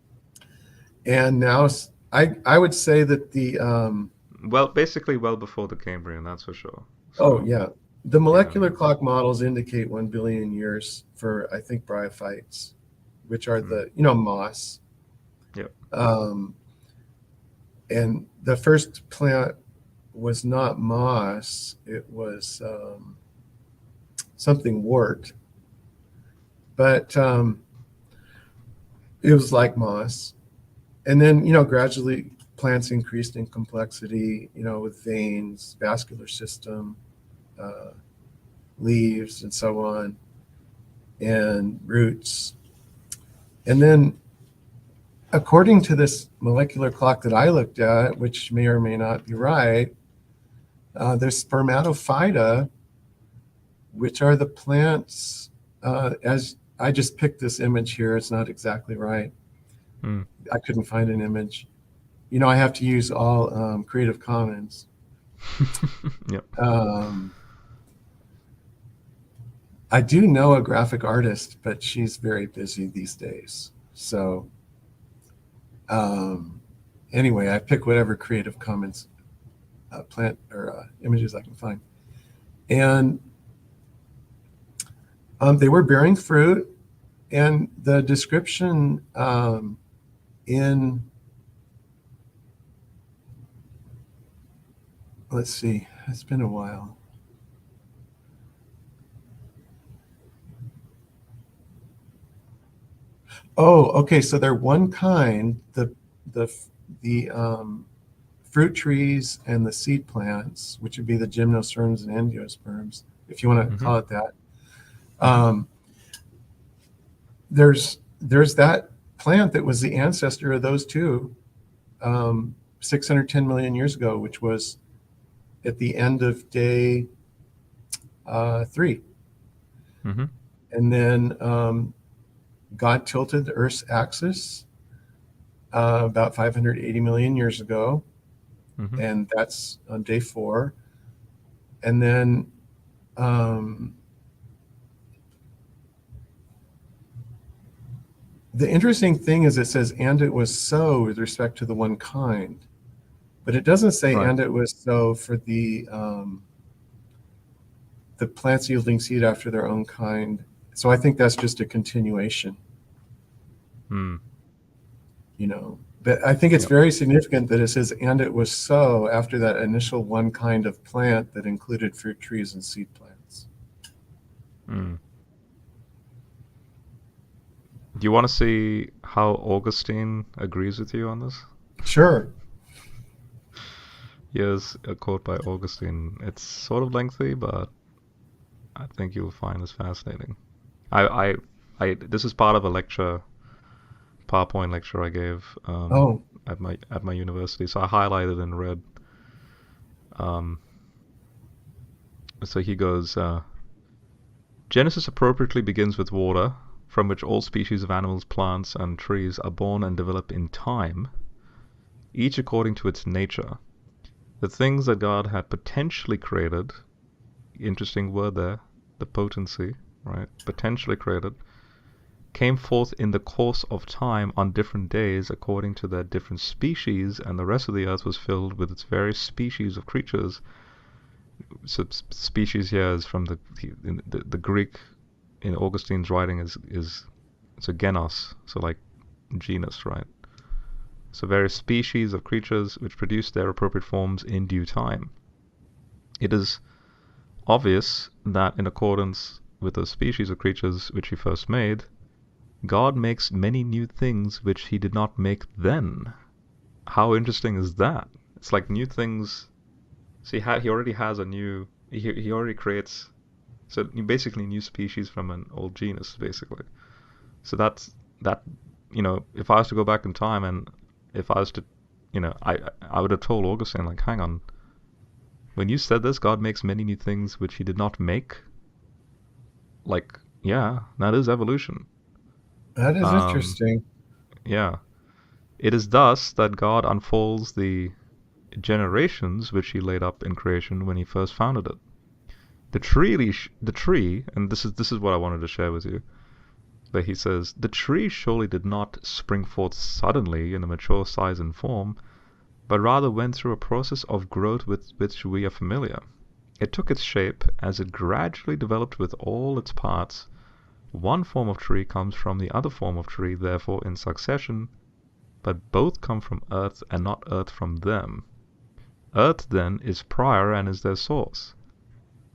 and now I would say that Well, basically, well before the Cambrian, that's for sure. oh So, yeah, the yeah, molecular yeah. clock models indicate 1 billion years for, I think, bryophytes, which are Mm. the moss. Yep. Um, and the first plant was not moss; it was something wort, but it was like moss. And then gradually plants increased in complexity, with veins, vascular system, uh, leaves, and so on, and roots. And then, according to this molecular clock that I looked at, which may or may not be right, there's spermatophyta, which are the plants. As I just picked this image here, it's not exactly right. Mm. I couldn't find an image. I have to use all Creative Commons. Yep. Um, I do know a graphic artist, but she's very busy these days. So um, anyway, I pick whatever Creative Commons plant or images I can find, and they were bearing fruit. And the description in let's see, it's been a while. Oh, okay. So they're one kind. The the fruit trees and the seed plants, which would be the gymnosperms and angiosperms, if you want to Mm-hmm. call it that. Mm-hmm. Um, there's that plant that was the ancestor of those two, 610 million years ago, which was at the end of day 3. Mm-hmm. And then God tilted the Earth's axis about 580 million years ago, Mm-hmm. and that's on day 4. And then um, the interesting thing is it says, and it was so with respect to the one kind, but it doesn't say, Right. and it was so for the plants yielding seed after their own kind. So I think that's just a continuation, Mm. But I think it's Yep. very significant that it says, and it was so after that initial one kind of plant that included fruit trees and seed plants. Mm. Do you want to see how Augustine agrees with you on this? Sure. Here's a quote by Augustine. It's sort of lengthy, but I think you'll find this fascinating. I, I, this is part of a lecture, PowerPoint lecture I gave Oh, at my university. So I highlighted and read. Um, so he goes, Genesis appropriately begins with water, from which all species of animals, plants, and trees are born and develop in time, each according to its nature. The things that God had potentially created, interesting word there, the potency, right? Potentially created, came forth in the course of time on different days according to their different species, and the rest of the earth was filled with its various species of creatures. So species here is from the Greek in Augustine's writing is so genos, so like genus, right? So various species of creatures which produce their appropriate forms in due time. It is obvious that in accordance with those species of creatures which he first made, God makes many new things which he did not make then. How interesting is that? It's like new things. So he already has a new. He already creates. So basically new species from an old genus, basically. So that's that. If I was to go back in time and if I was to, I would have told Augustine like, hang on, when you said this, God makes many new things which he did not make. Like, yeah, that is evolution. that is Um, interesting. yeah. It is thus that God unfolds the generations which he laid up in creation when he first founded it. The tree, and this is what I wanted to share with you. But he says the tree surely did not spring forth suddenly in a mature size and form, but rather went through a process of growth with which we are familiar. It took its shape as it gradually developed with all its parts. One form of tree comes from the other form of tree, therefore in succession, but both come from earth and not earth from them. Earth, then, is prior and is their source.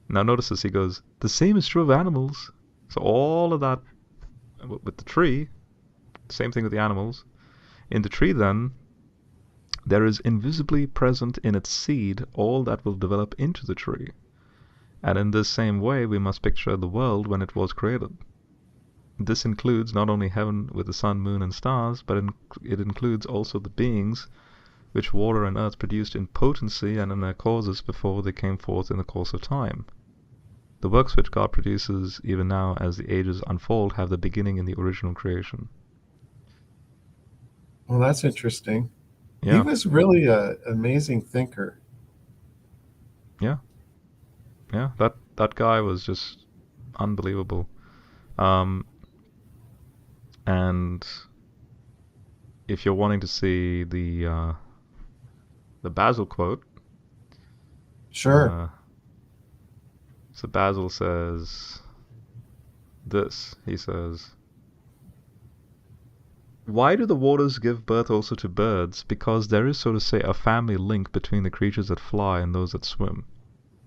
Now notice this, he goes, the same is true of animals. So all of that with the tree, same thing with the animals. In the tree, then, there is invisibly present in its seed all that will develop into the tree. And in this same way we must picture the world when it was created. This includes not only heaven with the sun, moon, and stars, but it includes also the beings which water and earth produced in potency and in their causes before they came forth in the course of time. The works which God produces even now as the ages unfold have their beginning in the original creation. Well, that's interesting. He Yeah, was really an amazing thinker. yeah, yeah. That guy was just unbelievable. Um, and if you're wanting to see the Basil quote, Sure. uh, so Basil says this. He says, why do the waters give birth also to birds? Because there is, so to say, a family link between the creatures that fly and those that swim.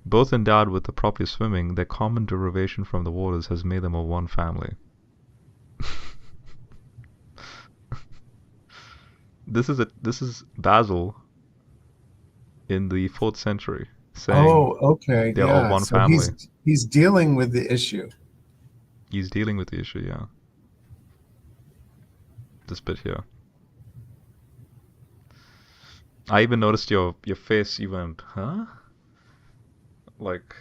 Both endowed with the property of swimming, their common derivation from the waters has made them of one family. This is Basil in the 4th century saying Oh, okay. they're of Yeah. one So family. he's dealing with the issue. He's dealing with the issue, yeah. This bit here. I even noticed your face. You went, huh? Like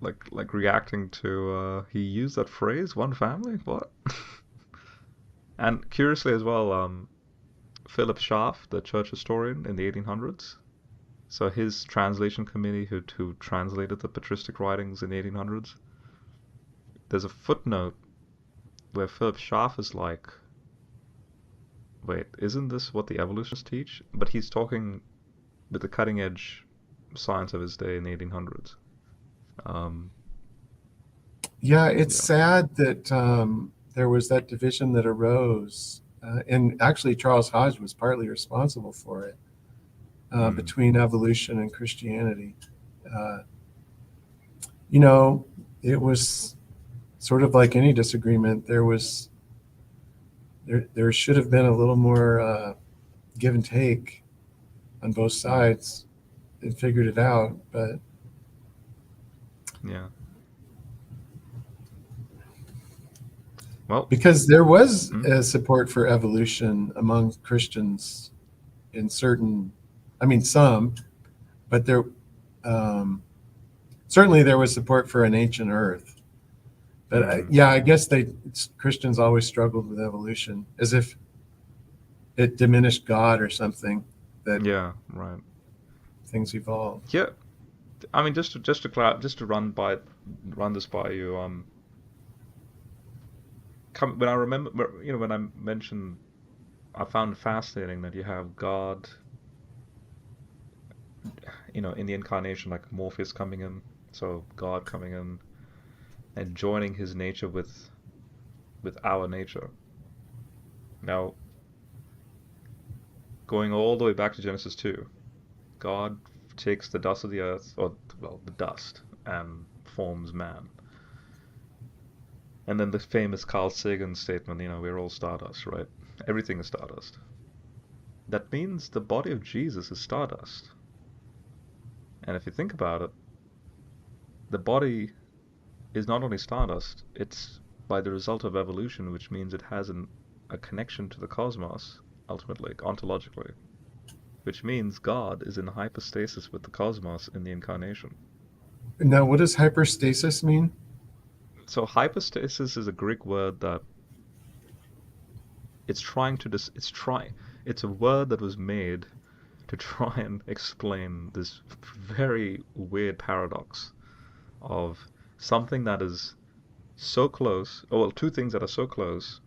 like reacting to he used that phrase, one family. What? And curiously as well, Philip Schaff, the church historian in the 1800s. So his translation committee who translated the patristic writings in the 1800s. There's a footnote where Philip Schaff is like, wait, isn't this what the evolutionists teach? But he's talking with the cutting edge science of his day in the 1800s. Um, Yeah, it's yeah. sad that there was that division that arose. And actually, Charles Hodge was partly responsible for it Mm, between evolution and Christianity. Uh, you know, it was sort of like any disagreement. There should have been a little more give and take on both Right. sides and figured it out. But Yeah. Well, because there was mm, a support for evolution among Christians in certain, I mean, some, but um, certainly there was support for an ancient Earth. But mm, yeah, I guess Christians always struggled with evolution as if it diminished God or something, that yeah, right. things evolve. Yeah. I mean, just to run this by you. When I remember, when I mentioned, I found it fascinating that you have God, in the incarnation, like Morpheus coming in, so God coming in and joining his nature with our nature. Now, going all the way back to Genesis 2, God takes the dust of the earth, or well, the dust, and forms man. And then the famous Carl Sagan statement, we're all stardust, right? Everything is stardust. That means the body of Jesus is stardust. And if you think about it, the body is not only stardust, it's by the result of evolution, which means it has a connection to the cosmos, ultimately, ontologically, which means God is in hypostasis with the cosmos in the incarnation. Now, what does hyperstasis mean? So hypostasis is a Greek word that it's a word that was made to try and explain this very weird paradox of something that is so close, oh, well, two things that are so close,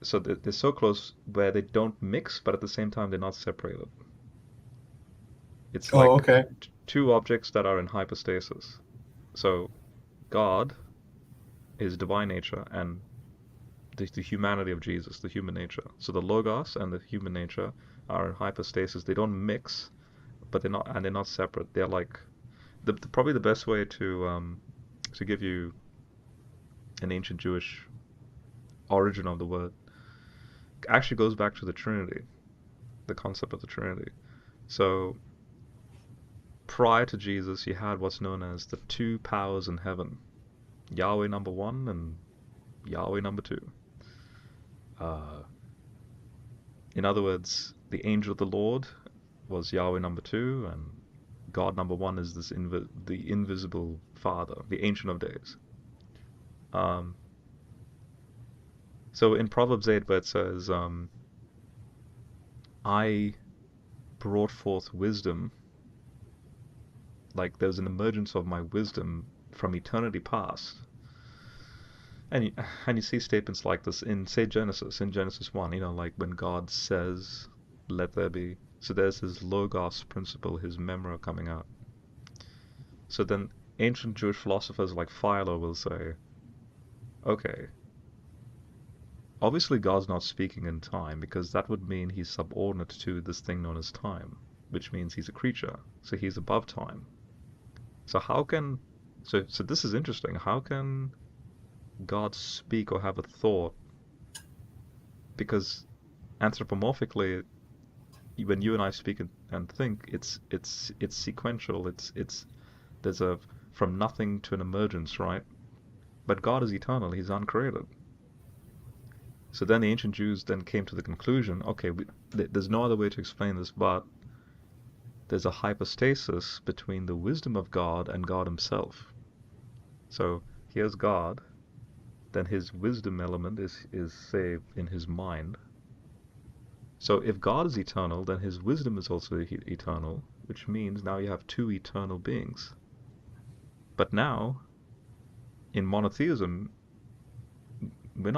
so they're so close where they don't mix, but at the same time they're not separated. It's Oh, like okay. two objects that are in hypostasis. So God is divine nature and the humanity of Jesus, the human nature. So the logos and the human nature are in hypostasis. They don't mix, but they're not separate. They're like probably the best way to give you an ancient Jewish origin of the word actually goes back to the Trinity, the concept of the Trinity. So prior to Jesus, you had what's known as the two powers in heaven, Yahweh number one and Yahweh number two. Uh, in other words, the angel of the Lord was Yahweh number two, and God number one is the invisible Father, the Ancient of Days. Um, so in Proverbs 8, where it says, I brought forth wisdom, like there's an emergence of my wisdom from eternity past. And you, and you see statements like this in, say, in Genesis 1, like when God says, let there be. So there's his logos principle, his memra coming out. So then ancient Jewish philosophers like Philo will say, okay, obviously God's not speaking in time because that would mean he's subordinate to this thing known as time, which means he's a creature, so he's above time. So how can so this is interesting. How can God speak or have a thought? Because anthropomorphically, when you and I speak and think, it's sequential. It's there's a from nothing to an emergence, right? But God is eternal. He's uncreated. So then the ancient Jews then came to the conclusion, okay, there's no other way to explain this, but there's a hypostasis between the wisdom of God and God himself. So here's God, then his wisdom element is say in his mind. So if God is eternal, then his wisdom is also eternal, which means now you have two eternal beings. But now in monotheism, we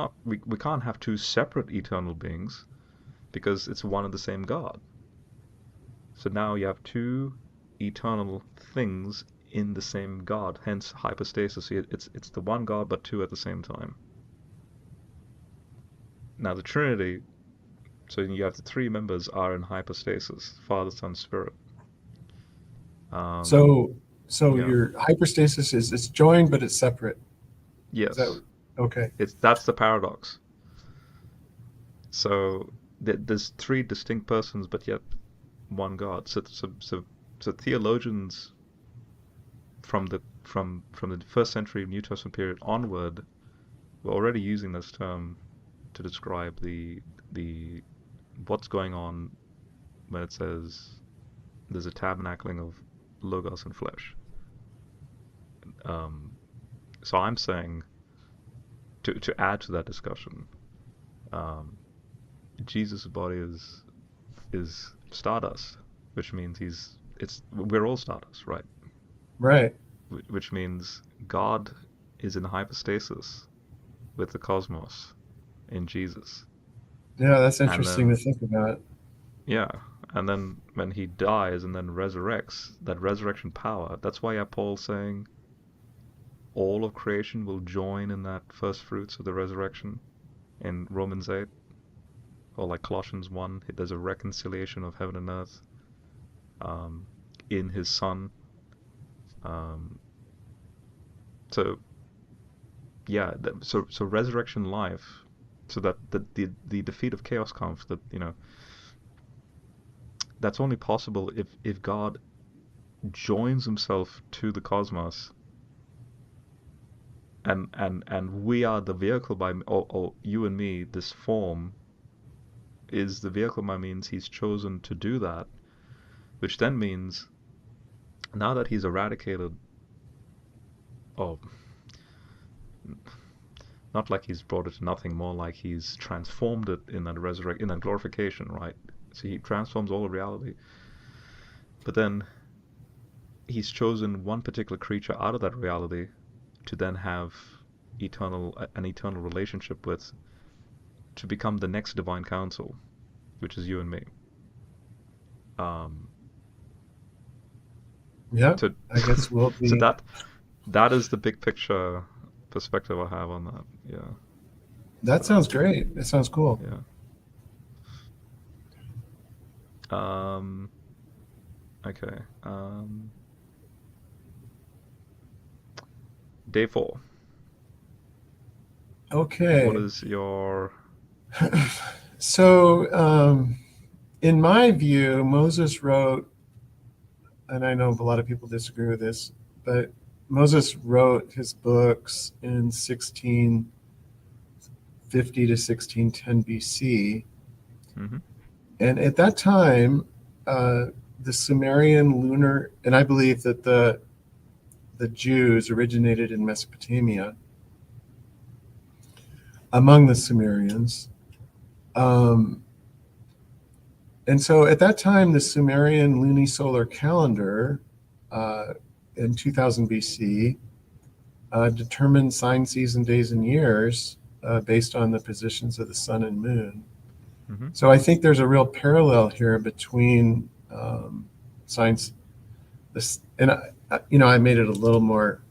can't have two separate eternal beings because it's one and the same God. So now you have two eternal things in the same God, hence hypostasis. It's the one God but two at the same time. Now the Trinity, so you have the three members are in hypostasis, Father, Son, Spirit. Um, So, So Yeah. your hyperstasis is it's joined, but it's separate. Is that Yes. okay? That's the paradox. So there's three distinct persons, but yet one God. So theologians from the first century New Testament period onward were already using this term to describe the what's going on when it says there's a tabernacling of logos and flesh. Um, so I'm saying to add to that discussion, um, Jesus' body is stardust, which means we're all stardust, right? Right. Which means God is in hypostasis with the cosmos in Jesus. Yeah, that's And interesting to then, think about. yeah, and then when he dies and then resurrects, that resurrection power, that's why Paul's saying all of creation will join in that first fruits of the resurrection in Romans 8, or like Colossians 1, there's a reconciliation of heaven and earth um, in his Son. Um, so, yeah, so resurrection life, so that the defeat of chaos comes, that, that's only possible if God joins himself to the cosmos, and we are the vehicle or you and me, this form is the vehicle by means he's chosen to do that, which then means now that he's eradicated, or not like he's brought it to nothing, more like he's transformed it in that glorification, right? So he transforms all of reality, but then he's chosen one particular creature out of that reality to then have an eternal relationship with, to become the next divine council, which is you and me. Um, Yeah, so I guess we'll so be. that is the big picture perspective I have on that. Yeah. That sounds great. That sounds cool. Yeah. Um, okay. Day four. What Okay. is your? So, in my view, Moses wrote, and I know a lot of people disagree with this, but Moses wrote his books in 1650 to 1610 BC. Mm-hmm. And at that time, uh, the Sumerian lunar, and I believe that the Jews originated in Mesopotamia among the Sumerians. Um, and so at that time, the Sumerian lunisolar calendar uh, in 2000 BC determined sign, season, days, and years based on the positions of the sun and moon. Mm-hmm. So I think there's a real parallel here between science, this, and I made it a little more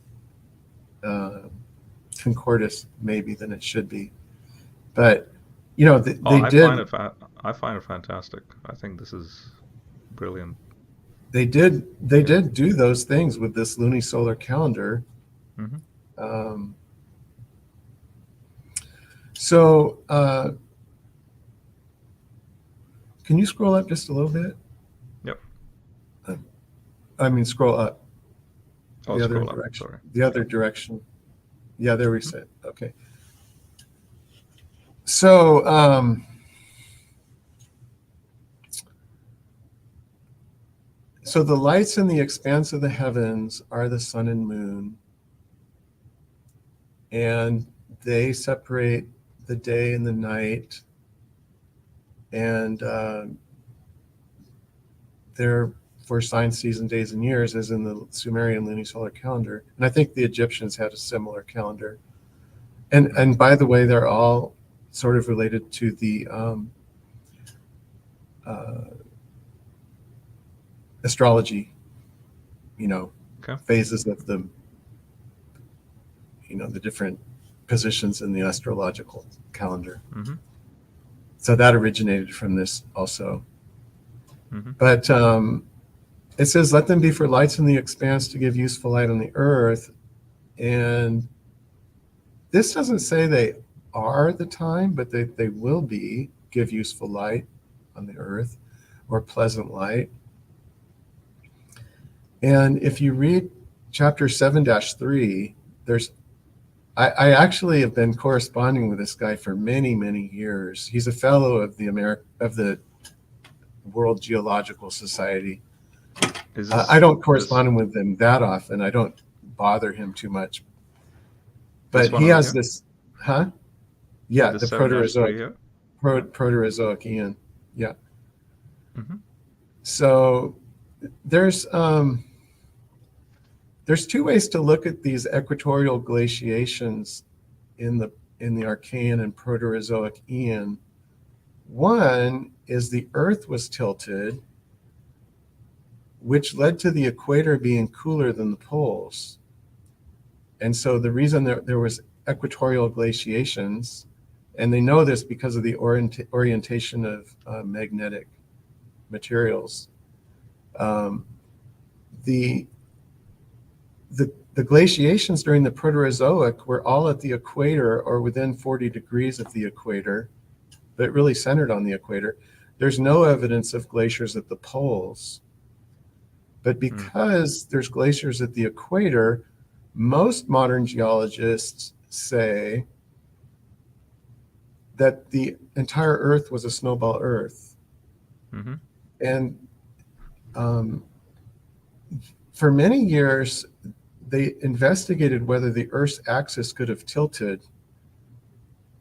uh, concordist maybe than it should be, but Oh, they did I find it fantastic. I think this is brilliant. they Yeah. did do those things with this lunisolar calendar. Mm-hmm. Um, so can you scroll up just a little bit? Yep. I mean, scroll up Oh, the other scroll up. direction. Sorry. The other Yep. direction. Yeah, there we Mm-hmm. sit. Okay. So so the lights in the expanse of the heavens are the sun and moon, and they separate the day and the night, and they're for sign, season, days, and years, as in the Sumerian lunisolar calendar. And I think the Egyptians had a similar calendar. And by the way, they're all sort of related to the uh, astrology, Okay. phases of the different positions in the astrological calendar. Mm-hmm. So that originated from this also. Mm-hmm. But it says, let them be for lights in the expanse to give useful light on the earth. And this doesn't say they are the time, but they will be, give useful light on the earth or pleasant light. And if you read chapter 7-3, I actually have been corresponding with this guy for many, many years. He's a fellow of the World Geological Society. Is I this don't this correspond with him that often. I don't bother him too much. this But one he over has here? this, huh? Yeah, This the 7-3 Proterozoic, here? Yeah. Proterozoic Eon. Yeah. Mm-hmm. So there's um, there's two ways to look at these equatorial glaciations in the Archean and Proterozoic Eon. One is the Earth was tilted, which led to the equator being cooler than the poles. And so the reason there was equatorial glaciations, and they know this because of the orientation of magnetic materials. Um, the, the glaciations during the Proterozoic were all at the equator or within 40 degrees of the equator, but really centered on the equator. There's no evidence of glaciers at the poles. But Mm. because there's glaciers at the equator, most modern geologists say that the entire Earth was a snowball Earth. Mm-hmm. And um, for many years, they investigated whether the Earth's axis could have tilted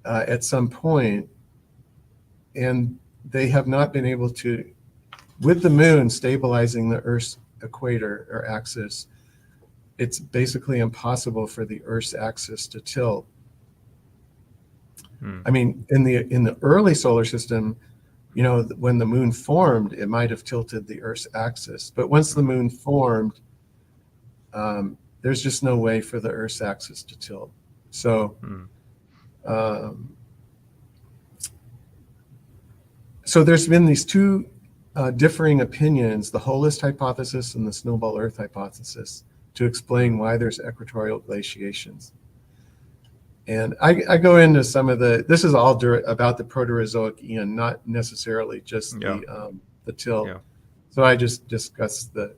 at some point, and they have not been able to, with the moon stabilizing the Earth's equator or axis, it's basically impossible for the Earth's axis to tilt. Mm. I mean, in the early solar system, when the moon formed, it might have tilted the Earth's axis. But once the Mm-hmm. moon formed, there's just no way for the Earth's axis to tilt. So, Mm. um, so there's been these two differing opinions: the holist hypothesis and the snowball Earth hypothesis, to explain Mm. why there's equatorial glaciations. And I go into some of this is all about the Proterozoic Eon, not necessarily just Yeah. the tilt. Yeah. So I just discuss the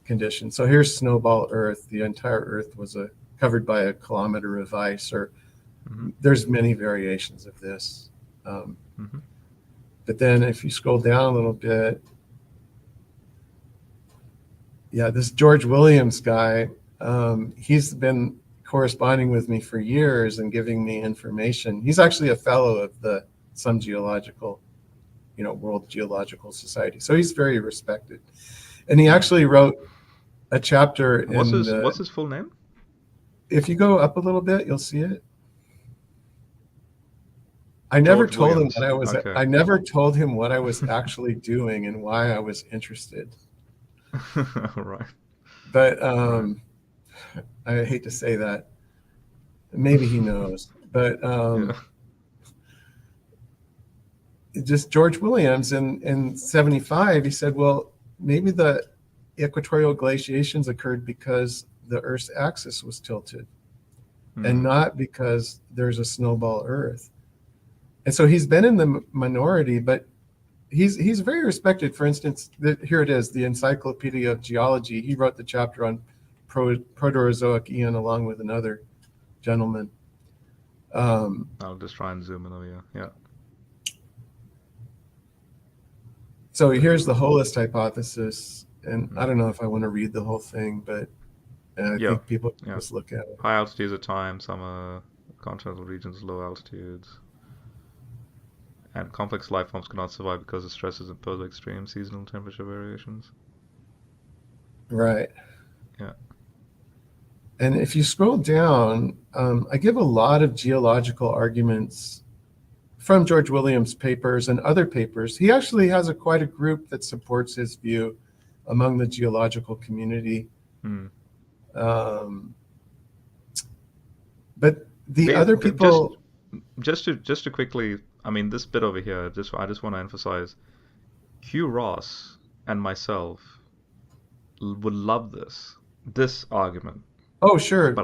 conditions. So here's snowball Earth. The entire Earth was covered by a kilometer of ice, or Mm-hmm. there's many variations of this. Um, Mm-hmm. but then if you scroll down a little bit, yeah, this George Williams guy, he's been corresponding with me for years and giving me information. He's actually a fellow of the some geological, World Geological Society. So he's very respected. And he Mm. actually wrote a chapter And what's in his the, what's his full name? if you go up a little bit, you'll see it. George Williams. Okay. I never told him what I was actually doing and why I was interested. Right. But Right. I hate to say that. Maybe he knows. But Yeah. just George Williams in 75, he said, well, maybe the equatorial glaciations occurred because the Earth's axis was tilted and Mm. not because there's a snowball Earth. And so he's been in the minority, but he's very respected. For instance, here it is, the Encyclopedia of Geology. He wrote the chapter on Proterozoic Eon along with another gentleman. Um, I'll just try and zoom in over here. Yeah. so There you here's the go. holist hypothesis. And I Mm. don't know if I want to read the whole thing, but I Yeah. think people can Yeah. just look at it. High altitudes at times, summer continental regions, low altitudes. And complex life forms cannot survive because the stresses imposed by extreme seasonal temperature variations. Right. Yeah. And if you scroll down, I give a lot of geological arguments from George Williams' papers and other papers. He actually has quite a group that supports his view among the geological community. Mm. Um, but the Ba- other just people, just to quickly, I mean, this bit over here, I just want to emphasize Hugh Ross and myself. would love this argument, Oh, but sure.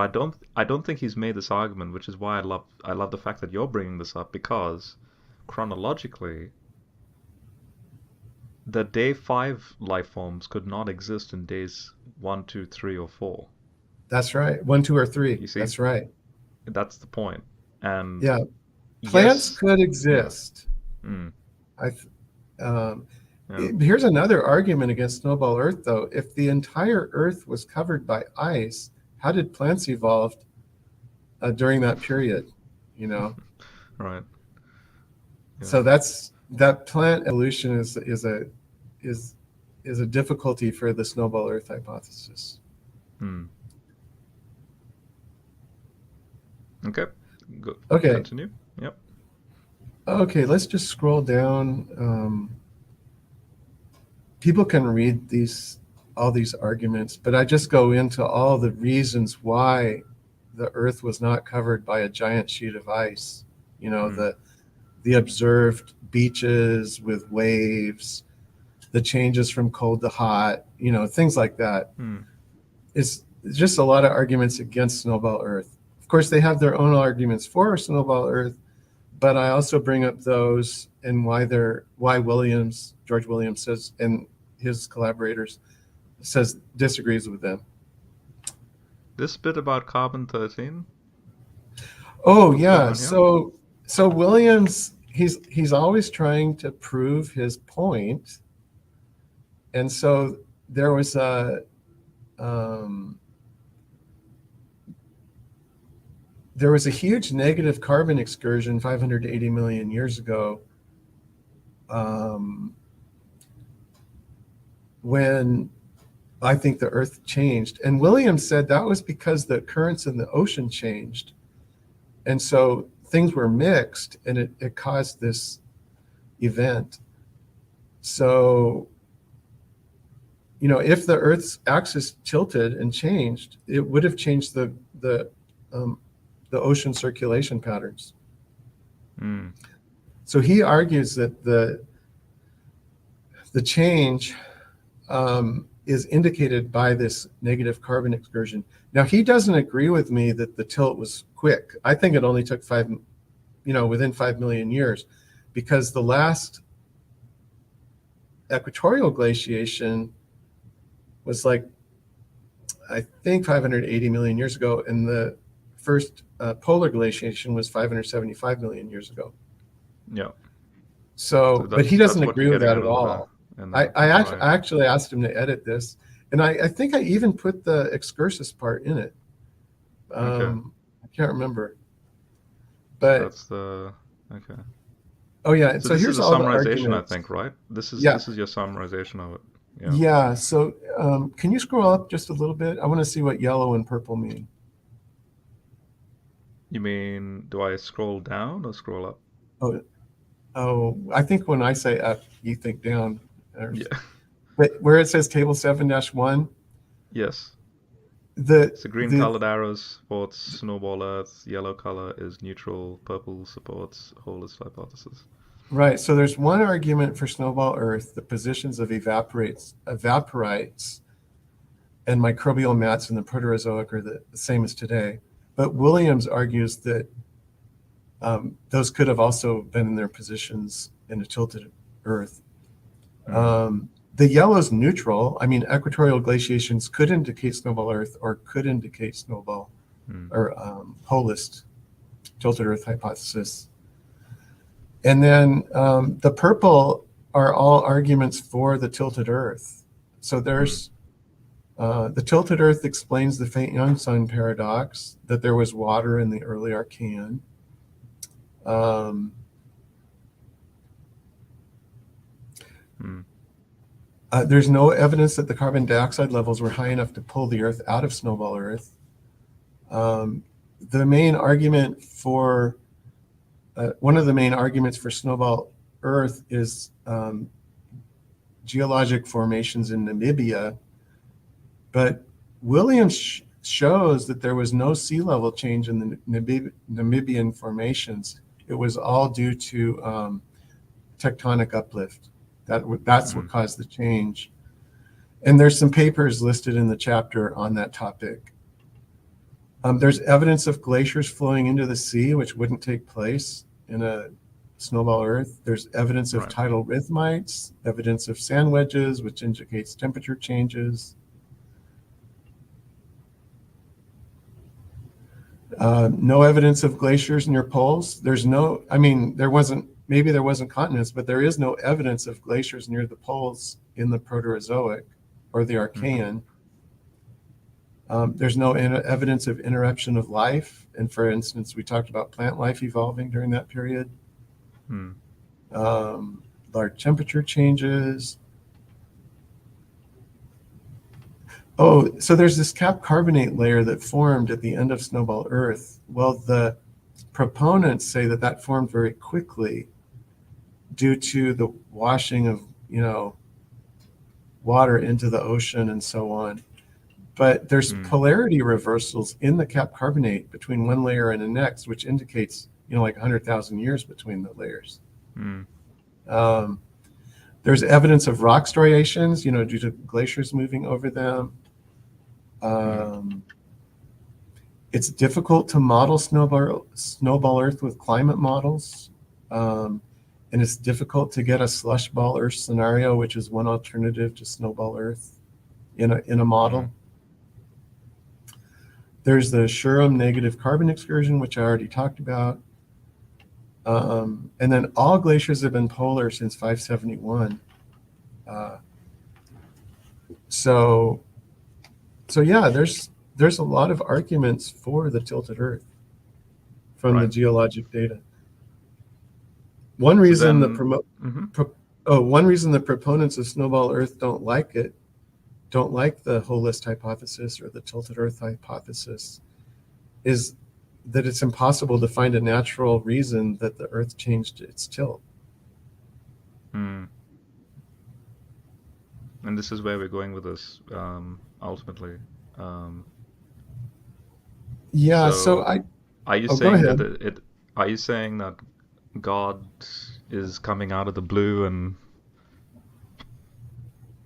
I don't think he's made this argument, which is why I love the fact that you're bringing this up, because chronologically the day 5 life forms could not exist in days 1, 2, 3, or 4. That's right. One, two, or three. You see, That's right. that's the point. And Yeah. Plants yes, could yeah, exist. mm, I, um, yeah, Here's another argument against Snowball Earth, though. If the entire Earth was covered by ice, how did plants evolve during that period? You know, right, yeah, so that plant evolution is is a difficulty for the Snowball Earth hypothesis. mm. Okay, go, Okay, continue. Yep. okay, let's just scroll down. People can read all these arguments, but I just go into all the reasons why the Earth was not covered by a giant sheet of ice. You know, Mm, the observed beaches with waves, the changes from cold to hot, things like that. mm. It's just a lot of arguments against Snowball Earth. Of course, they have their own arguments for Snowball Earth, but I also bring up those and why George Williams says, and his collaborators says disagrees with them. This bit about carbon 13, Oh what's going yeah, on here? so Williams, he's always trying to prove his point, and so there was um, a huge negative carbon excursion 580 million years ago, um, when I think the Earth changed, and Williams said that was because the currents in the ocean changed, and so things were mixed, and it caused this event. So, if the Earth's axis tilted and changed, it would have changed um, the ocean circulation patterns. Mm, So he argues that the change is indicated by this negative carbon excursion. Now, he doesn't agree with me that the tilt was quick. I think it only took within 5 million years, because the last equatorial glaciation was like, I think 580 million years ago, and the first polar glaciation was 575 million years ago. yeah. So So, but he that's doesn't what you're agree with getting that at at over there, all. and I right. actually asked him to edit this, and I think I even put the excursus part in it. Okay. I can't remember, but That's the okay. oh yeah. And So so this is here's a all the summarization, I arguments. think, right? This is Yeah, this is your summarization of it. Yeah. yeah. So can you scroll up just a little bit? I want to see what yellow and purple mean. You mean, do I scroll down or scroll up? Oh, oh. I think when I say up, you think down. Yeah. But where it says table 7-1, Yes. the So green the colored arrows supports snowball Earth. Yellow color is neutral. Purple supports holist hypothesis. right. So there's one argument for snowball Earth: the positions of evaporites and microbial mats in the Proterozoic are the same as today. But Williams argues that those could have also been in their positions in a tilted Earth. Mm, The yellow's neutral. I mean, equatorial glaciations could indicate snowball Earth or could indicate snowball mm, or holist, tilted Earth hypothesis. And then the purple are all arguments for the tilted Earth. So mm, there's the tilted Earth explains the faint young sun paradox, that there was water in the early Archean. Um, mm, there's no evidence that the carbon dioxide levels were high enough to pull the Earth out of snowball Earth. The main argument for one of the main arguments for snowball Earth is geologic formations in Namibia, but Williams shows that there was no sea level change in the Namibian formations. It was all due to tectonic uplift. That's what mm, caused the change. And there's some papers listed in the chapter on that topic. There's evidence of glaciers flowing into the sea, which wouldn't take place in a snowball Earth. There's evidence of Right. tidal rhythmites, evidence of sand wedges, which indicates temperature changes. No evidence of glaciers near poles. There's no, I mean, maybe there wasn't continents, but there is no evidence of glaciers near the poles in the Proterozoic or the Mm-hmm. Archean. There's no evidence of interruption of life. And for instance, we talked about plant life evolving during that period. Mm. Large temperature changes. Oh, so there's this cap carbonate layer that formed at the end of snowball Earth. Well, the proponents say that that formed very quickly due to the washing of, water into the ocean and so on. But there's Mm. polarity reversals in the cap carbonate between one layer and the next, which indicates, like 100,000 years between the layers. Mm. Um, there's evidence of rock striations, due to glaciers moving over them. Mm. It's difficult to model snowball Earth with climate models. And it's difficult to get a slush ball Earth scenario, which is one alternative to snowball Earth in a Mm. model. There's the Shurham negative carbon excursion, which I already talked about. And then all glaciers have been polar since 571. So yeah, there's a lot of arguments for the tilted Earth from the Right. geologic data. One So reason then, mm-hmm. one reason the proponents of snowball Earth don't like the whole list hypothesis or the tilted Earth hypothesis, is that it's impossible to find a natural reason that the Earth changed its tilt. Mm. And this is where we're going with this, ultimately. Um, Yeah, so so, are you go saying that ahead. are you saying that God is coming out of the blue and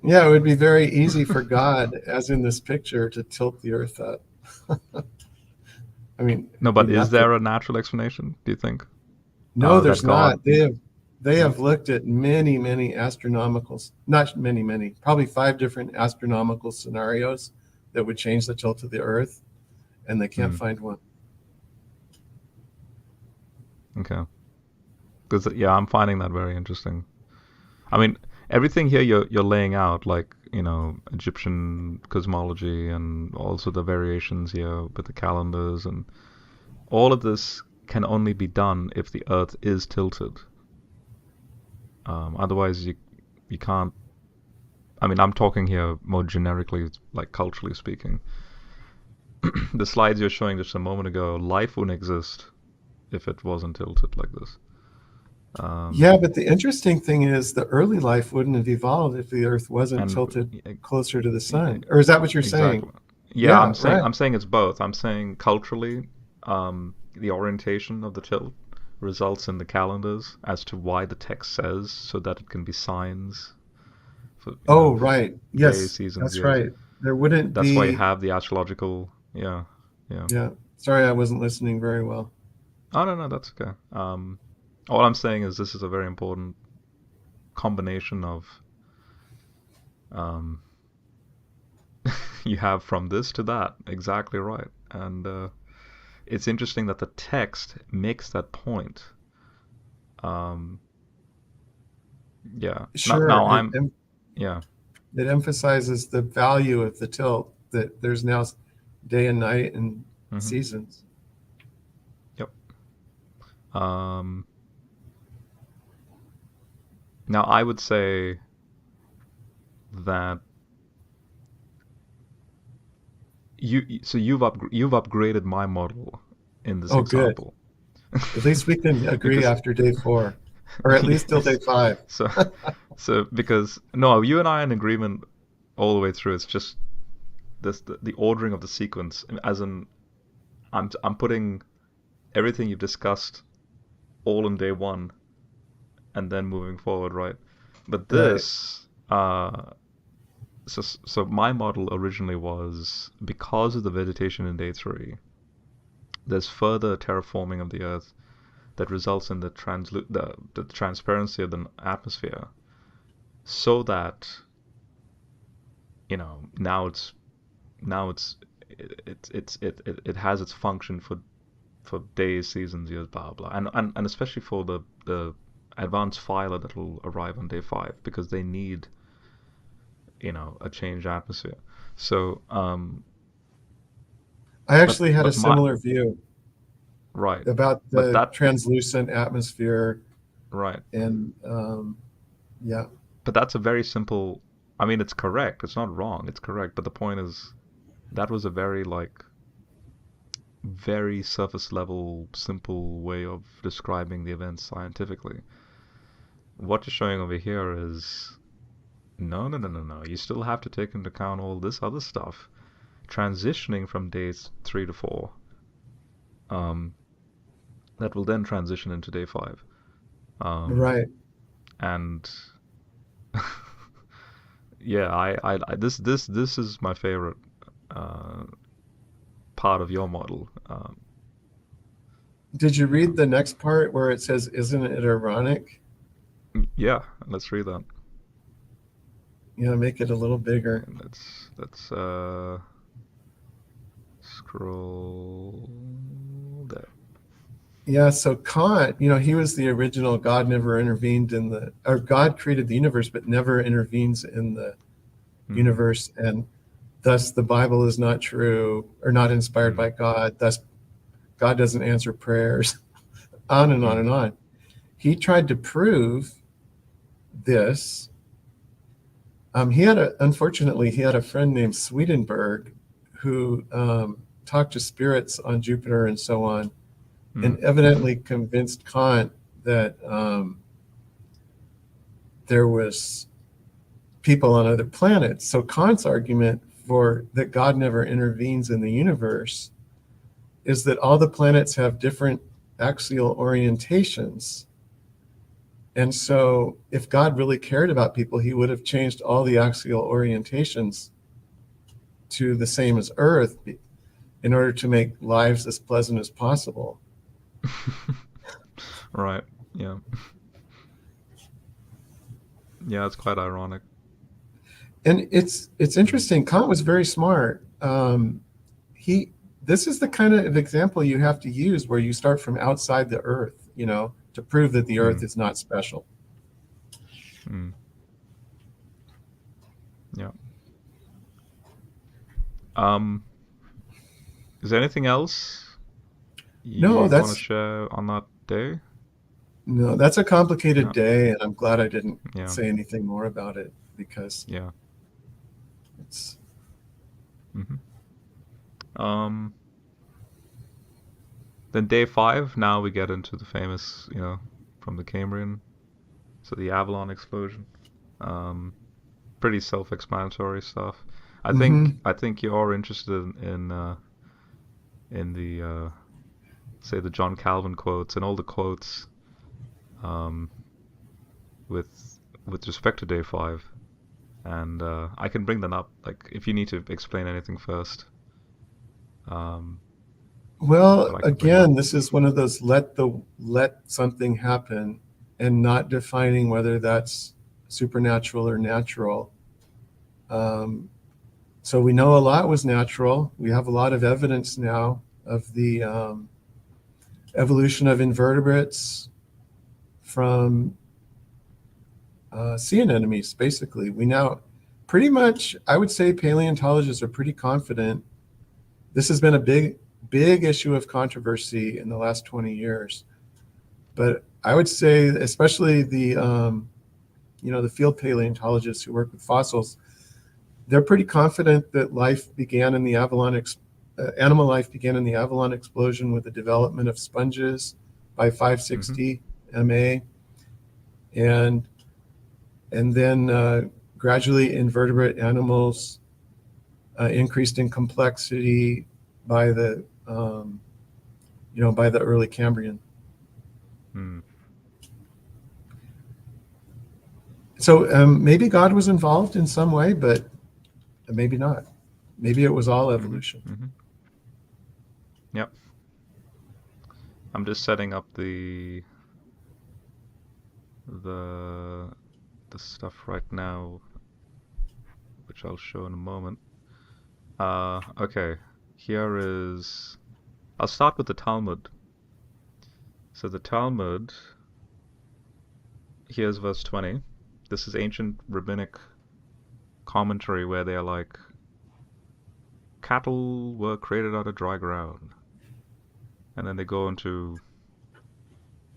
Yeah, it would be very easy for God, as in this picture, to tilt the Earth up. I mean, no? be But is nothing. there a natural explanation? Do you think No, that there's God? not. They have No. looked at many, many astronomical, not many, many, probably 5 different astronomical scenarios that would change the tilt of the Earth, and they can't Hmm. find one. Okay. Because yeah, I'm finding that very interesting. I mean, everything here you're laying out, like Egyptian cosmology, and also the variations here with the calendars, and all of this can only be done if the Earth is tilted. Otherwise, you can't. I mean, I'm talking here more generically, like culturally speaking. The slides you're showing just a moment ago, life wouldn't exist if it wasn't tilted like this. Um, Yeah, but the interesting thing is the early life wouldn't have evolved if the Earth wasn't and tilted e- closer to the e- sun. Or is that what you're saying? exactly. Yeah, Yeah, right. I'm saying it's both. I'm saying culturally, the orientation of the tilt results in the calendars as to why the text says, so that it can be signs for Oh, right. days, Yes, seasons, that's years. right. There wouldn't That's why you be. have the astrological. Yeah, yeah. Yeah. Sorry, I wasn't listening very well. Oh no, no, that's okay. All I'm saying is this is a very important combination of um, you have from this to that. Exactly right, and it's interesting that the text makes that point. Um, yeah. Now, Sure. now I'm. Yeah. It emphasizes the value of the tilt, that there's now day and night and Hmm. seasons. Yep. Um, now I would say that you've upgraded my model in this Oh, good. example. At least we can agree Because after day 4, or at least till day yes, 5. so because no, you and I are in agreement all the way through. It's just the ordering of the sequence, as in I'm putting everything you've discussed all in day one and then moving forward, right? But Right. this, so my model originally was because of the vegetation in day three, there's further terraforming of the Earth that results in the transparency of the atmosphere, so that now it's it has its function for days, seasons, years, blah blah, and especially for the advanced filer that will arrive on day five because they need a changed atmosphere. So I but actually had a but my similar view right, about but the translucent atmosphere, right, and yeah, but that's a very simple. I mean, it's correct. It's not wrong. It's correct. But the point is, that was a very very surface level, simple way of describing the events scientifically. What you're showing over here is no, no, no, no, no. You still have to take into account all this other stuff. Transitioning from days three to four, um, that will then transition into day five. Um, right. and yeah, this is my favorite uh, part of your model. Did you read Um, the next part where it says, "Isn't it ironic?" yeah, let's read that. Make it a little bigger. And let's scroll down. Yeah, so Kant, he was the original God never intervened or God created the universe, but never intervenes in the Mm-hmm. universe. And thus the Bible is not true or not inspired Mm, by God. Thus God doesn't answer prayers, on and on mm, and on. He tried to prove this. Unfortunately, he had a friend named Swedenborg who talked to spirits on Jupiter and so on, and mm, evidently convinced Kant that there was people on other planets. So Kant's argument for that God never intervenes in the universe is that all the planets have different axial orientations. And so if God really cared about people, he would have changed all the axial orientations to the same as Earth in order to make lives as pleasant as possible. right. Yeah. Yeah, it's quite ironic. And it's Mm, interesting. Kant was very smart. He This is the kind of example you have to use where you start from outside the Earth, to prove that the Earth mm, is not special. mm, yeah. Um, is there anything else No, you want to that's share on that day? no, that's a complicated No. day, and I'm glad I didn't Yeah. say anything more about it because Yeah. it's Hmm. Um, then day five. Now we get into the famous, from the Cambrian, so the Avalon explosion. Um, Pretty self-explanatory stuff. I think mm-hmm. I think you're interested in the say the John Calvin quotes and all the quotes um, with respect to day five, and I can bring them up. Like if you need to explain anything first, um, Well, that I can bring up. again, this is one of those let something happen and not defining whether that's supernatural or natural. Um, so we know a lot was natural. We have a lot of evidence now of the evolution of invertebrates from sea anemones. Basically, we now pretty much, I would say, paleontologists are pretty confident. This has been a big issue of controversy in the last 20 years. But I would say, especially the field paleontologists who work with fossils, they're pretty confident that animal life began in the Avalon explosion with the development of sponges by Hmm. 560 MA, and then gradually invertebrate animals increased in complexity by the by the early Cambrian. Mm. So maybe God was involved in some way, but Maybe not. Maybe it was all Mm-hmm. evolution. Mm-hmm. Yep. I'm just setting up the the stuff right now, which I'll show in a moment. Okay. Here is. I'll start with the Talmud. So the Talmud, here's verse 20. This is ancient rabbinic commentary where they're like, cattle were created out of dry ground. And then they go into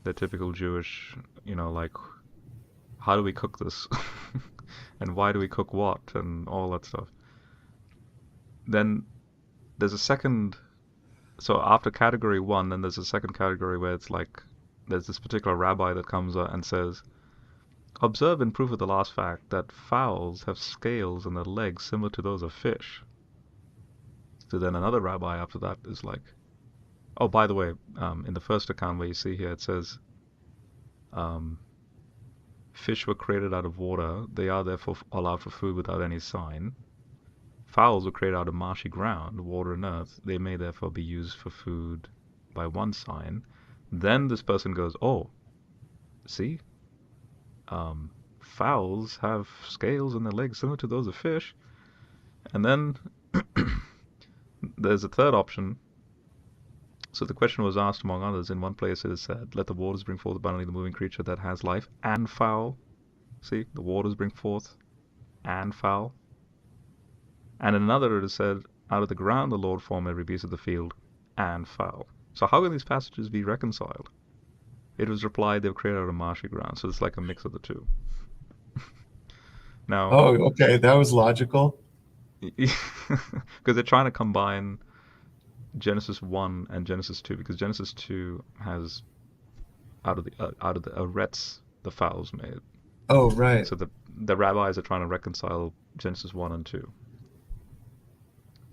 the typical Jewish, like, how do we cook this? And why do we cook what? And all that stuff. Then there's a second. So after category one, then there's a second category where it's like, there's this particular rabbi that comes out and says, observe in proof of the last fact that fowls have scales on their legs similar to those of fish. So then another rabbi after that is like, oh, by the way, in the first account where you see here, it says, um, fish were created out of water. They are therefore allowed for food without any sign. Fowls were created out of marshy ground, water and earth. They may therefore be used for food by one sign. Then this person goes, oh, see, fowls have scales on their legs similar to those of fish. And then there's a third option. So the question was asked, among others. In one place it is said, let the waters bring forth abundantly the moving creature that has life and fowl. See, the waters bring forth and fowl. And in another it is said, out of the ground the Lord formed every beast of the field and fowl. So how can these passages be reconciled? It was replied they were created out of marshy ground. So it's like a mix of the two. Now, Oh, okay. That was logical. because they're trying to combine Genesis 1 and Genesis 2, because Genesis 2 has out of the arets the fowls made. Oh, right. So the rabbis are trying to reconcile Genesis 1 and 2.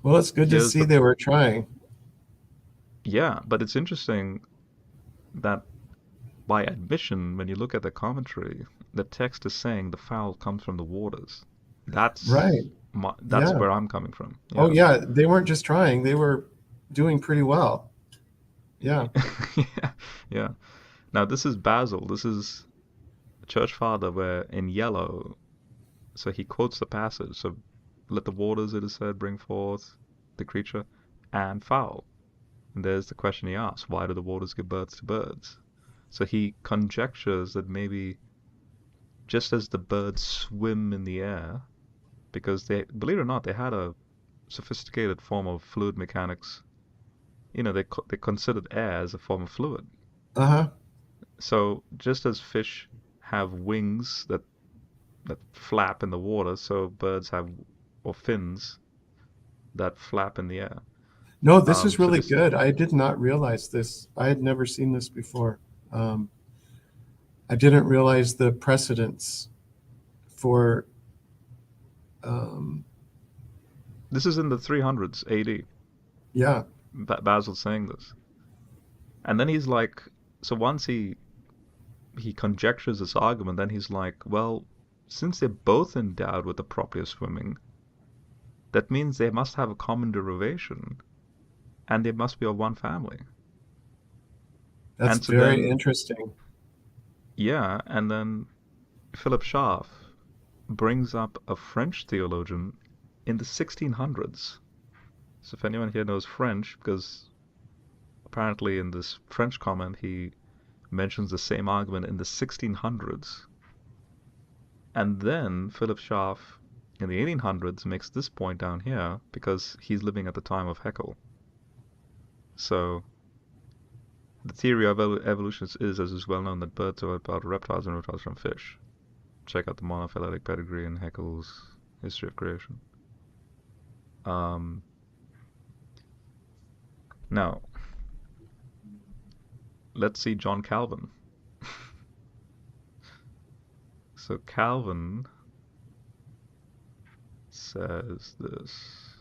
Well, it's good to Here's see the they were trying. Yeah, but it's interesting that by admission, when you look at the commentary, the text is saying the fowl comes from the waters. Right. That's Yeah. where I'm coming from. Oh, Yeah. yeah. They weren't just trying, they were doing pretty well. Yeah. Yeah. Yeah. Now this is Basil. This is church father where in yellow, so he quotes the passage. So let the waters, it is said, bring forth the creature and fowl. And there's the question he asks, why do the waters give birth to birds? So he conjectures that maybe just as the birds swim in the air, because they, believe it or not, they had a sophisticated form of fluid mechanics. They considered air as a form of fluid. Uh-huh. So just as fish have wings that flap in the water, so birds have or fins that flap in the air. No, this is So really this good. I did not realize this. I had never seen this before. Um, I didn't realize the precedence for, um, this is in the 300s AD. yeah. Basil's saying this, and then he's like, so once he conjectures this argument, then he's like, well, since they're both endowed with the property of swimming, that means they must have a common derivation, and they must be of one family. That's And so very then, interesting. yeah, and then Philip Schaff brings up a French theologian in the 1600s. So if anyone here knows French, because apparently in this French comment he mentions the same argument in the 1600s. And then Philip Schaff in the 1800s makes this point down here because he's living at the time of Haeckel. So the theory of evolution is, as is well known, that birds are about reptiles and reptiles from fish. Check out the monophyletic pedigree in Haeckel's History of Creation. Um, Now, let's see John Calvin. So Calvin says this.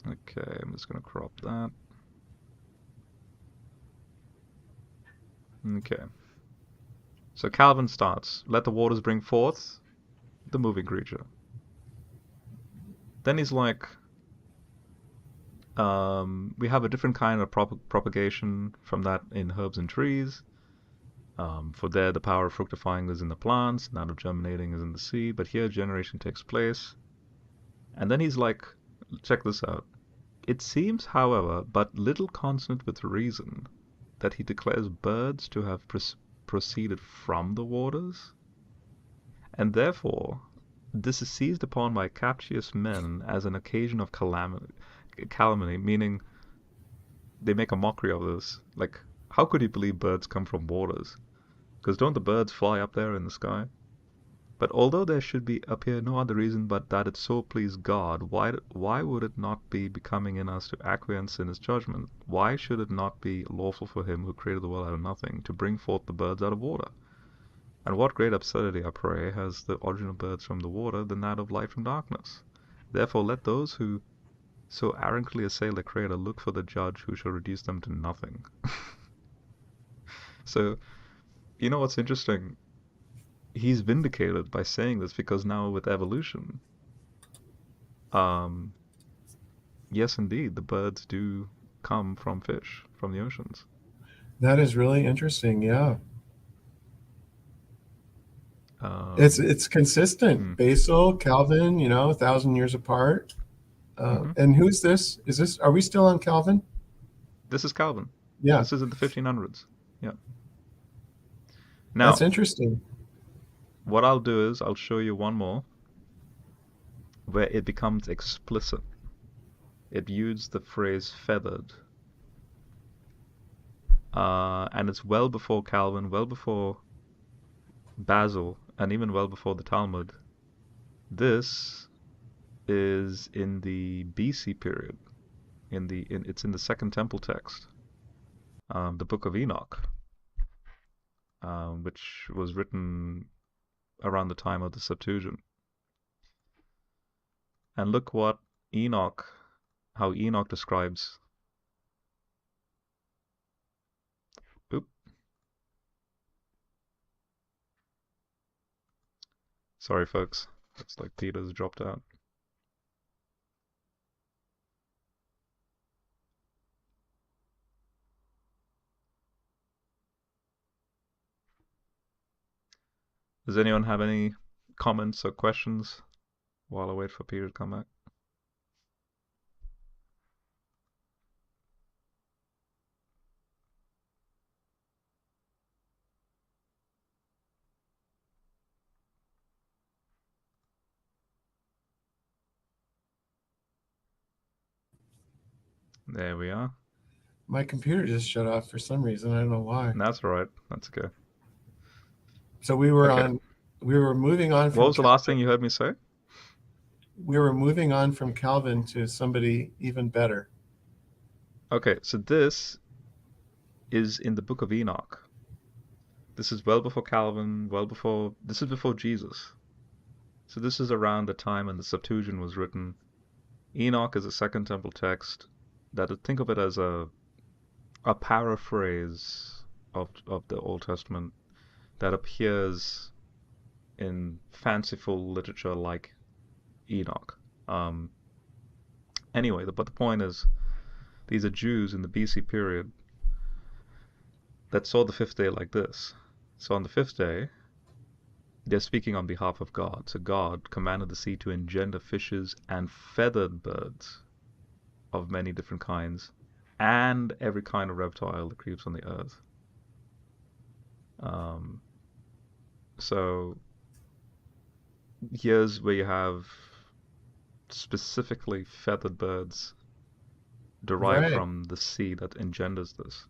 Okay, I'm just going to crop that. Okay. So Calvin starts, let the waters bring forth the moving creature. Then he's like, we have a different kind of propagation from that in herbs and trees. For there, the power of fructifying is in the plants, and that of germinating is in the seed. But here, generation takes place. And then he's like, check this out. It seems, however, but little consonant with reason that he declares birds to have proceeded from the waters, and therefore this is seized upon by captious men as an occasion of calumny, meaning they make a mockery of this. Like, how could you believe birds come from waters? Because don't the birds fly up there in the sky? But although there should be appear no other reason but that it so pleased God, why would it not be becoming in us to acquiesce in his judgment? Why should it not be lawful for him who created the world out of nothing to bring forth the birds out of water? And what great absurdity, I pray, has the origin of birds from the water than that of light from darkness? Therefore let those who so arrogantly assail their Creator look for the judge who shall reduce them to nothing. So, you know what's interesting? He's vindicated by saying this because now with evolution, um, yes, indeed, the birds do come from fish, from the oceans. That is really interesting. Yeah. Um, It's consistent. hmm, Basil, Calvin, 1,000 years apart. hmm. And who's this? Are we still on Calvin? This is Calvin. Yeah, This is in the 1500s. Yeah. that's Now, interesting. what I'll do is I'll show you one more where it becomes explicit. It used the phrase feathered. And it's well before Calvin, well before Basil, and even well before the Talmud. This is in the BC period. It's in the Second Temple text, the Book of Enoch, which was written around the time of the Septuagint. And look how Enoch describes. Oop, sorry, folks. It's like Peter's dropped out. Does anyone have any comments or questions while I wait for Peter to come back? There we are. My computer just shut off for some reason. I don't know why. That's all right. That's okay. So Okay. we were moving on What from was the last thing Calvin. you heard me say? We were moving on from Calvin to somebody even better. Okay, so this is in the Book of Enoch. This is well before Calvin, this is before Jesus. So this is around the time when the Septuagint was written. Enoch is a Second Temple text that think of it as a paraphrase of the Old Testament that appears in fanciful literature like Enoch. Um, anyway, but the point is, these are Jews in the BC period that saw the fifth day like this. So on the fifth day, they're speaking on behalf of God. So God commanded the sea to engender fishes and feathered birds of many different kinds, and every kind of reptile that creeps on the earth. Um, so here's where you have specifically feathered birds derived Right. from the sea that engenders this.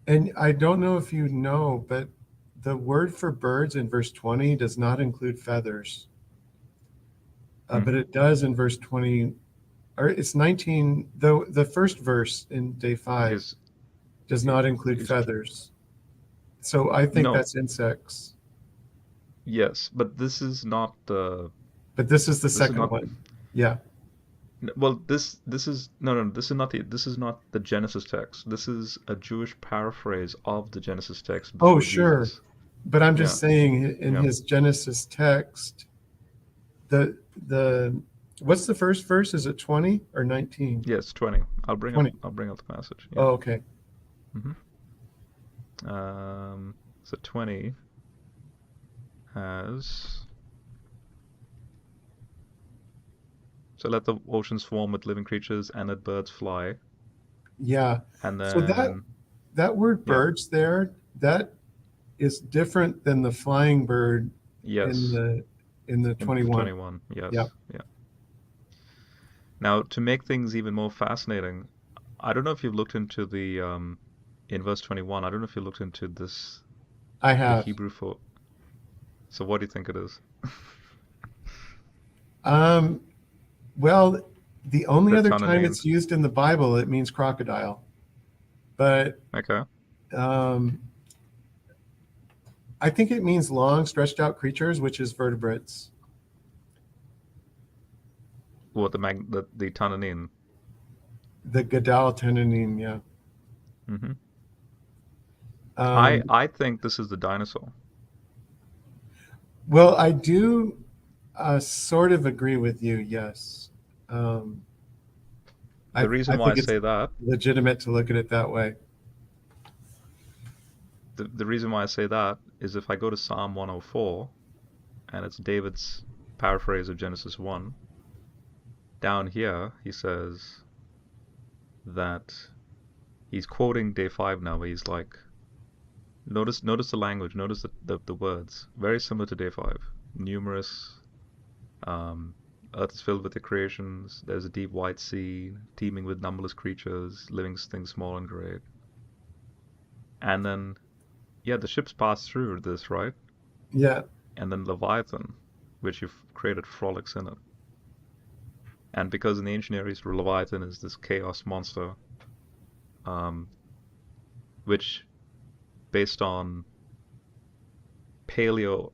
And I don't know if you know, but the word for birds in verse 20 does not include feathers, but Mm-hmm. it does in verse 20, or it's 19, the first verse in day 5 Is does not include is feathers. So I think no, that's insects. yes, but this is not But this is the this is second not one. Yeah. Well, this is no, this is not the Genesis text. This is a Jewish paraphrase of the Genesis text Oh, before sure. Jesus. But I'm Yeah, just saying in yeah. his Genesis text, the the what's the first verse? Is it 20 or 19? Yes, 20. 20. I'll bring up the passage. Yeah. Oh, okay. hmm so 20 has, so let the oceans swarm with living creatures and let birds fly. Yeah. And So then, that word yeah, birds there, that is different than the flying bird in yes, the in 21. 21, Yeah. yes, yeah. Now, to make things even more fascinating, I don't know if you've looked into in verse 21, I don't know if you looked into this, I the have. Hebrew for, so what do you think it is? Um, well, the only The other time Tannanim. it's used in the Bible, it means crocodile. But Okay. um, I think it means long, stretched out creatures, which is vertebrates. What the Tannanim. The Gadal tenonym, yeah. hmm Um, I think this is the dinosaur. well, I do sort of agree with you, yes. Um, The I reason why I think it's say that, legitimate to look at it that way. the reason why I say that is if I go to Psalm 104, and it's David's paraphrase of Genesis 1, down here he says that he's quoting day 5 now, where he's like, notice the language, notice the words, very similar to day 5. Numerous, um, earth is filled with the creations, there's a deep white sea, teeming with numberless creatures, living things small and great. And then, yeah, the ships pass through this, right? Yeah, And then Leviathan, which you've created, frolics in it. And because in the ancient Near East, Leviathan is this chaos monster, um, which based on paleo,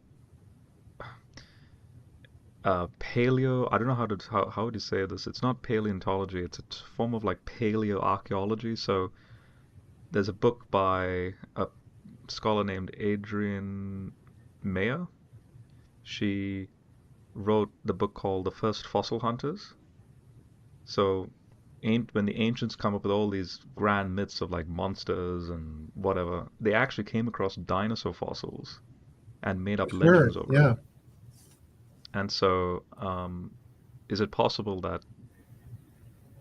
paleo. I don't know how would you say this. It's not paleontology. It's a form of like paleoarchaeology. So there's a book by a scholar named Adrian Mayer. She wrote the book called The First Fossil Hunters. So when the ancients come up with all these grand myths of like monsters and whatever, they actually came across dinosaur fossils and made up sure. legends over it. Yeah. And so, is it possible that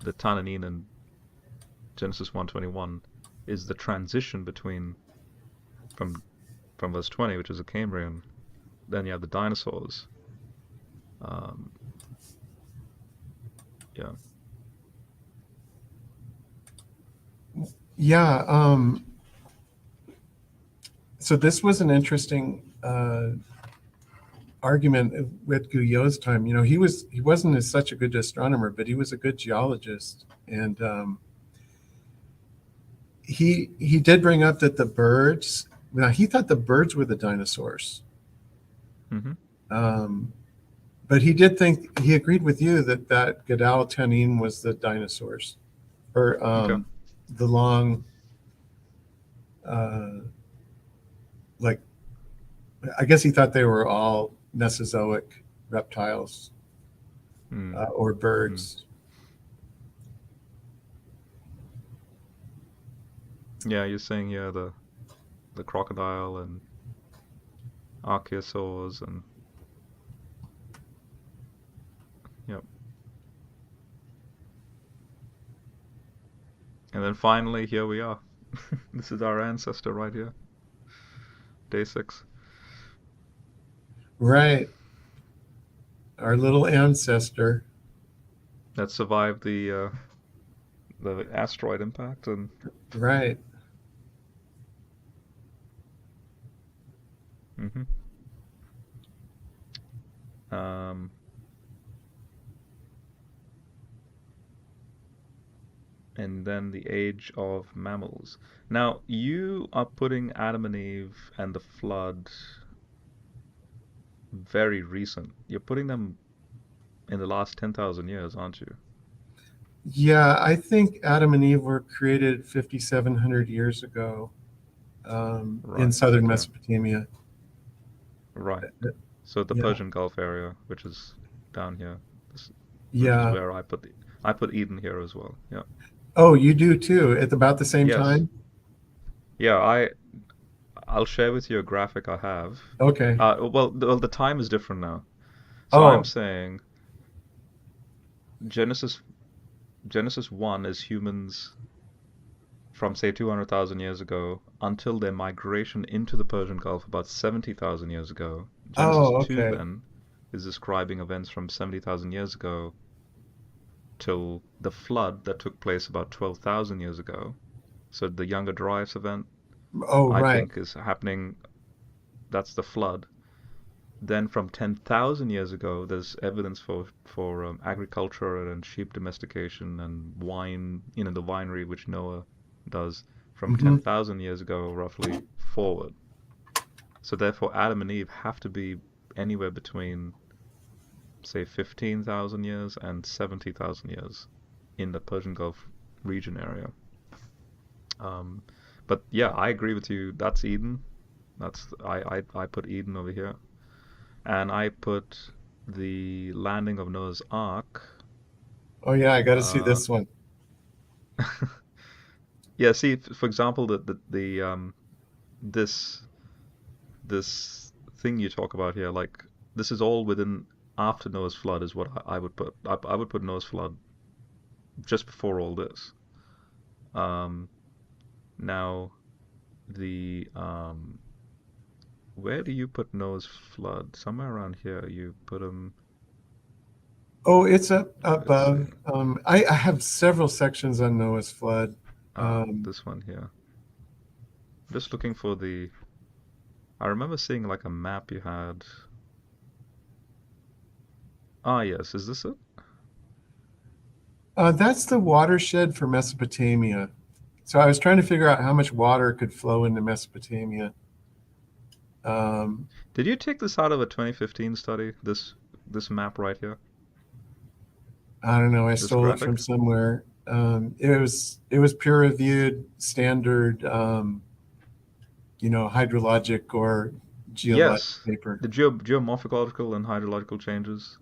the Tananine in Genesis 1:21 is the transition between from verse 20, which is the Cambrian, then you have the dinosaurs. Um, yeah. Yeah. So this was an interesting argument with Guyot's time. You know, he wasn't such a good astronomer, but he was a good geologist, and he did bring up that the birds. Now he thought the birds were the dinosaurs, hmm um, but he did think he agreed with you that Gadal Tanin was the dinosaurs, or Okay. the long, uh, like I guess he thought they were all Mesozoic reptiles Mm. or Mm. birds. Yeah, you're saying yeah the crocodile and archosaurs and yep. And then finally here we are. This is our ancestor right here. Day 6. Right, our little ancestor. That survived the asteroid impact and Right. hmm um and then the age of mammals. Now, you are putting Adam and Eve and the flood very recent. You're putting them in the last 10,000 years, aren't you? Yeah, I think Adam and Eve were created 5,700 years ago in Right. southern Okay. Mesopotamia. Right. So the Yeah, Persian Gulf area, which is down here, this, which is yeah. where I put Eden here as well. Yeah. Oh, you do too, at about the same Yes. time? Yeah. I'll share with you a graphic I have. Okay. The time is different now. So I'm Oh, saying Genesis Genesis 1 is humans from say 200,000 years ago until their migration into the Persian Gulf about 70,000 years ago. Genesis oh, 2 okay. then is describing events from 70,000 years ago till the flood that took place about 12,000 years ago. So the Younger Dryas event, Oh, I right. think, is happening. That's the flood. Then from 10,000 years ago, there's evidence for agriculture and sheep domestication and wine, the winery which Noah does from Hmm. 10,000 years ago, roughly forward. So therefore, Adam and Eve have to be anywhere between, say, 15,000 years and 70,000 years in the Persian Gulf region area. Um, but yeah, I agree with you. That's Eden. I put Eden over here, and I put the landing of Noah's Ark. Oh, yeah, I got to see Uh, this one. yeah, see, for example, the this this thing you talk about here, like this is all within after Noah's flood is what I would put. I would put Noah's flood just before all this. Um, now the where do you put Noah's flood? Somewhere around here. You put him. Oh, it's up Let's see. above. I have several sections on Noah's flood. Um, This one here. Just looking for the. I remember seeing like a map you had. Ah, yes. Is this it? that's the watershed for Mesopotamia. So I was trying to figure out how much water could flow into Mesopotamia. Um, Did you take this out of a 2015 study? This map right here. I don't know. I This stole it from graphic. somewhere. It was peer reviewed, standard, hydrologic or geologic Yes. paper. The geomorphological and hydrological changes.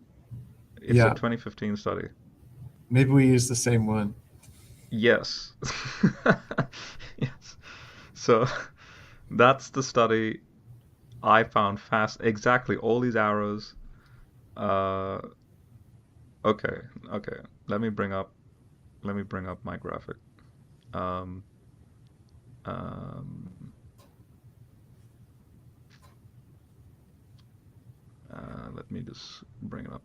It's a Yeah, 2015 study. maybe we use the same one. Yes. Yes. So that's the study I found fast. Exactly. All these arrows. Uh, okay. Okay. Let me bring up. Let me bring up my graphic. Um, um, Let me just bring it up.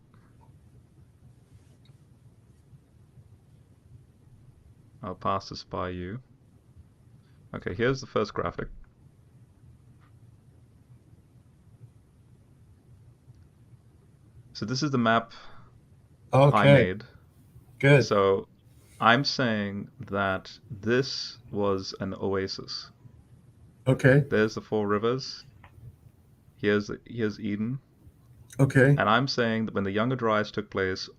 I'll pass this by you. Okay. Here's the first graphic. So this is the map I Okay, made. good. So I'm saying that this was an oasis. Okay, There's the four rivers. Here's Eden. okay. And I'm saying that when the Younger Dryas took place,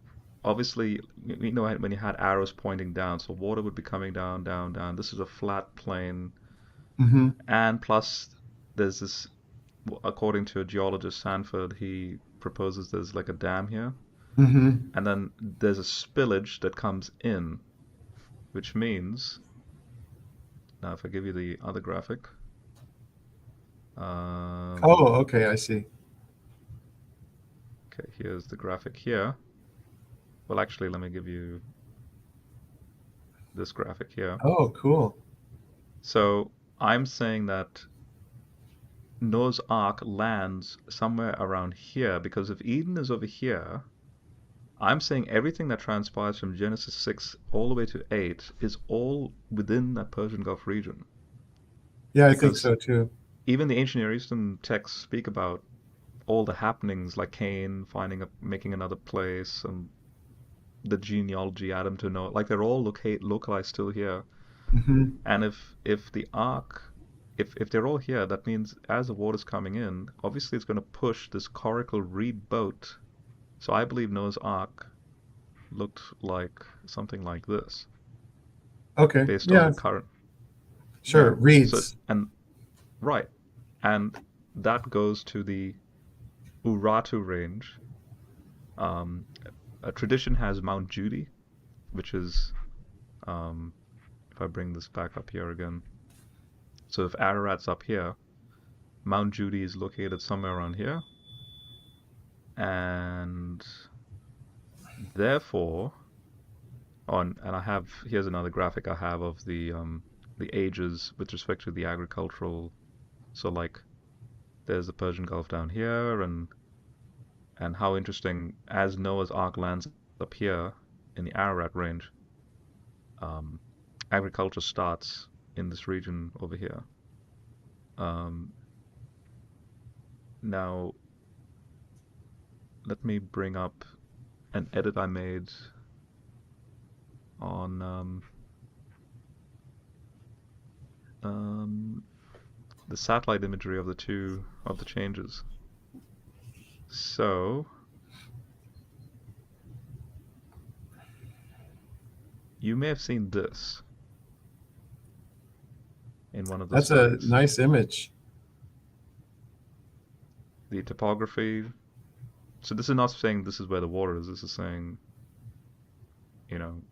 obviously, when you had arrows pointing down, so water would be coming down, down, down. This is a flat plain, Mm-hmm. and plus there's this. According to a geologist, Sanford, he proposes there's like a dam here, Mm-hmm. and then there's a spillage that comes in, which means now if I give you the other graphic, Oh, um, okay, I see. okay, here's the graphic here. Well, actually, let me give you this graphic here. Oh, cool. So I'm saying that Noah's Ark lands somewhere around here because if Eden is over here, I'm saying everything that transpires from Genesis 6 all the way to 8 is all within that Persian Gulf region. Yeah, I think Because so too. even the ancient Near Eastern texts speak about all the happenings like Cain making another place and the genealogy Adam to Noah, like they're all localized still here. Mm-hmm. And if the ark, if they're all here, that means as the water's coming in, obviously it's going to push this coracle reed boat. So I believe Noah's Ark looked like something like this Okay. based on the Yeah. current. Sure. Yeah. So Reeds. and right, and that goes to the Uratu range. Um, a tradition has Mount Judy, which is um, if I bring this back up here again. So if Ararat's up here, Mount Judy is located somewhere around here, and therefore, on and I have here's another graphic I have of the ages with respect to the agricultural. So like there's the Persian Gulf down here, and how interesting as Noah's Ark lands up here in the Ararat range, um, agriculture starts in this region over here. Um, now let me bring up an edit I made on um, the satellite imagery of the two of the changes. So you may have seen this in one of the That's a studies. nice image. The topography. So this is not saying this is where the water is. This is saying, you know,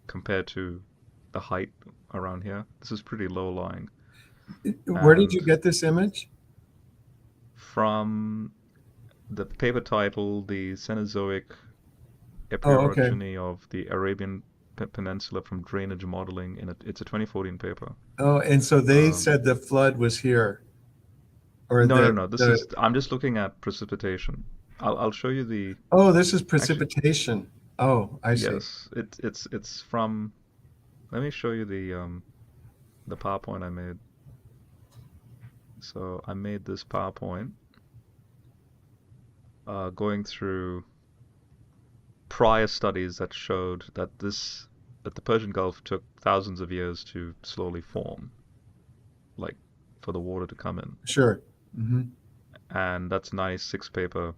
compared to the height around here, this is pretty low lying. Where did you And get this image? from the paper title, The Cenozoic Oh, okay. Epeirogeny of the Arabian Peninsula from Drainage Modeling, it's a 2014 paper. Oh, and so they Um, said the flood was here, or no, no, the no. This the. is I'm just looking at precipitation. I'll show you the Oh, this is actually. precipitation. Oh, I see. Yes, it's from. Let me show you the PowerPoint I made. So I made this PowerPoint going through prior studies that showed that the Persian Gulf took thousands of years to slowly form, like for the water to come in. Sure. And that's 96 paper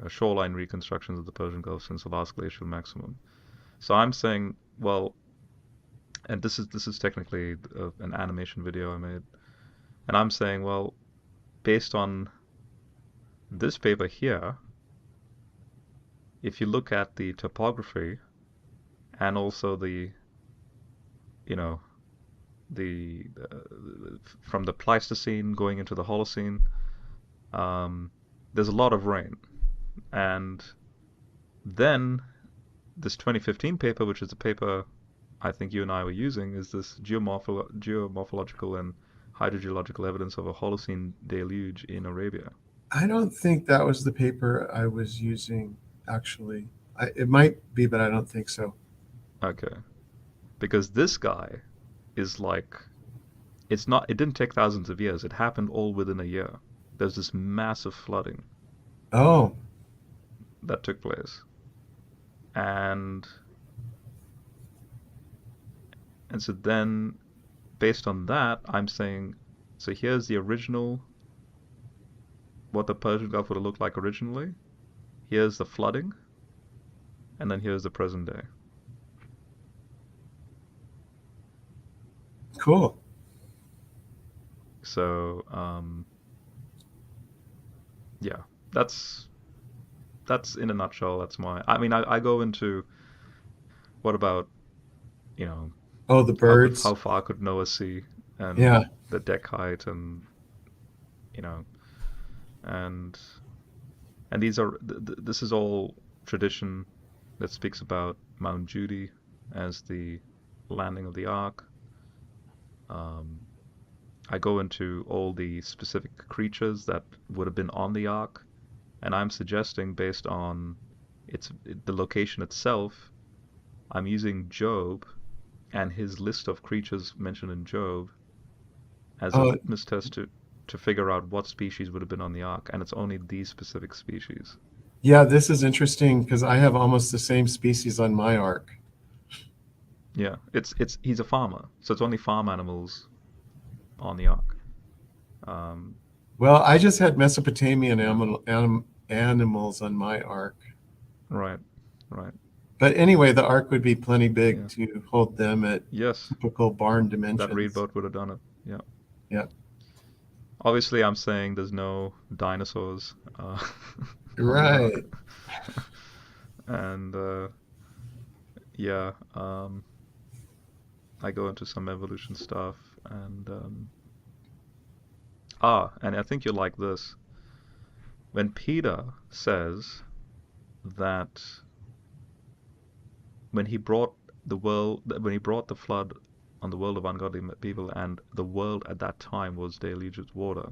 shoreline reconstructions of the Persian Gulf since the last glacial maximum. So I'm saying, well, and this is technically an animation video I made, and I'm saying, well, based on this paper here, if you look at the topography and also you know, the from the Pleistocene going into the Holocene, um, there's a lot of rain, and then this 2015 paper, which is the paper I think you and I were using, is this geomorphological and hydrogeological evidence of a Holocene deluge in Arabia. I don't think that was the paper I was using, actually. It might be, but I don't think so. Okay, because this guy is like it didn't take thousands of years. It happened all within a year. There's this massive flooding Oh, that took place. And so then based on that, I'm saying so here's the original what the Persian Gulf would have looked like originally. Here's the flooding, and then here's the present day. cool. So yeah, that's in a nutshell. That's my. I mean, I go into what about you know Oh, the how birds. far could Noah see and Yeah. the deck height and you know and these are this is all tradition that speaks about Mount Judy as the landing of the ark. Um, I go into all the specific creatures that would have been on the ark, and I'm suggesting based on the location itself, I'm using Job and his list of creatures mentioned in Job as a Oh, litmus test to figure out what species would have been on the ark, and it's only these specific species. yeah, this is interesting because I have almost the same species on my ark. Yeah, it's he's a farmer, so it's only farm animals on the ark. Um, Well, I just had Mesopotamian animals on my ark. right, right. But anyway, the ark would be plenty big Yeah. to hold them at Yes, typical barn that reed dimensions. boat would have done it. Yeah. Yeah. Obviously, I'm saying there's no dinosaurs on the ark. Right. And yeah, I go into some evolution stuff, and and I think you like this. When Peter says that when he brought the flood on the world of ungodly people, and the world at that time was deluged with water,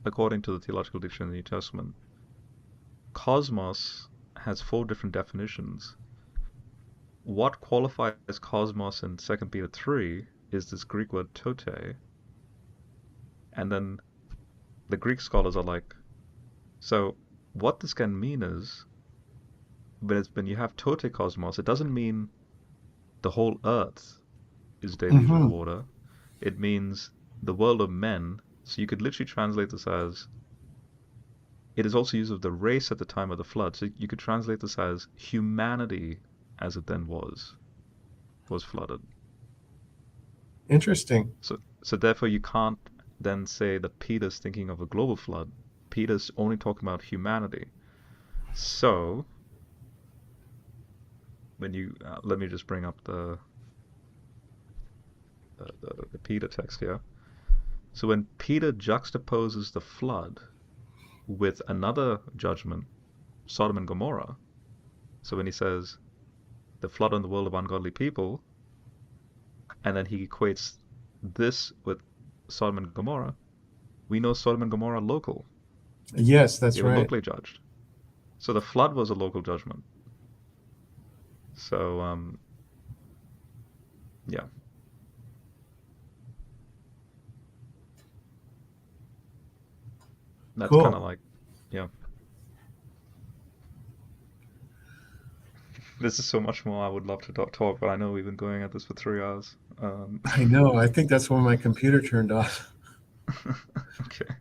according to the Theological Dictionary in the New Testament, cosmos has four different definitions. What qualifies cosmos in 2 Peter 3 is this Greek word tote, and then the Greek scholars are like, so what this can mean is when you have tote cosmos, it doesn't mean the whole earth is deluged with Hmm. water. It means the world of men. So you could literally translate this as it is also used of the race at the time of the flood. So you could translate this as humanity as it then was flooded. Interesting. So therefore you can't then say that Peter's thinking of a global flood. Peter's only talking about humanity. So when you let me just bring up the Peter text here. So when Peter juxtaposes the flood with another judgment, Sodom and Gomorrah, so when he says the flood on the world of ungodly people, and then he equates this with Sodom and Gomorrah, we know Sodom and Gomorrah are local. Yes, They that's were right. locally judged. So the flood was a local judgment. So yeah, that's kind Cool. of like, yeah, this is so much more I would love to talk, but I know we've been going at this for 3 hours. I know. I think that's when my computer turned off. Okay.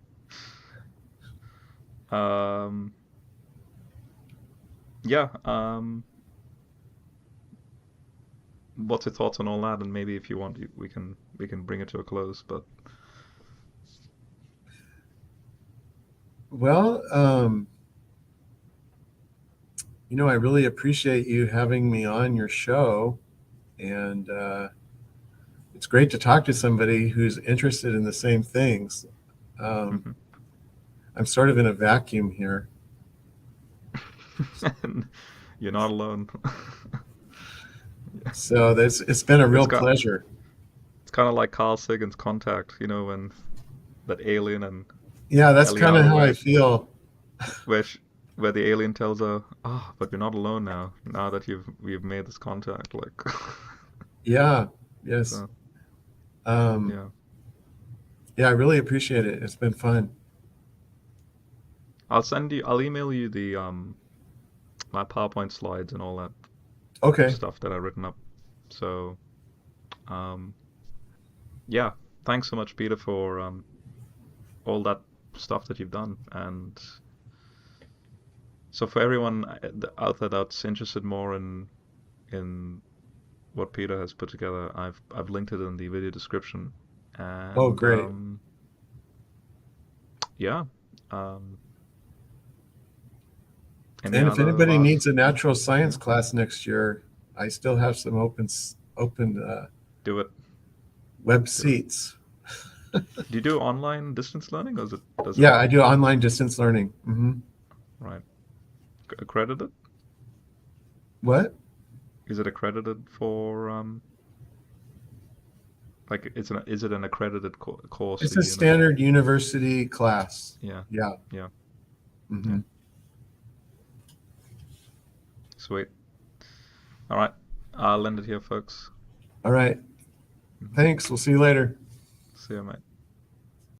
Um, yeah. What's your thoughts on all that? And maybe if you want, we can bring it to a close. But Well, I really appreciate you having me on your show, and it's great to talk to somebody who's interested in the same things. Um, mhm. I'm sort of in a vacuum here. And you're not alone. Yeah. So it's been a It's real got pleasure. it's kind of like Carl Sagan's Contact, when that alien and Yeah, that's kind of Eliana how I feel. where sh where the alien tells her, but you're not alone now. Now that we've made this contact, like, Yeah, yes. so Um, yeah. yeah, I really appreciate it. It's been fun. I'll email you the my PowerPoint slides and all that Okay. stuff that I've written up. So um yeah, thanks so much, Peter, for all that stuff that you've done. And so for everyone out there that's interested more in what Peter has put together, I've linked it in the video description. Oh, And great. yeah, um, any And if other anybody last? needs a natural science Yeah, class next year, I still have some open do it, web do it. seats. Do you do online distance learning, or does it Yeah, I do online distance learning. right accredited? What? Is it accredited for like is it an accredited course It's for a you know? standard university class. Yeah, Yeah. yeah, yeah. hmm Sweet. All right, I'll end it here, folks. All right. Mhm. Thanks. We'll see you later. See you, mate.